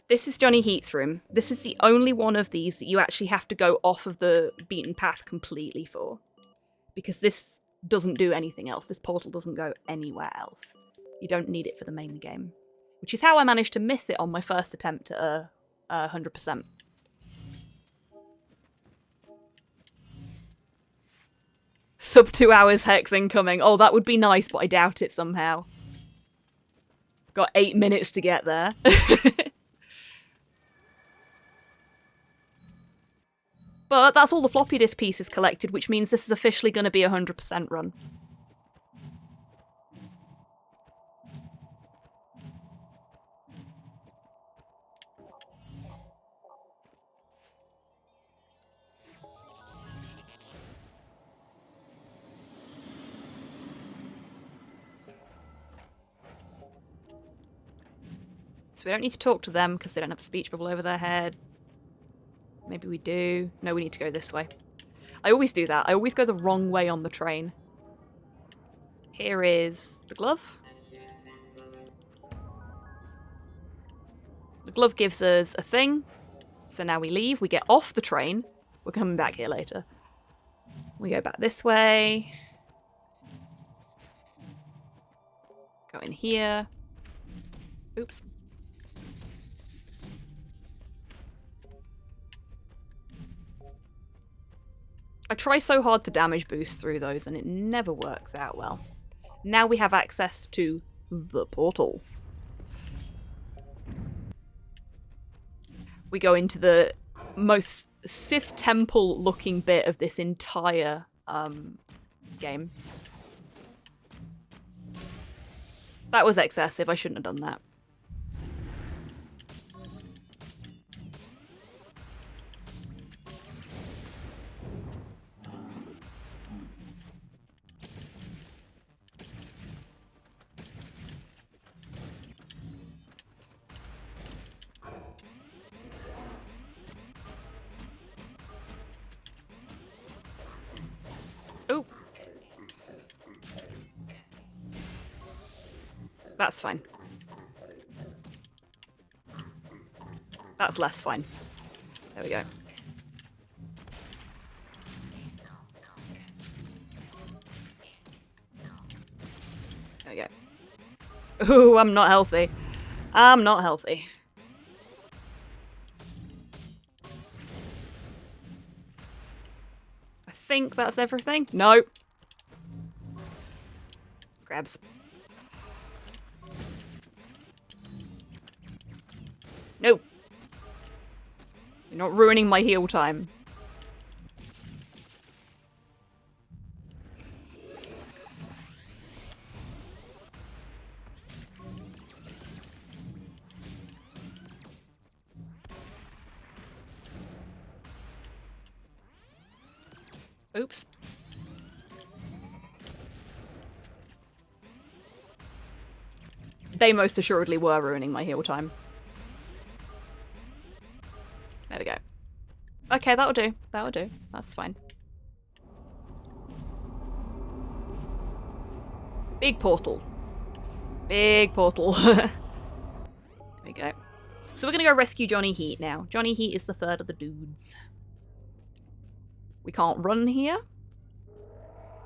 This is Johnny Heat's room. This is the only one of these that you actually have to go off of the beaten path completely for. Because this doesn't do anything else. This portal doesn't go anywhere else. You don't need it for the main game. Which is how I managed to miss it on my first attempt at 100%. Sub 2 hours hex incoming. Oh, that would be nice, but I doubt it somehow. Got 8 minutes to get there. But that's all the floppy disk pieces collected, which means this is officially going to be a 100% run. So we don't need to talk to them because they don't have a speech bubble over their head. Maybe we do. No, we need to go this way. I always do that. I always go the wrong way on the train. Here is the glove. The glove gives us a thing. So now we leave. We get off the train. We're coming back here later. We go back this way. Go in here. Oops. I try so hard to damage boost through those and it never works out well. Now we have access to the portal. We go into the most Sith temple looking bit of this entire game. That was excessive, I shouldn't have done that. Ooh. That's fine. That's less fine. There we go. There we go. Ooh, I'm not healthy. I'm not healthy. I think that's everything. No. Grabs. No. You're not ruining my heal time. Oops. They most assuredly were ruining my heal time. There we go. Okay, that'll do. That'll do. That's fine. Big portal. Big portal. There we go. So we're gonna go rescue Johnny Heat now. Johnny Heat is the third of the dudes. We can't run here.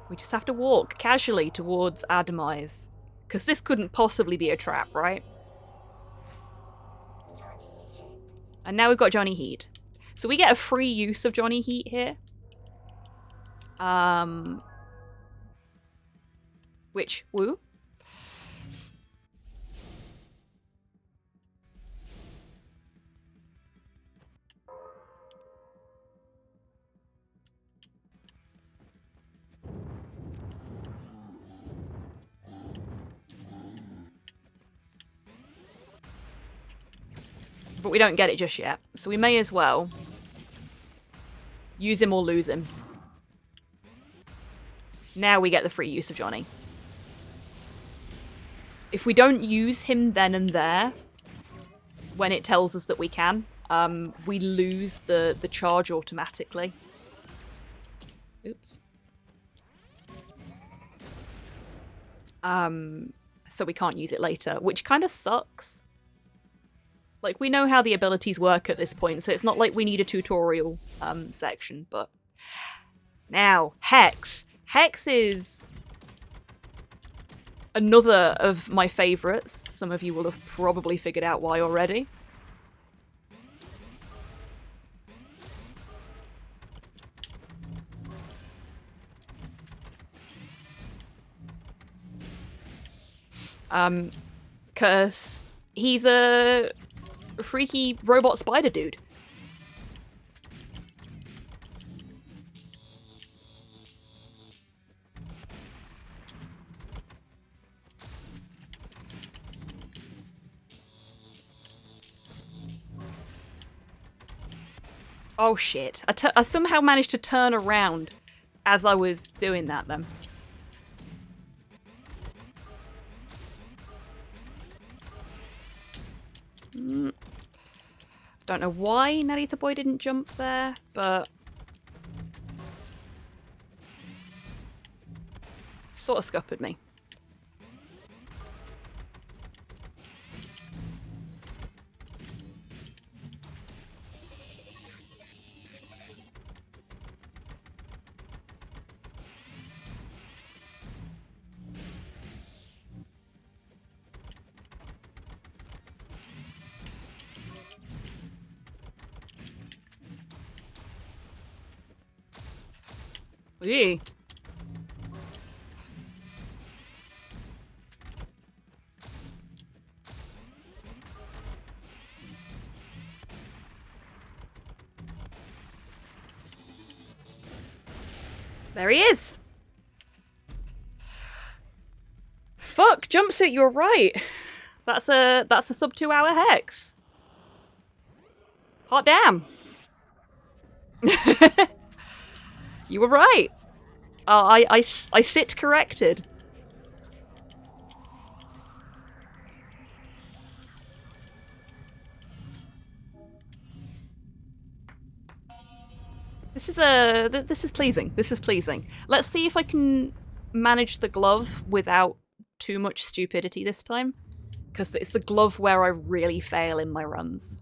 We just have to walk casually towards our demise. Because this couldn't possibly be a trap, right? And now we've got Johnny Heat. So we get a free use of Johnny Heat here. Which, woo. But we don't get it just yet. So we may as well use him or lose him. Now we get the free use of Johnny. If we don't use him then and there, when it tells us that we can, we lose the charge automatically. Oops. So we can't use it later, which kind of sucks. Like, we know how the abilities work at this point, so it's not like we need a tutorial section, but... Now, Hex. Hex is another of my favourites. Some of you will have probably figured out why already. Because he's a freaky robot spider dude. Oh shit. I somehow managed to turn around as I was doing that then. Don't know why Narita boy didn't jump there, but sort of scuppered me. Eee. There he is. Fuck, jumpsuit, you were right. That's a sub 2 hour hex. Hot damn. You were right. I sit corrected. This is pleasing. This is pleasing. Let's see if I can manage the glove without too much stupidity this time, because it's the glove where I really fail in my runs.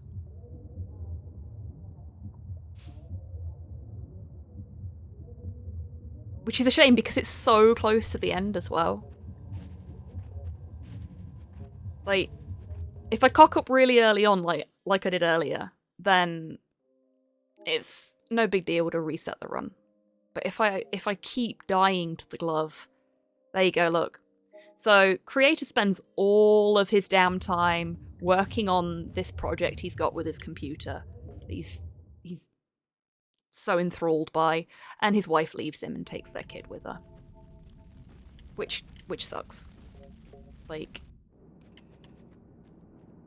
Which is a shame because it's so close to the end as well. Like, if I cock up really early on, like I did earlier, then it's no big deal to reset the run. But if I keep dying to the glove, there you go, look. So creator spends all of his downtime working on this project he's got with his computer. He's so enthralled by, and his wife leaves him and takes their kid with her. Which sucks. Like,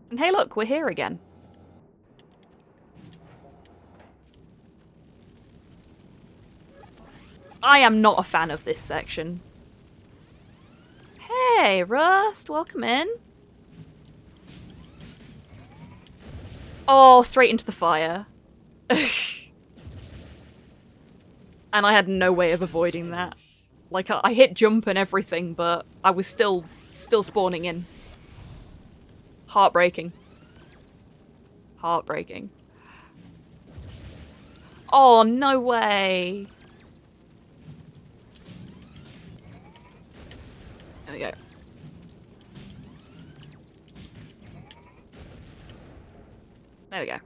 and hey look, we're here again. I am not a fan of this section. Hey, Rust, welcome in. Oh, straight into the fire. And I had no way of avoiding that. Like, I hit jump and everything, but I was still spawning in. Heartbreaking. Heartbreaking. Oh, no way. There we go. There we go.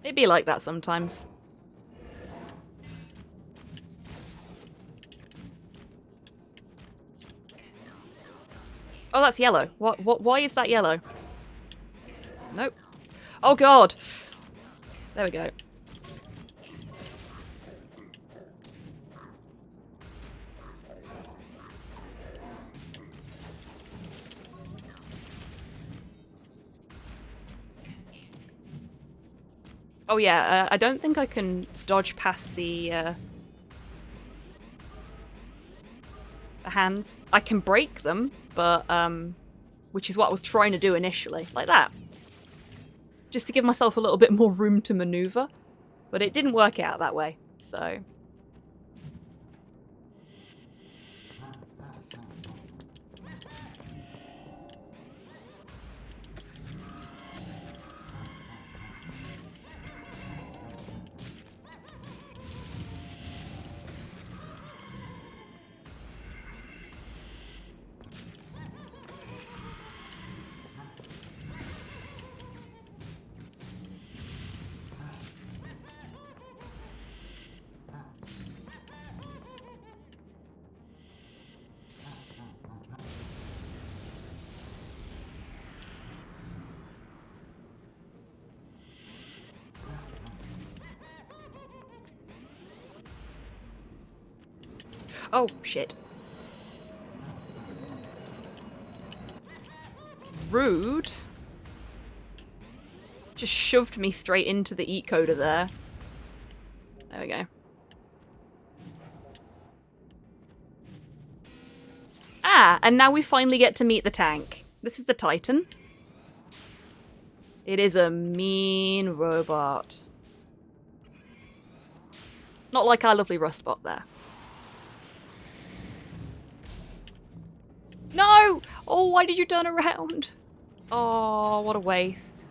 It'd be like that sometimes. Oh, that's yellow. Why is that yellow? Nope. Oh god! There we go. Oh yeah, I don't think I can dodge past the hands. I can break them, but which is what I was trying to do initially, like that. Just to give myself a little bit more room to maneuver, but it didn't work out that way, so. Oh, shit. Rude. Just shoved me straight into the eat coder there. There we go. Ah, and now we finally get to meet the tank. This is the Titan. It is a mean robot. Not like our lovely Rustbot there. No! Oh, why did you turn around? Oh, what a waste.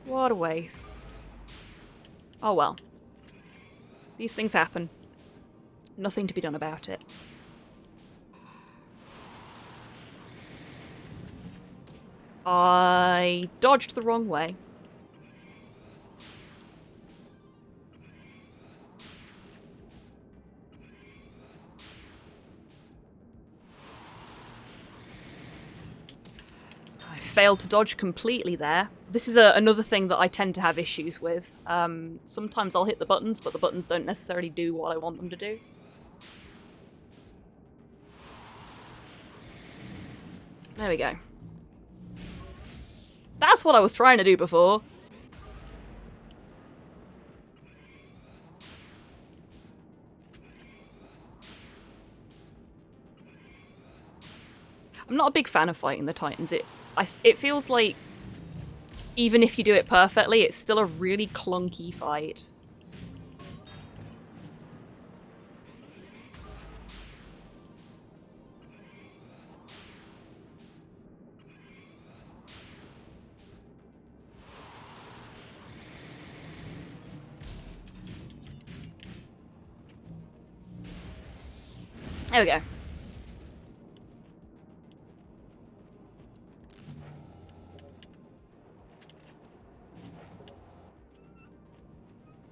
What a waste. Oh well. These things happen. Nothing to be done about it. I dodged the wrong way. I failed to dodge completely there. This is another thing that I tend to have issues with. Sometimes I'll hit the buttons, but the buttons don't necessarily do what I want them to do. There we go. That's what I was trying to do before. I'm not a big fan of fighting the Titans. It feels like even if you do it perfectly, it's still a really clunky fight. There we go.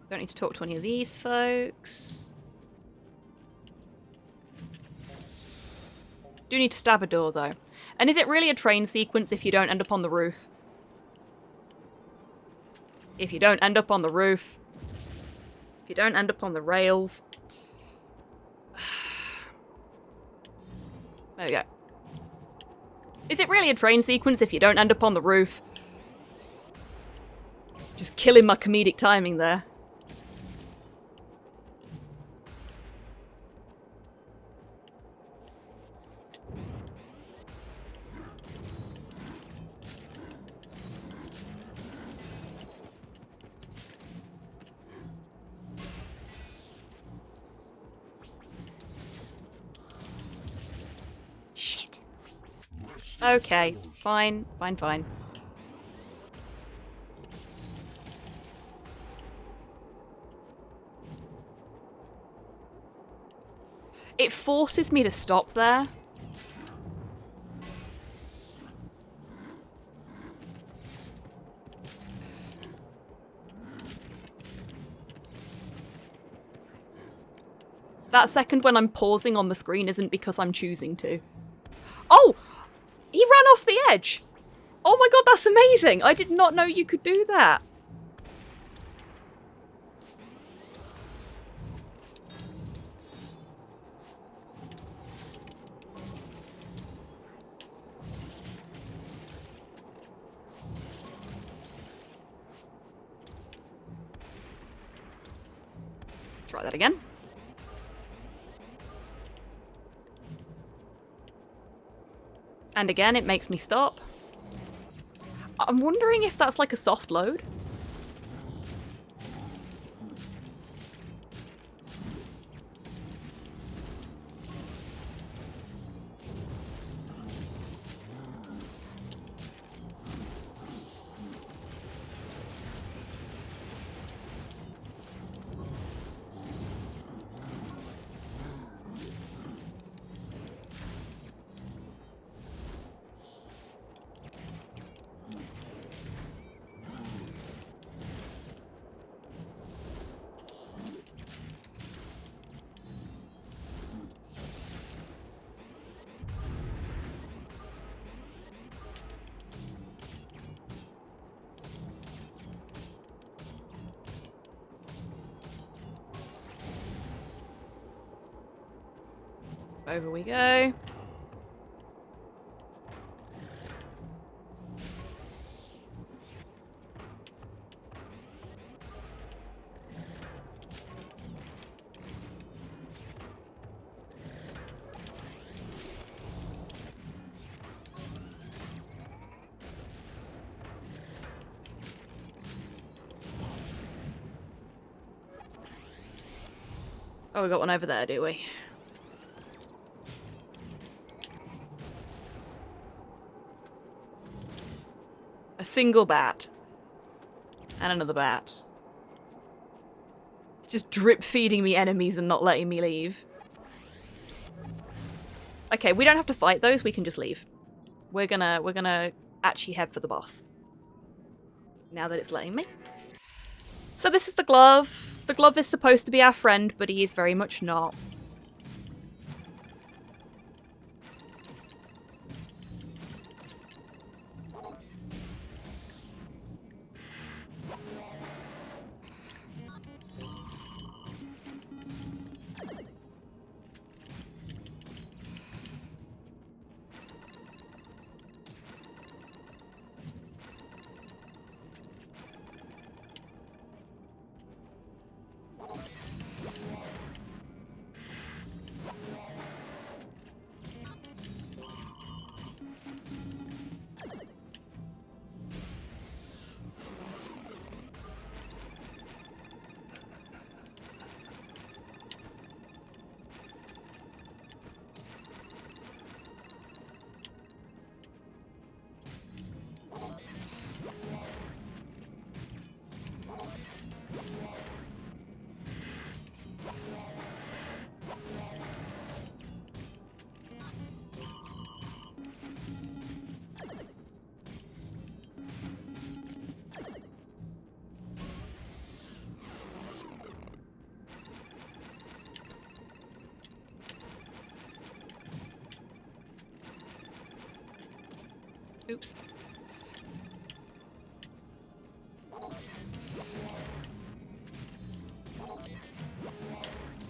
Don't need to talk to any of these folks. Do need to stab a door, though. And is it really a train sequence if you don't end up on the roof? If you don't end up on the roof. If you don't end up on the rails. There we go. Is it really a train sequence if you don't end up on the roof? Just killing my comedic timing there. Shit. Okay, fine, fine, fine. It forces me to stop there. That second when I'm pausing on the screen isn't because I'm choosing to. Oh! He ran off the edge! Oh my god, that's amazing! I did not know you could do that. Try that again. And again, it makes me stop. I'm wondering if that's like a soft load. Over we go. Oh, we got one over there, do we? A single bat. And another bat. It's just drip feeding me enemies and not letting me leave. Okay, we don't have to fight those, we can just leave. We're gonna actually head for the boss. Now that it's letting me. So this is the glove. The glove is supposed to be our friend, but he is very much not. Oops.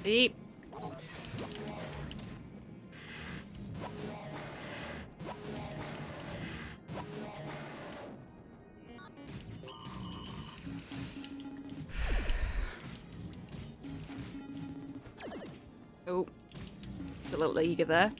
Beep. Oh. It's a little eager there.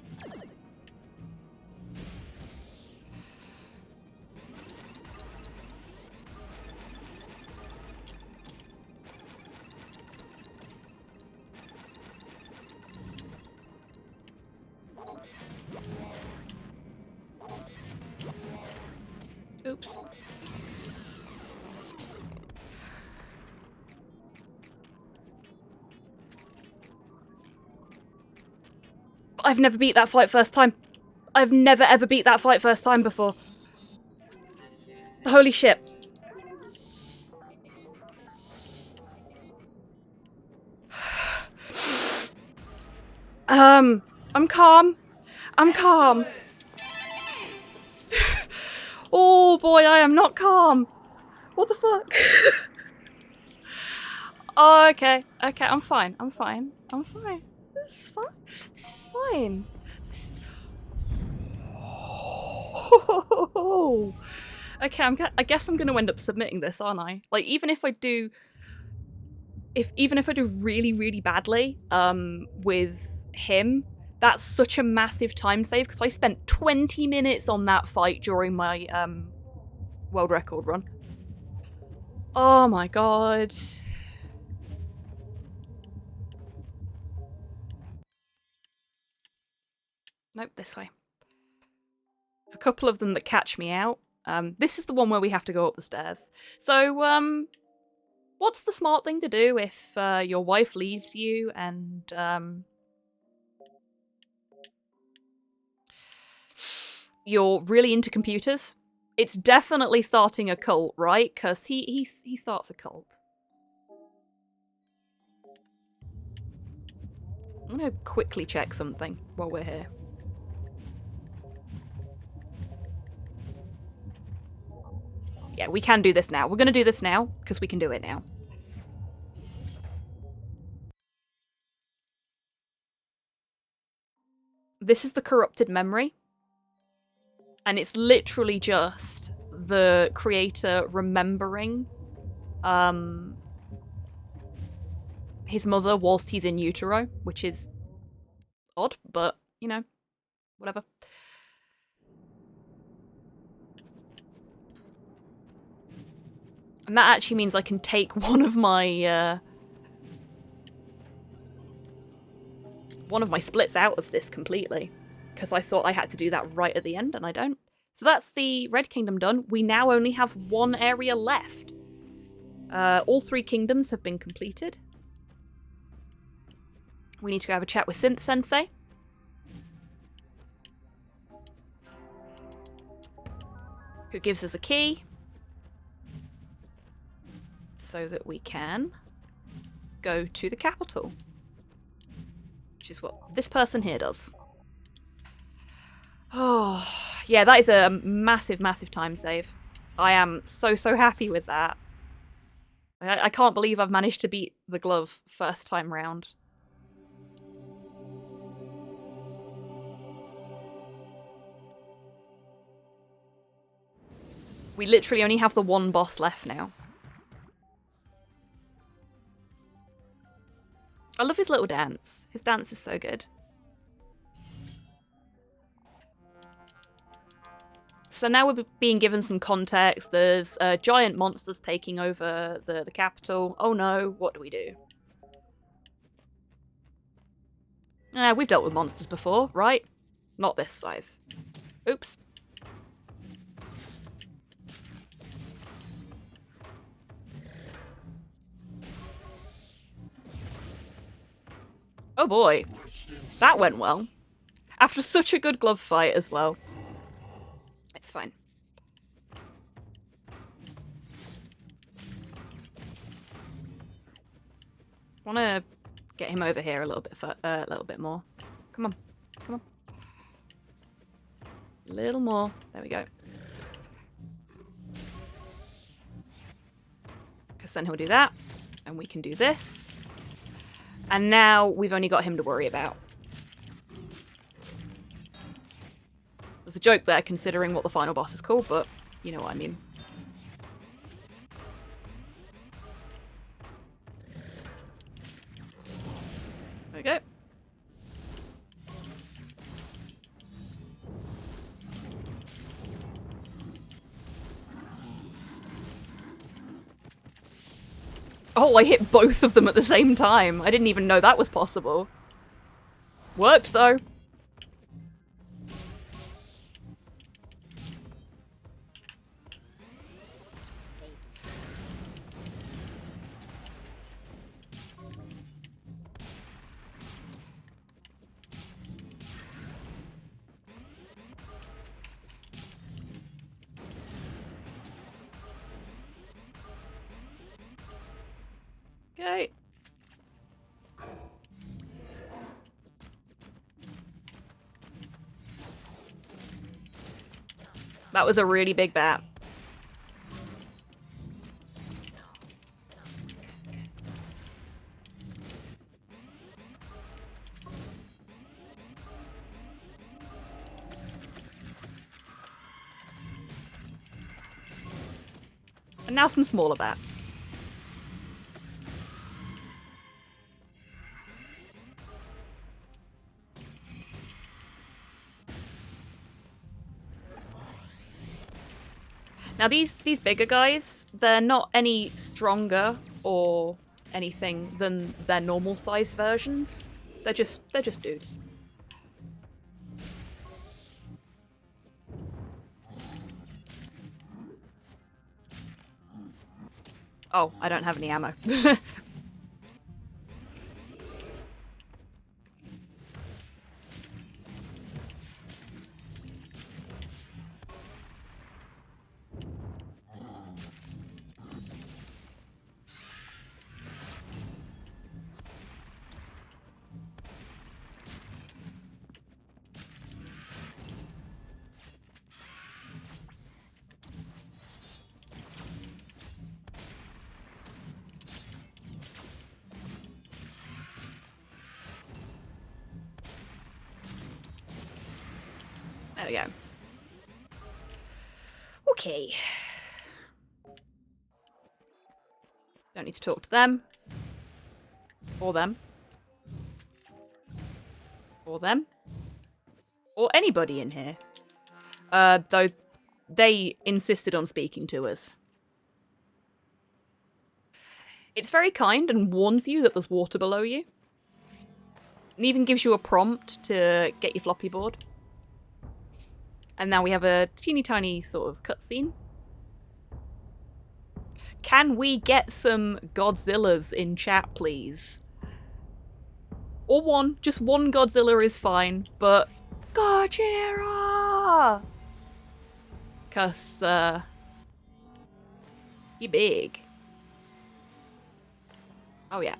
Oops. I've never beat that fight first time. I've never ever beat that fight first time before. Holy shit. I'm calm. I'm calm. Oh boy, I am not calm. What the fuck? Oh, okay. Okay, I'm fine. I'm fine. I'm fine. This is fine. This is fine. Okay, I guess I'm gonna end up submitting this, aren't I? Like, even if I do really, really badly, with him, that's such a massive time save because I spent 20 minutes on that fight during my world record run. Oh my god. Nope, this way. There's a couple of them that catch me out. This is the one where we have to go up the stairs. So, what's the smart thing to do if your wife leaves you and you're really into computers? It's definitely starting a cult, right? Because he starts a cult. I'm gonna quickly check something while we're here. Yeah, we can do this now. We're gonna do this now, because we can do it now. This is the corrupted memory. And it's literally just the creator remembering his mother whilst he's in utero, which is odd, but, you know, whatever. And that actually means I can take one of my one of my splits out of this completely, because I thought I had to do that right at the end, and I don't. So that's the Red Kingdom done. We now only have one area left. All 3 kingdoms have been completed. We need to go have a chat with Synth Sensei. Who gives us a key. So that we can go to the capital. Which is what this person here does. Oh, yeah, that is a massive, massive time save. I am so, so happy with that. I can't believe I've managed to beat the glove first time round. We literally only have the one boss left now. I love his little dance. His dance is so good. So now we're being given some context. There's giant monsters taking over the capital. Oh no, what do we do? We've dealt with monsters before, right? Not this size. Oops. Oh boy. That went well. After such a good glove fight as well. It's fine. Want to get him over here a little bit more. Come on, come on. A little more. There we go. Because then he'll do that, and we can do this. And now we've only got him to worry about. There's a joke there considering what the final boss is called, but you know what I mean. There we go. Oh, I hit both of them at the same time. I didn't even know that was possible. Worked though. Okay. That was a really big bat. And now some smaller bats. Now these bigger guys, they're not any stronger or anything than their normal sized versions. They're just dudes. Oh, I don't have any ammo. There we go. Okay. Don't need to talk to them. Or them. Or them. Or anybody in here. Though they insisted on speaking to us. It's very kind and warns you that there's water below you. It even gives you a prompt to get your floppy board. And now we have a teeny tiny sort of cutscene. Can we get some Godzillas in chat, please? Or one. Just one Godzilla is fine, but Gojira! 'Cause, you're big. Oh, yeah.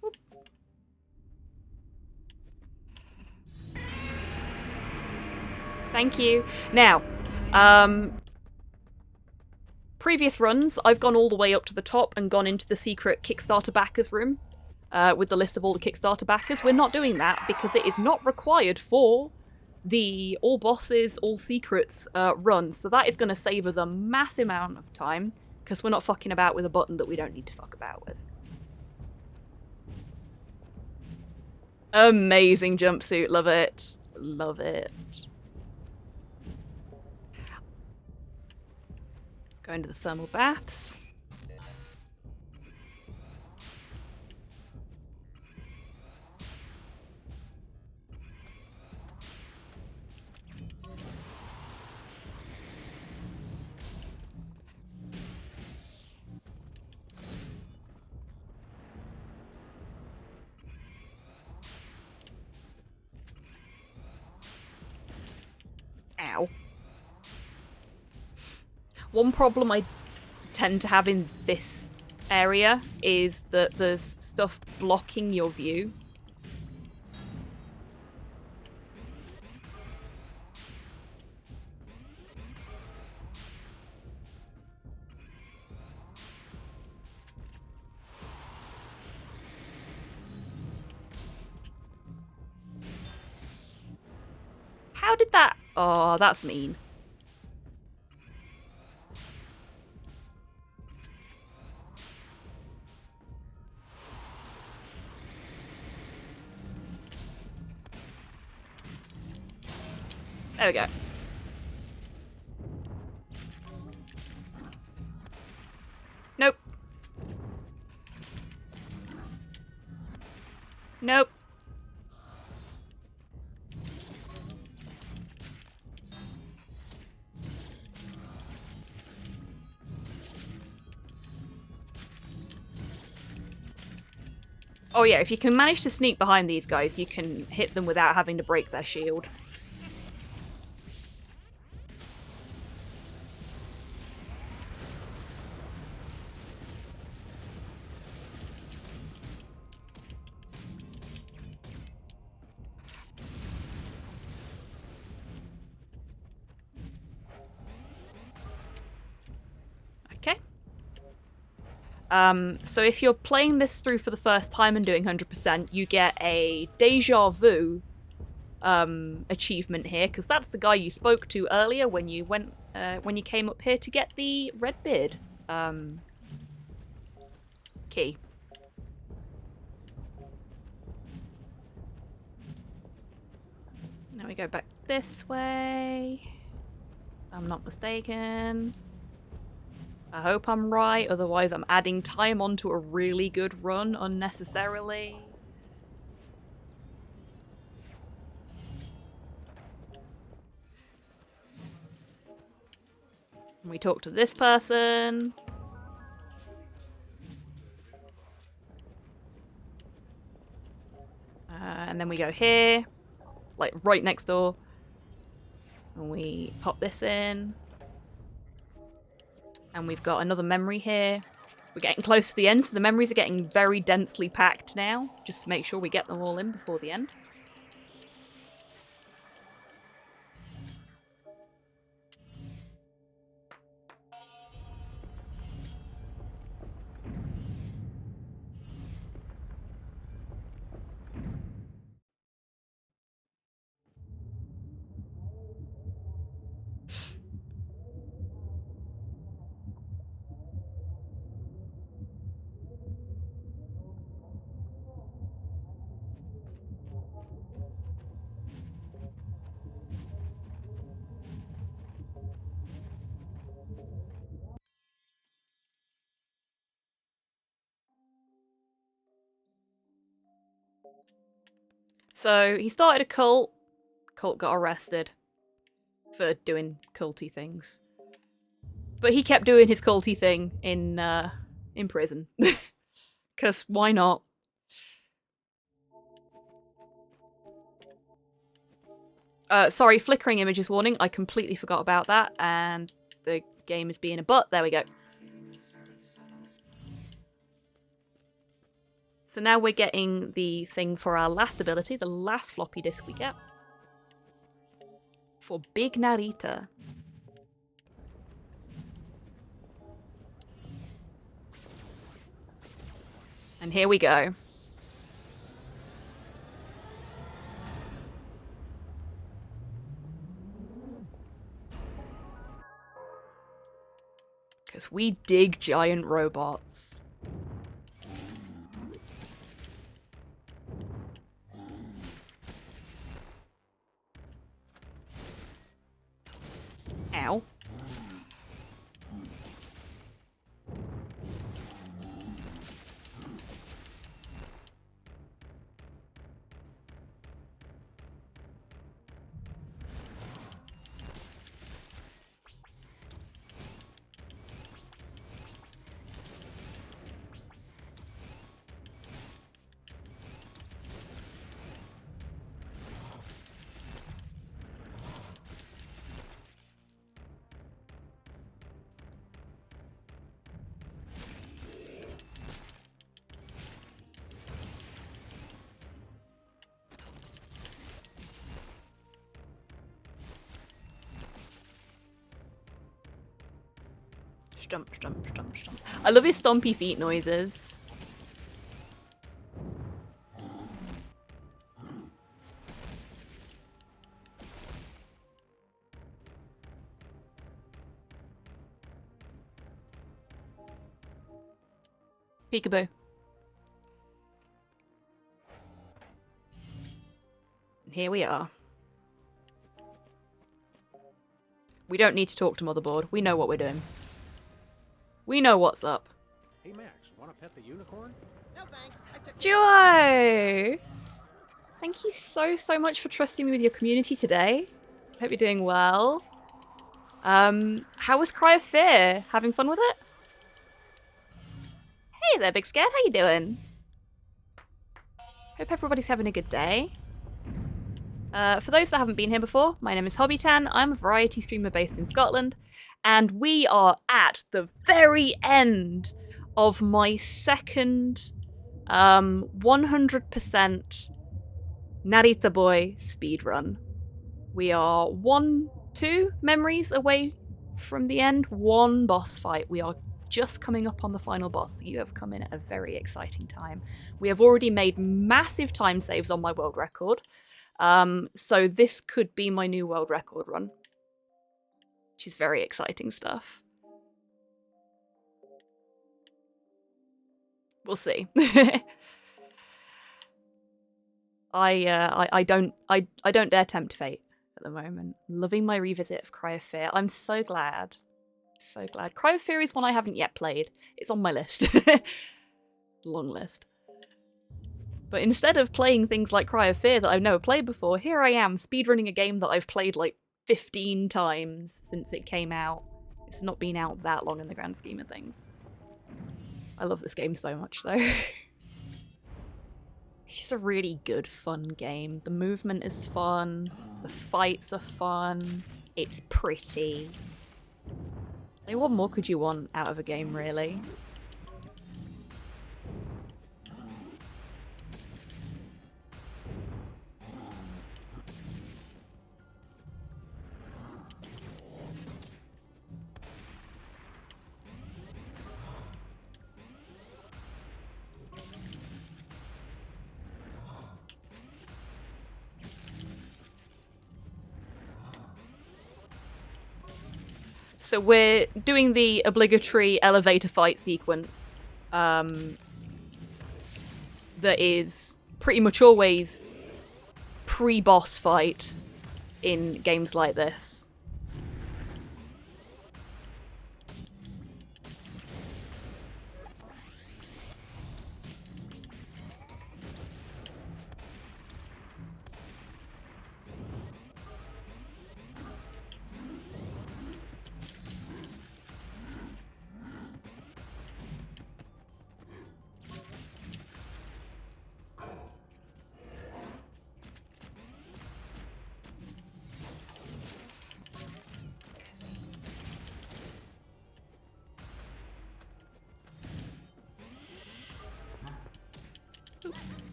Whoop. Thank you. Now, previous runs, I've gone all the way up to the top and gone into the secret Kickstarter backers room with the list of all the Kickstarter backers. We're not doing that because it is not required for the all bosses, all secrets run. So that is going to save us a massive amount of time because we're not fucking about with a button that we don't need to fuck about with. Amazing jumpsuit. Love it. Love it. Going to the thermal baths. Ow. One problem I tend to have in this area is that there's stuff blocking your view. How did that... Oh, that's mean. There we go. Nope. Nope. Oh yeah, if you can manage to sneak behind these guys, you can hit them without having to break their shield. Okay. So if you're playing this through for the first time and doing 100%, you get a deja vu achievement here, because that's the guy you spoke to earlier when you went when you came up here to get the Redbeard key. Now we go back this way. If I'm not mistaken. I hope I'm right, otherwise I'm adding time onto a really good run unnecessarily. And we talk to this person. And then we go here, like right next door. And we pop this in. And we've got another memory here. We're getting close to the end, so the memories are getting very densely packed now, just to make sure we get them all in before the end. So he started a cult. Cult got arrested for doing culty things. But he kept doing his culty thing in prison. Because why not? Sorry, flickering images warning. I completely forgot about that. And the game is being a butt. There we go. So now we're getting the thing for our last ability, the last floppy disk we get. For Big Narita. And here we go. Because we dig giant robots. Ow. Stump, stump, stump, stump. I love his stompy feet noises. Peekaboo. And here we are. We don't need to talk to Motherboard. We know what we're doing. We know what's up. Hey Max, wanna pet the unicorn? No thanks. I took Duo! Thank you so much for trusting me with your community today. Hope you're doing well. How was Cry of Fear? Having fun with it? Hey there, Big Scared. How you doing? Hope everybody's having a good day. For those that haven't been here before, my name is Hobbytan. I'm a variety streamer based in Scotland, and we are at the very end of my second 100% Narita Boy speedrun. We are 2 memories away from the end, 1 boss fight. We are just coming up on the final boss. You have come in at a very exciting time. We have already made massive time saves on my world record. So this could be my new world record run, which is very exciting stuff. We'll see. I don't dare tempt fate at the moment. Loving my revisit of Cry of Fear. I'm so glad. So glad. Cry of Fear is one I haven't yet played. It's on my list. Long list. But instead of playing things like Cry of Fear that I've never played before, here I am speedrunning a game that I've played like 15 times since it came out. It's not been out that long in the grand scheme of things. I love this game so much though. It's just a really good, fun game. The movement is fun. The fights are fun. It's pretty. Like, what more could you want out of a game, really? So we're doing the obligatory elevator fight sequence that is pretty much always pre-boss fight in games like this.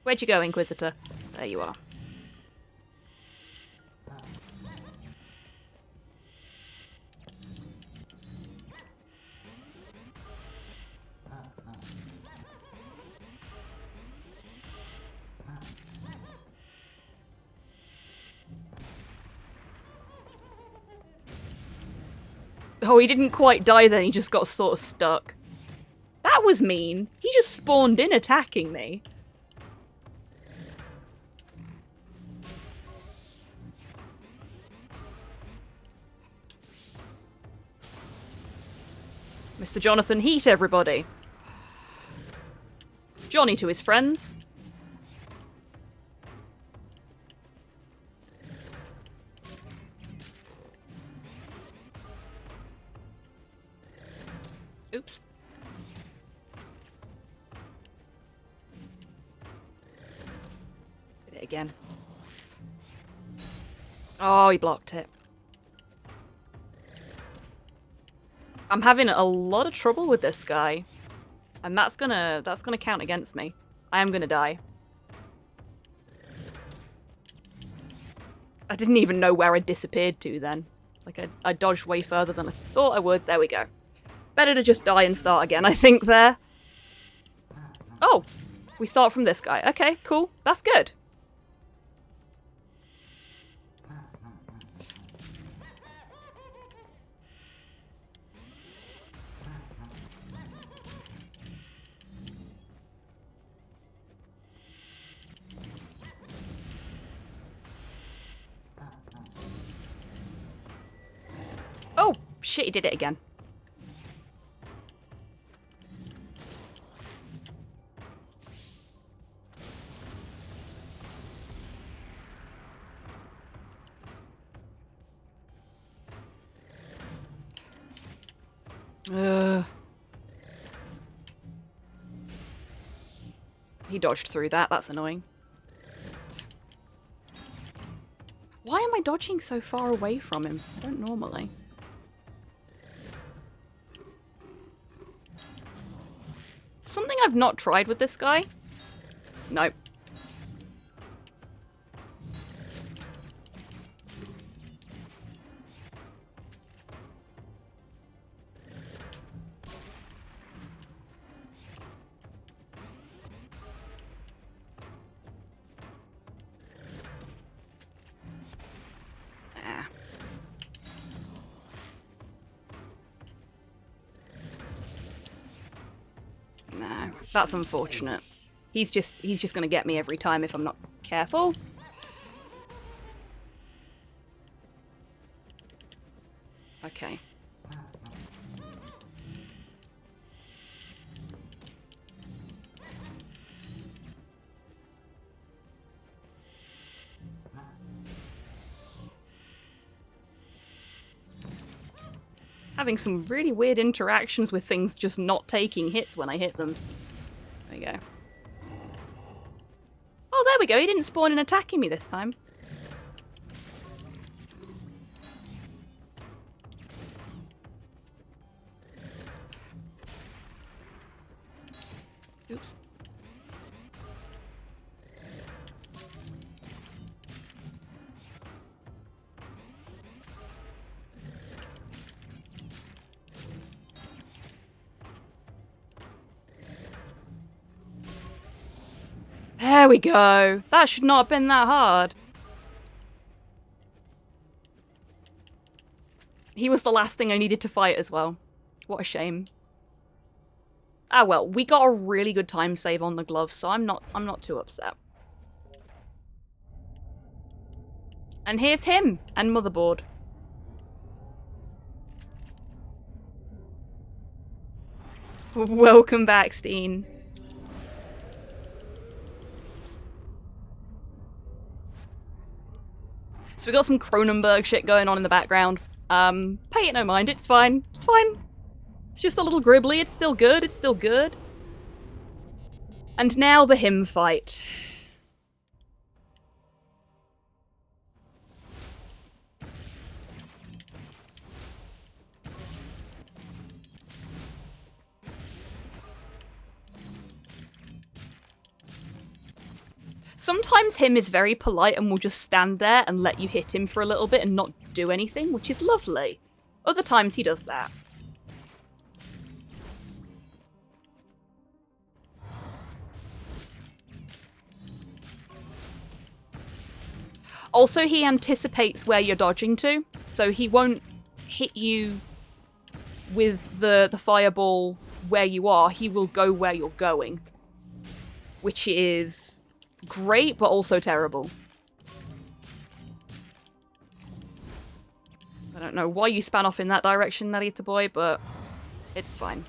Where'd you go, Inquisitor? There you are. Oh, he didn't quite die then, he just got sort of stuck. That was mean. He just spawned in attacking me. Mr. Jonathan Heat, everybody. Johnny to his friends. Oops. Did it again. Oh, he blocked it. I'm having a lot of trouble with this guy. And that's gonna count against me. I am gonna die. I didn't even know where I disappeared to then. Like, I dodged way further than I thought I would. There we go. Better to just die and start again, I think, there. Oh! We start from this guy. Okay, cool. That's good. Oh! Shit, he did it again. He dodged through that, that's annoying. Why am I dodging so far away from him? I don't normally. Something I've not tried with this guy? Nope. No, that's unfortunate. He's just gonna get me every time if I'm not careful. Okay. Having some really weird interactions with things just not taking hits when I hit them. There we go. Oh, there we go. He didn't spawn in attacking me this time. Oops. There we go. That should not have been that hard. He was the last thing I needed to fight as well. What a shame. Ah well, we got a really good time save on the gloves, so I'm not too upset. And here's him and Motherboard. Welcome back, Steen. So we got some Cronenberg shit going on in the background. Pay it no mind, it's fine. It's fine. It's just a little gribbly, it's still good, it's still good. And now the him fight. Sometimes him is very polite and will just stand there and let you hit him for a little bit and not do anything, which is lovely. Other times he does that. Also, he anticipates where you're dodging to, so he won't hit you with the fireball where you are. He will go where you're going, which is great, but also terrible. I don't know why you span off in that direction, Narita boy, but it's fine.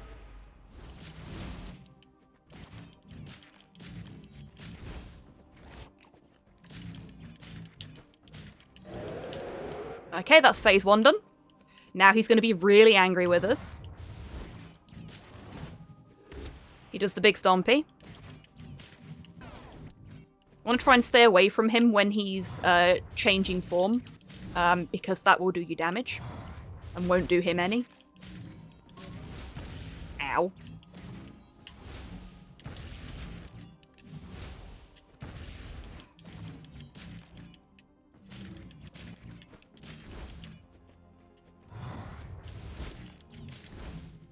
Okay, that's phase 1 done. Now he's going to be really angry with us. He does the big stompy. I want to try and stay away from him when he's changing form, because that will do you damage and won't do him any. Ow.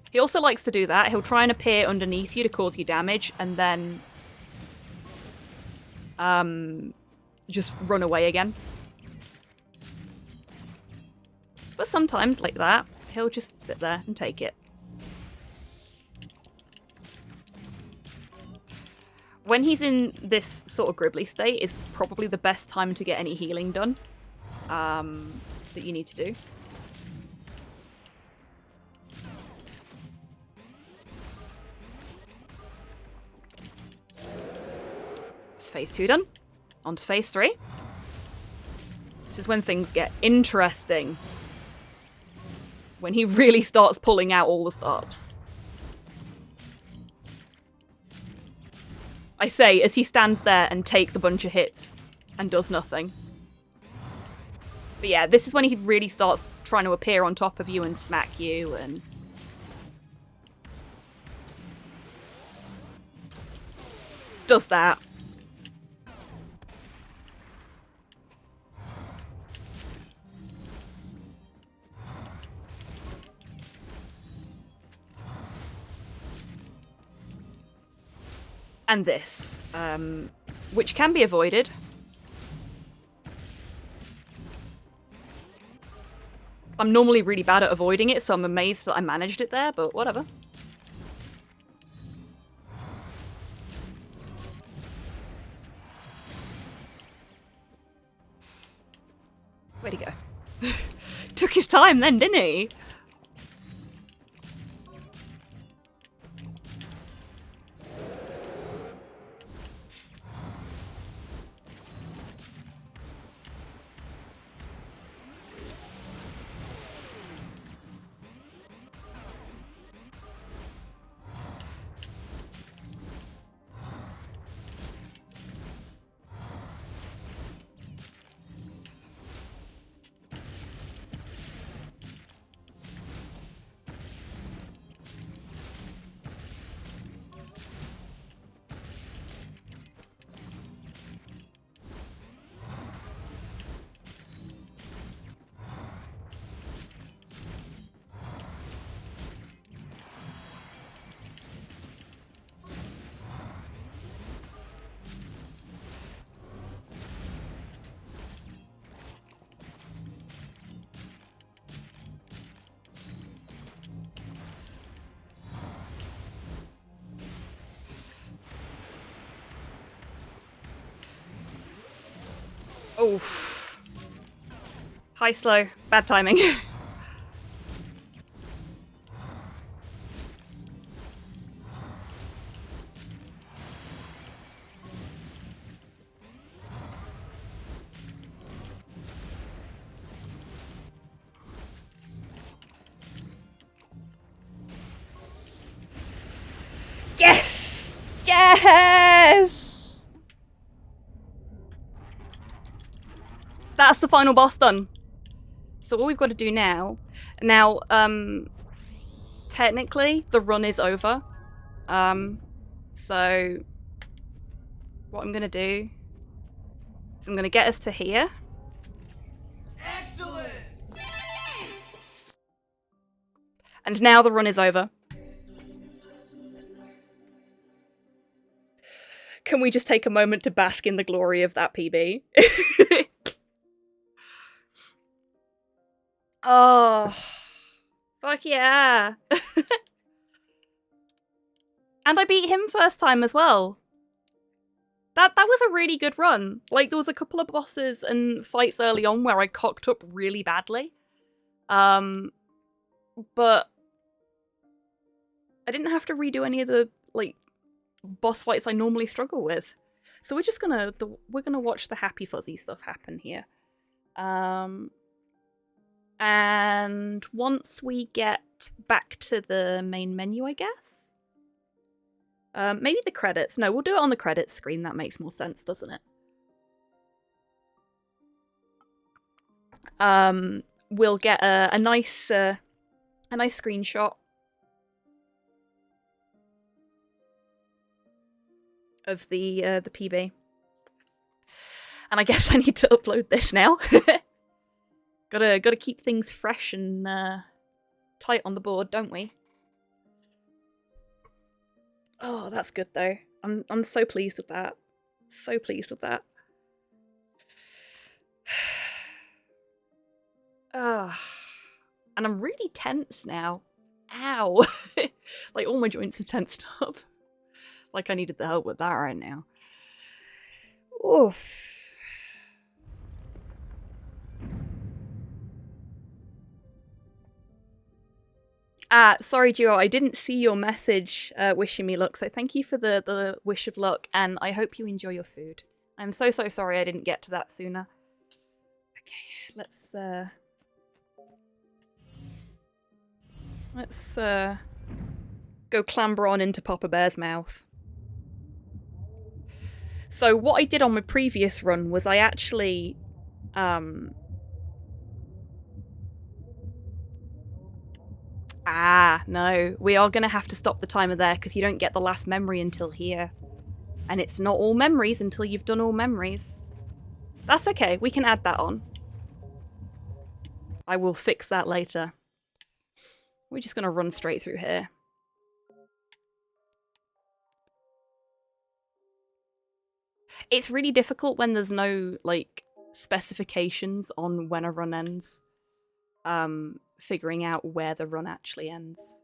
He also likes to do that. He'll try and appear underneath you to cause you damage, and then just run away again. But sometimes, like that, he'll just sit there and take it. When he's in this sort of gribbly state is probably the best time to get any healing done that you need to do. It's phase 2 done. On to phase 3. This is when things get interesting. When he really starts pulling out all the stops. I say, as he stands there and takes a bunch of hits and does nothing. But yeah, this is when he really starts trying to appear on top of you and smack you and... does that. And this, which can be avoided. I'm normally really bad at avoiding it, so I'm amazed that I managed it there, but whatever. Where'd he go? Took his time then, didn't he? Oof. High slow. Bad timing. Yes! Yes! That's the final boss done. So all we've got to do now... Now, technically, the run is over. So, what I'm going to do So I'm going to get us to here. Excellent! And now the run is over. Can we just take a moment to bask in the glory of that PB? Oh, fuck yeah. And I beat him first time as well. That was a really good run. Like, there was a couple of bosses and fights early on where I cocked up really badly. But I didn't have to redo any of the, like, boss fights I normally struggle with. So we're just gonna watch the happy fuzzy stuff happen here. And once we get back to the main menu, I guess? Maybe the credits. No, we'll do it on the credits screen. That makes more sense, doesn't it? We'll get a nice screenshot of the PB. And I guess I need to upload this now. Gotta keep things fresh and tight on the board, don't we? Oh, that's good though. I'm so pleased with that. So pleased with that. And I'm really tense now. Ow! Like all my joints are tensed up. Like I needed the help with that right now. Oof. Sorry, Duo, I didn't see your message wishing me luck, so thank you for the wish of luck, and I hope you enjoy your food. I'm so sorry I didn't get to that sooner. Okay, let's go clamber on into Papa Bear's mouth. So what I did on my previous run was I actually no. We are going to have to stop the timer there because you don't get the last memory until here. And it's not all memories until you've done all memories. That's okay. We can add that on. I will fix that later. We're just going to run straight through here. It's really difficult when there's no, like, specifications on when a run ends. Figuring out where the run actually ends.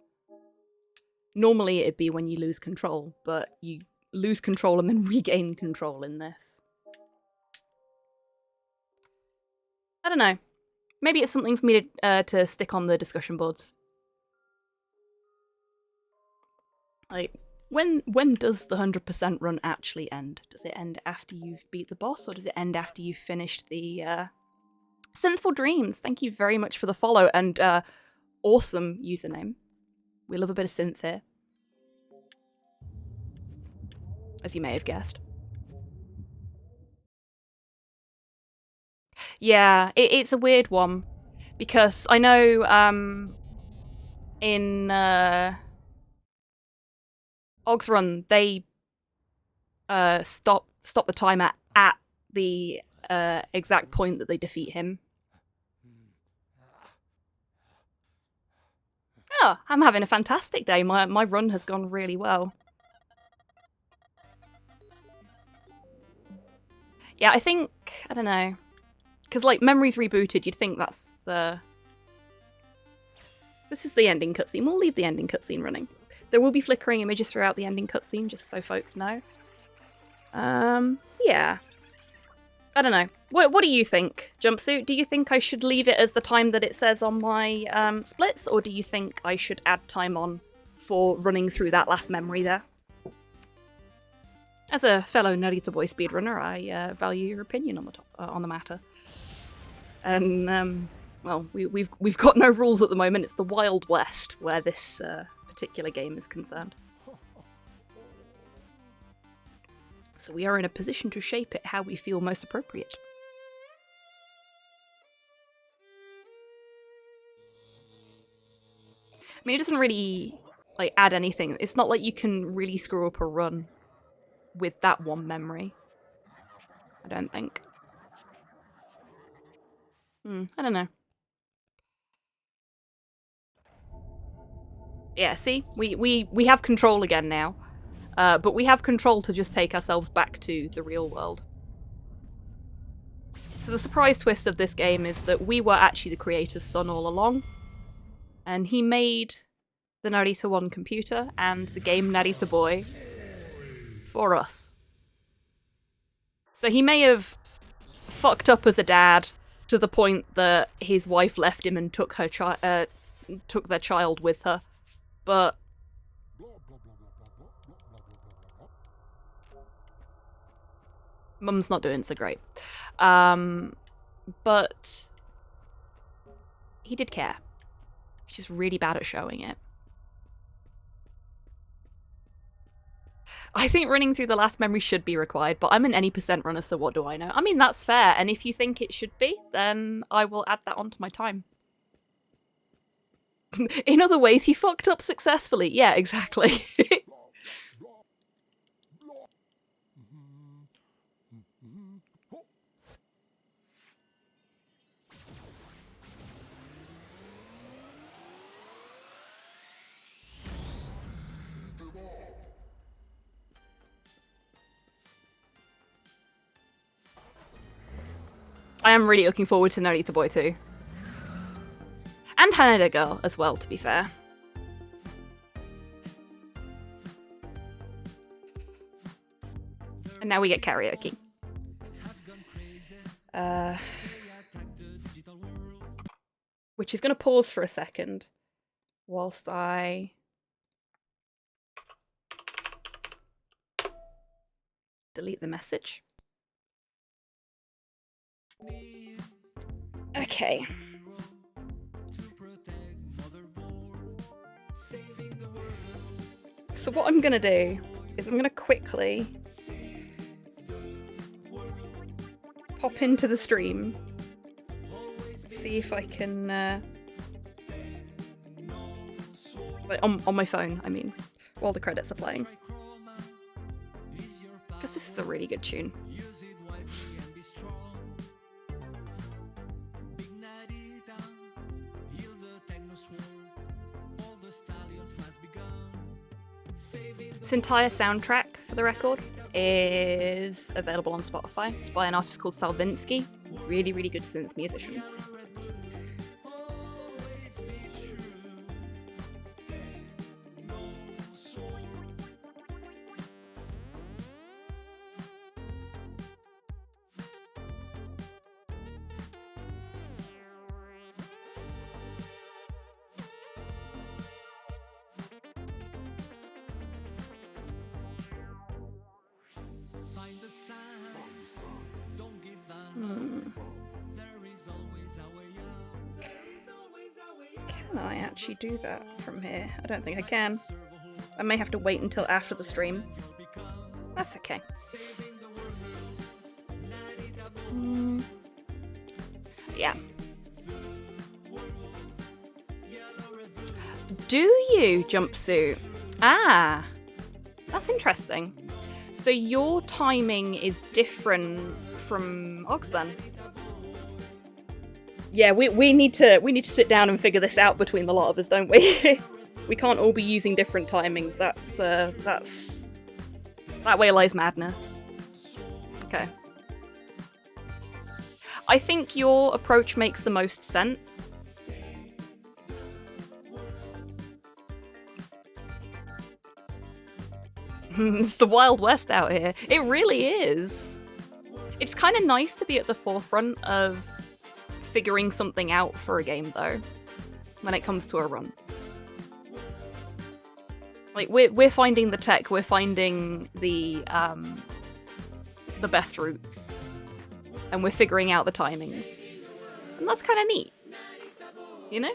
Normally it'd be when you lose control, but you lose control and then regain control in this. I don't know. Maybe it's something for me to stick on the discussion boards. Like, when does the 100% run actually end? Does it end after you've beat the boss, or does it end after you've finished the Synthful Dreams, thank you very much for the follow and awesome username. We love a bit of synth here. As you may have guessed. Yeah, it's a weird one. Because I know in Og's Run, they stop the timer at the exact point that they defeat him. Oh, I'm having a fantastic day. My run has gone really well. Yeah, I think, I don't know. Because, like, Memories Rebooted, you'd think that's, this is the ending cutscene. We'll leave the ending cutscene running. There will be flickering images throughout the ending cutscene, just so folks know. Yeah. I don't know. What do you think, Jumpsuit? Do you think I should leave it as the time that it says on my splits, or do you think I should add time on for running through that last memory there? As a fellow Narita boy speedrunner, I value your opinion on the matter. And well, we've got no rules at the moment. It's the Wild West where this particular game is concerned. So we are in a position to shape it how we feel most appropriate. I mean, it doesn't really, like, add anything. It's not like you can really screw up a run with that one memory. I don't think. I don't know. Yeah, see? We have control again now. But we have control to just take ourselves back to the real world. So the surprise twist of this game is that we were actually the creator's son all along. And he made the Narita 1 computer and the game Narita Boy for us. So he may have fucked up as a dad to the point that his wife left him and took their child with her. But Mum's not doing so great. But he did care. He's just really bad at showing it. I think running through the last memory should be required, but I'm an any % runner, so what do I know? I mean, that's fair, and if you think it should be, then I will add that onto my time. In other ways, he fucked up successfully. Yeah, exactly. I am really looking forward to Narita Boy too. And Haneda Girl as well, to be fair. And now we get karaoke. Which is going to pause for a second whilst I delete the message. Okay. So what I'm gonna do is I'm gonna quickly pop into the stream, see if I can on my phone, I mean, while the credits are playing, because this is a really good tune. This entire soundtrack, for the record, is available on Spotify. It's by an artist called Salvinsky. Really, really good synth musician. Can I actually do that from here? I don't think I can. I may have to wait until after the stream. That's okay. Yeah. Do you, Jumpsuit? Ah, that's interesting. So your timing is different from Og's then? Yeah, we need to sit down and figure this out between the lot of us, don't we? We can't all be using different timings. That's that way lies madness. Okay. I think your approach makes the most sense. It's the Wild West out here. It really is. It's kind of nice to be at the forefront of figuring something out for a game, though, when it comes to a run. Like, we're finding the tech, we're finding the best routes, and we're figuring out the timings. And that's kind of neat, you know?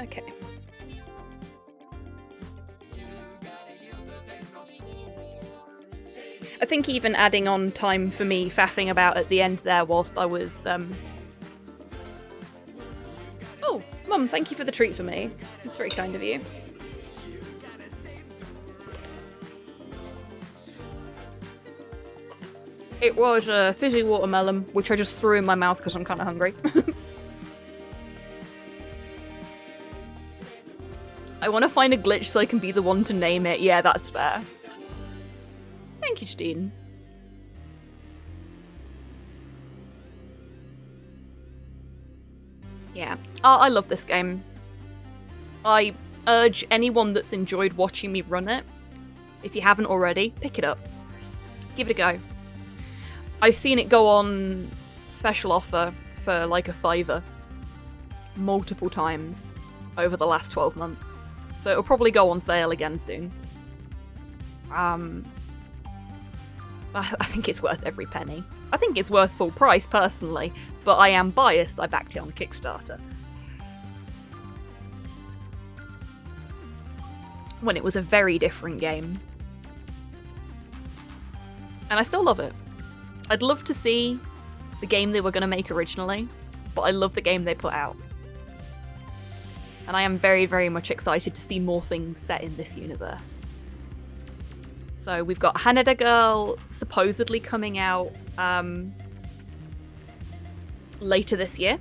Okay. I think even adding on time for me faffing about at the end there whilst I was Oh, Mum, thank you for the treat for me. It's very kind of you. It was a fizzy watermelon, which I just threw in my mouth because I'm kind of hungry. I want to find a glitch so I can be the one to name it. Yeah, that's fair. Thank you, Steen. Yeah. Oh, I love this game. I urge anyone that's enjoyed watching me run it, if you haven't already, pick it up. Give it a go. I've seen it go on special offer for like a $5 multiple times over the last 12 months. So it'll probably go on sale again soon. I think it's worth every penny. I think it's worth full price personally, but I am biased. I backed it on Kickstarter. When it was a very different game. And I still love it. I'd love to see the game they were going to make originally, but I love the game they put out. And I am very, very much excited to see more things set in this universe. So we've got Haneda Girl supposedly coming out later this year.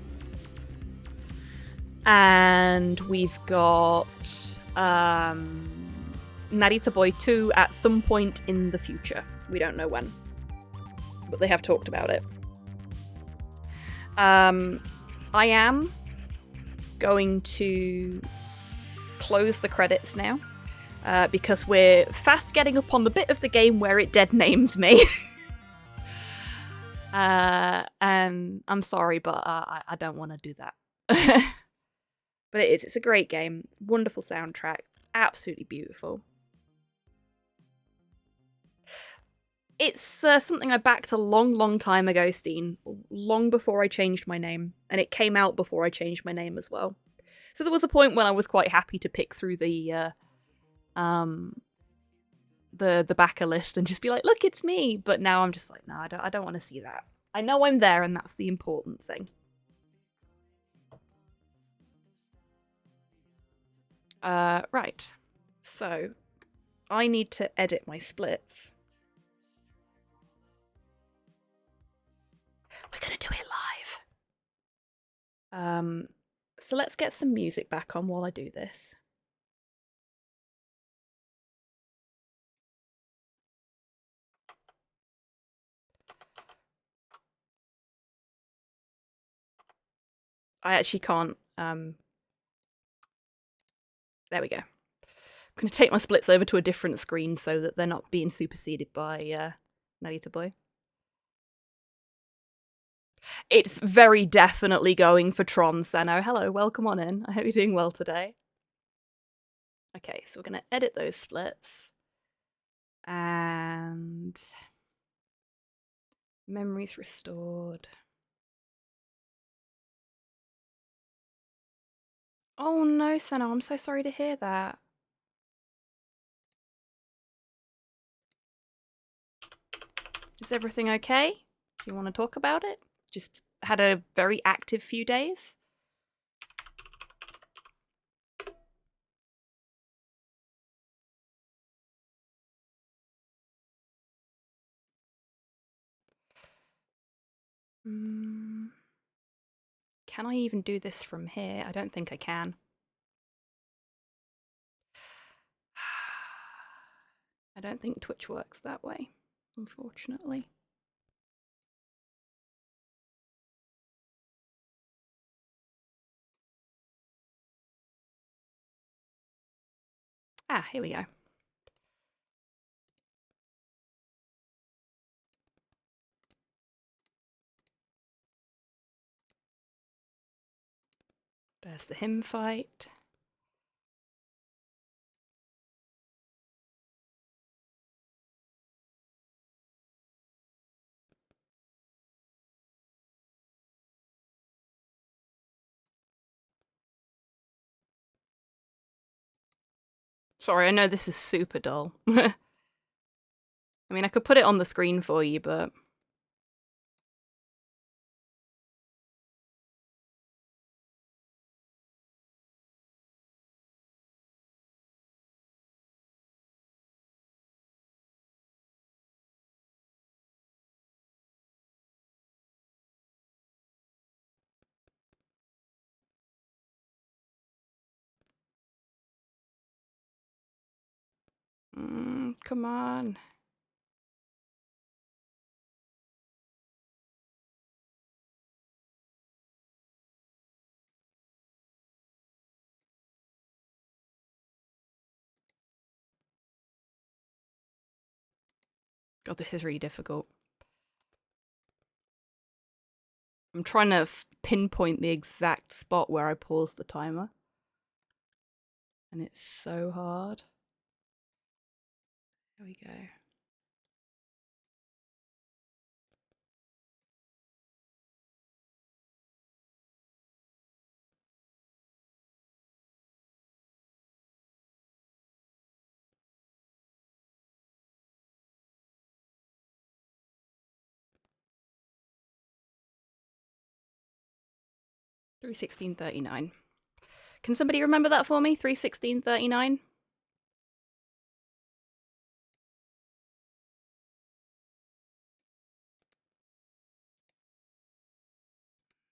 And we've got Narita Boy 2 at some point in the future. We don't know when, but they have talked about it. I am going to close the credits now because we're fast getting up on the bit of the game where it dead names me. And I'm sorry, but I don't want to do that. But it is. It's a great game. Wonderful soundtrack. Absolutely beautiful. It's something I backed a long, long time ago, Steen. Long before I changed my name. And it came out before I changed my name as well. So there was a point when I was quite happy to pick through the backer list and just be like, look, it's me. But now I'm just like, no, I don't want to see that. I know I'm there, and that's the important thing. Right. So I need to edit my splits. We're gonna do it live. So let's get some music back on while I do this. I actually can't. There we go. I'm gonna take my splits over to a different screen so that they're not being superseded by Narita Boy. It's very definitely going for Tron Seno. Hello, welcome on in. I hope you're doing well today. Okay, so we're going to edit those splits. And memories restored. Oh no, Seno, I'm so sorry to hear that. Is everything okay? Do you want to talk about it? Just had a very active few days. Can I even do this from here? I don't think I can. I don't think Twitch works that way, unfortunately. Ah, here we go. There's the hymn fight. Sorry, I know this is super dull. I mean, I could put it on the screen for you, but... Come on. God, this is really difficult. I'm trying to pinpoint the exact spot where I paused the timer. And it's so hard. There we go. $3:16:39. Can somebody remember that for me? 3:16:39?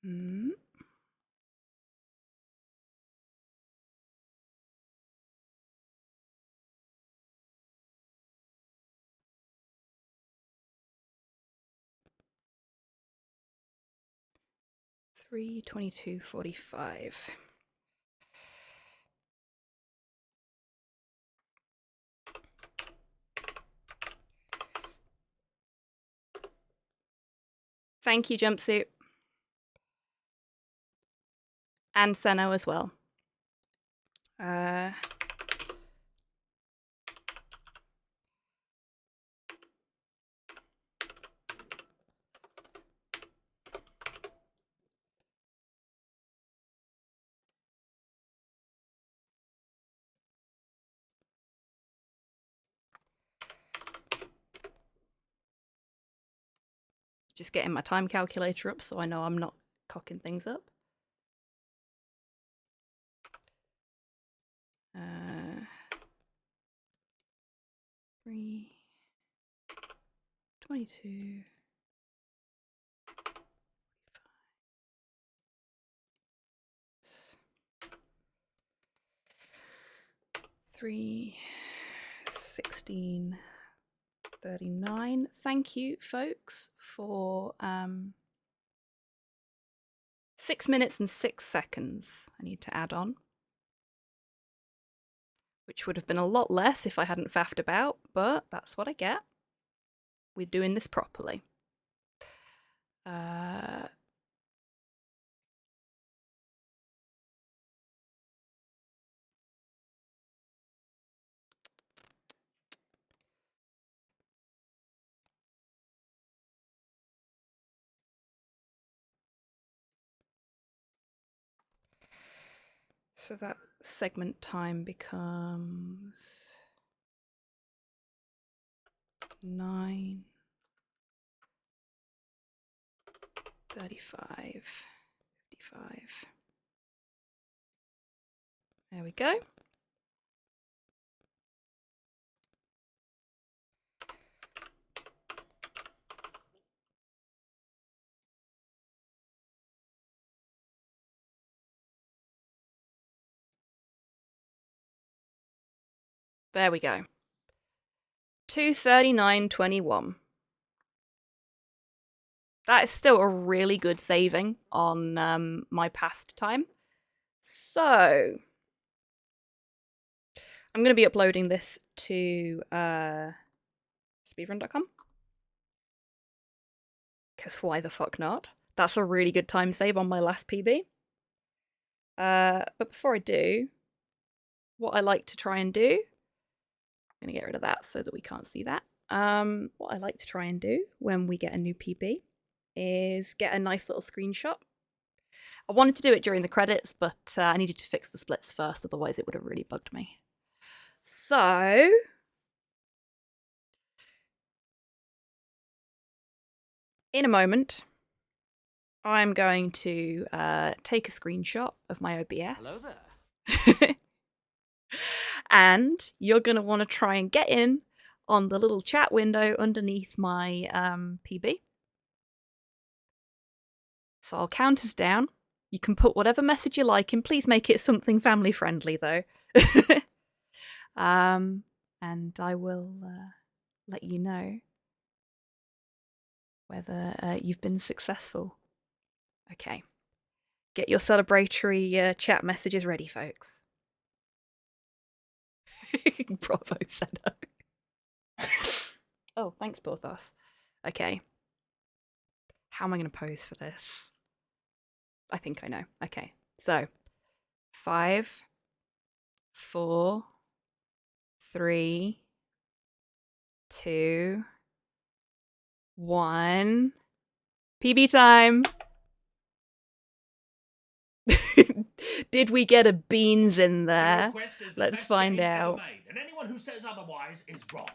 Hmm. $3:22:45. Thank you, Jumpsuit. And Seno as well. Just getting my time calculator up so I know I'm not cocking things up. 3:22. 3:16:39. Thank you, folks, for 6 minutes and 6 seconds I need to add on. Which would have been a lot less if I hadn't faffed about, but that's what I get. We're doing this properly. So that segment time becomes 9:35, 55. There we go. There we go. 2:39:21. That is still a really good saving on my past time. So I'm going to be uploading this to speedrun.com. Because why the fuck not? That's a really good time save on my last PB. But before I do, what I like to try and do, I'm going to get rid of that so that we can't see that. What I like to try and do when we get a new PB is get a nice little screenshot. I wanted to do it during the credits, but I needed to fix the splits first, otherwise it would have really bugged me. So in a moment, I'm going to take a screenshot of my OBS. Hello there. And you're going to want to try and get in on the little chat window underneath my PB. So I'll count us down. You can put whatever message you like in. Please make it something family friendly, though. and I will let you know whether you've been successful. Okay. Get your celebratory chat messages ready, folks. Bravo, Senna. Oh, thanks, Porthos. Okay. How am I going to pose for this? I think I know. Okay. So, 5, 4, 3, 2, 1. PB time. Did we get a beans in there? Let's find out. And anyone who says otherwise is wrong.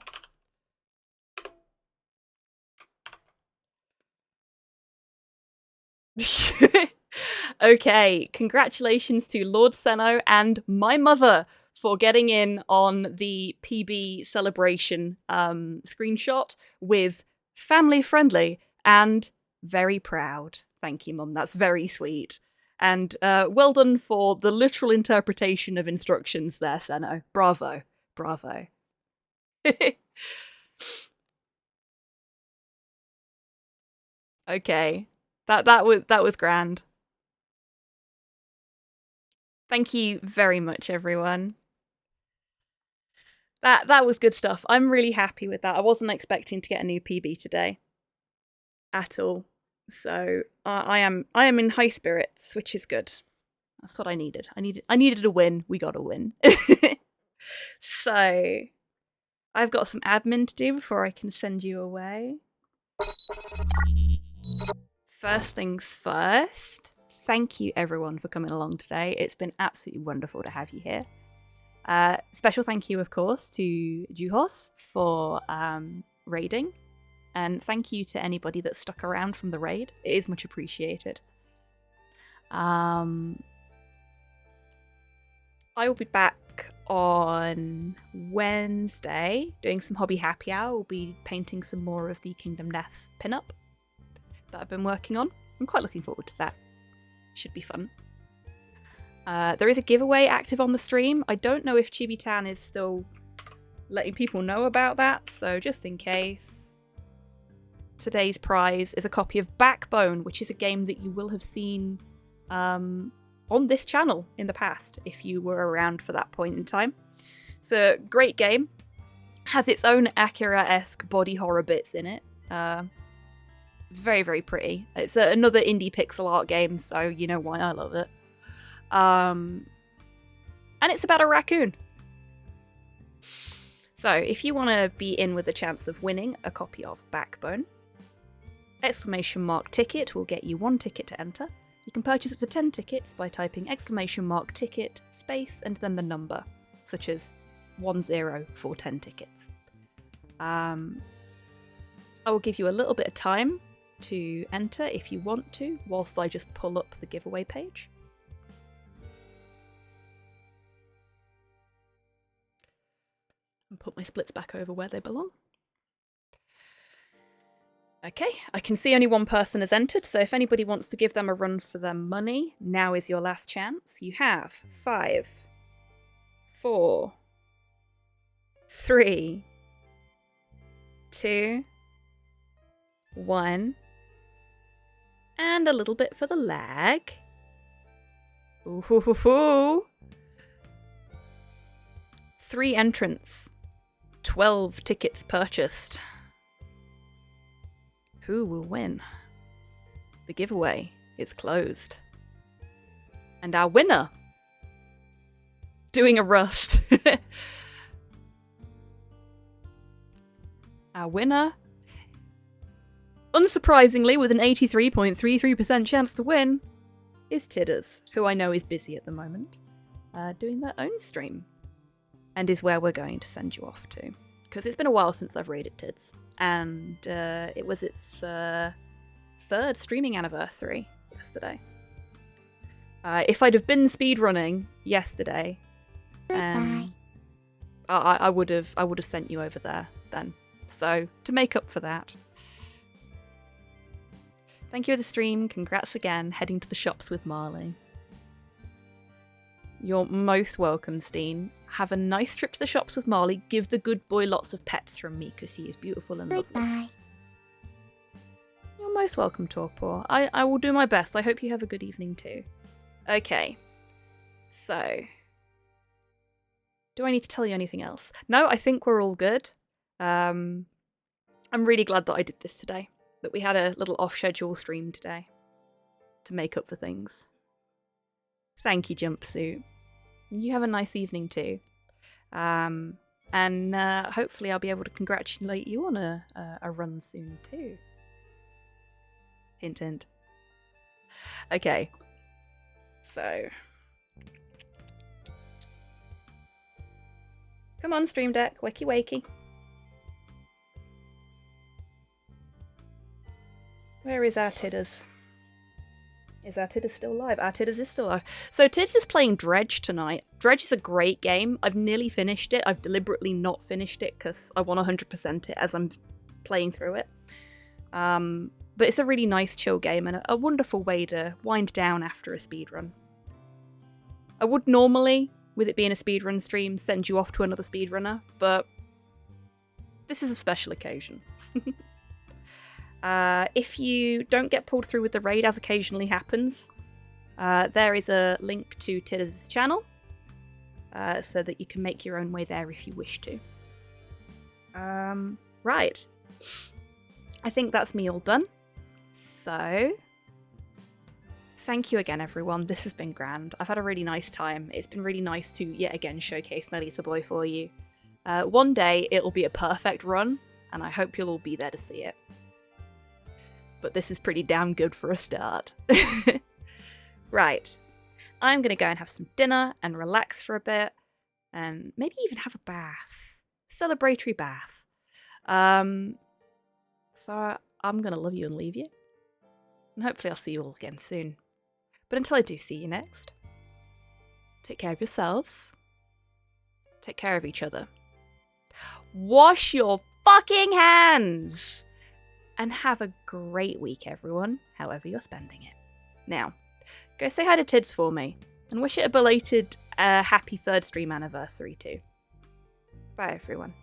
Okay, congratulations to Lord Seno and my mother for getting in on the PB celebration screenshot with family friendly and very proud. Thank you, Mum. That's very sweet. And well done for the literal interpretation of instructions there, Seno. Bravo. Bravo. Okay. That was grand. Thank you very much, everyone. That was good stuff. I'm really happy with that. I wasn't expecting to get a new PB today. At all. So I am in high spirits, which is good. That's what I needed. I needed a win. We got a win. So I've got some admin to do before I can send you away. First things first, thank you everyone for coming along today. It's been absolutely wonderful to have you here. Special thank you, of course, to Juhos for raiding. And thank you to anybody that stuck around from the raid. It is much appreciated. I will be back on Wednesday doing some hobby happy hour. We'll be painting some more of the Kingdom Death pinup that I've been working on. I'm quite looking forward to that. Should be fun. There is a giveaway active on the stream. I don't know if Chibitan is still letting people know about that, so just in case. Today's prize is a copy of Backbone, which is a game that you will have seen on this channel in the past, if you were around for that point in time. It's a great game. Has its own Akira-esque body horror bits in it. Very, very pretty. It's another indie pixel art game, so you know why I love it. And it's about a raccoon. So if you want to be in with a chance of winning a copy of Backbone, !ticket will get you 1 ticket to enter. You can purchase up to 10 tickets by typing !ticket space and then the number, such as 10 for 10 tickets. I will give you a little bit of time to enter if you want to, whilst I just pull up the giveaway page. And put my splits back over where they belong. Okay, I can see only one person has entered, so if anybody wants to give them a run for their money, now is your last chance. You have 5, 4, 3, 2, 1, and a little bit for the lag. Ooh. 3 entrants, 12 tickets purchased. Who will win? The giveaway is closed. And our winner, doing a rust. Our winner, unsurprisingly with an 83.33% chance to win, is Tidders, who I know is busy at the moment, doing their own stream. And is where we're going to send you off to. Because it's been a while since I've raided Tids, and it was its 3rd streaming anniversary yesterday. If I'd have been speedrunning yesterday, I would have sent you over there then. So to make up for that, thank you for the stream. Congrats again. Heading to the shops with Marley. You're most welcome, Steen. Have a nice trip to the shops with Marley. Give the good boy lots of pets from me because he is beautiful and lovely. Goodbye. You're most welcome, Torpor. I will do my best. I hope you have a good evening too. Okay. So, do I need to tell you anything else? No, I think we're all good. I'm really glad that I did this today. That we had a little off-schedule stream today. To make up for things. Thank you, Jumpsuit. You have a nice evening too. And hopefully I'll be able to congratulate you on a run soon too. Hint, hint. Okay. So. Come on, Stream Deck. Wakey wakey. Where is our Tidders? Is our Tidders still alive? Our Tidders is still alive. So Tidders is playing Dredge tonight. Dredge is a great game. I've nearly finished it. I've deliberately not finished it because I want 100% it as I'm playing through it. But it's a really nice chill game and a wonderful way to wind down after a speedrun. I would normally, with it being a speedrun stream, send you off to another speedrunner, but this is a special occasion. If you don't get pulled through with the raid, as occasionally happens, there is a link to Tidders' channel, so that you can make your own way there if you wish to. Right. I think that's me all done. So, thank you again, everyone. This has been grand. I've had a really nice time. It's been really nice to, yet again, showcase Narita Boy for you. One day, it'll be a perfect run, and I hope you'll all be there to see it. But this is pretty damn good for a start. Right. I'm going to go and have some dinner and relax for a bit, and maybe even have a bath. Celebratory bath. So I'm going to love you and leave you. And hopefully I'll see you all again soon. But until I do see you next, take care of yourselves. Take care of each other. Wash your fucking hands! And have a great week, everyone, however you're spending it. Now, go say hi to Tids for me, and wish it a belated happy 3rd stream anniversary too. Bye, everyone.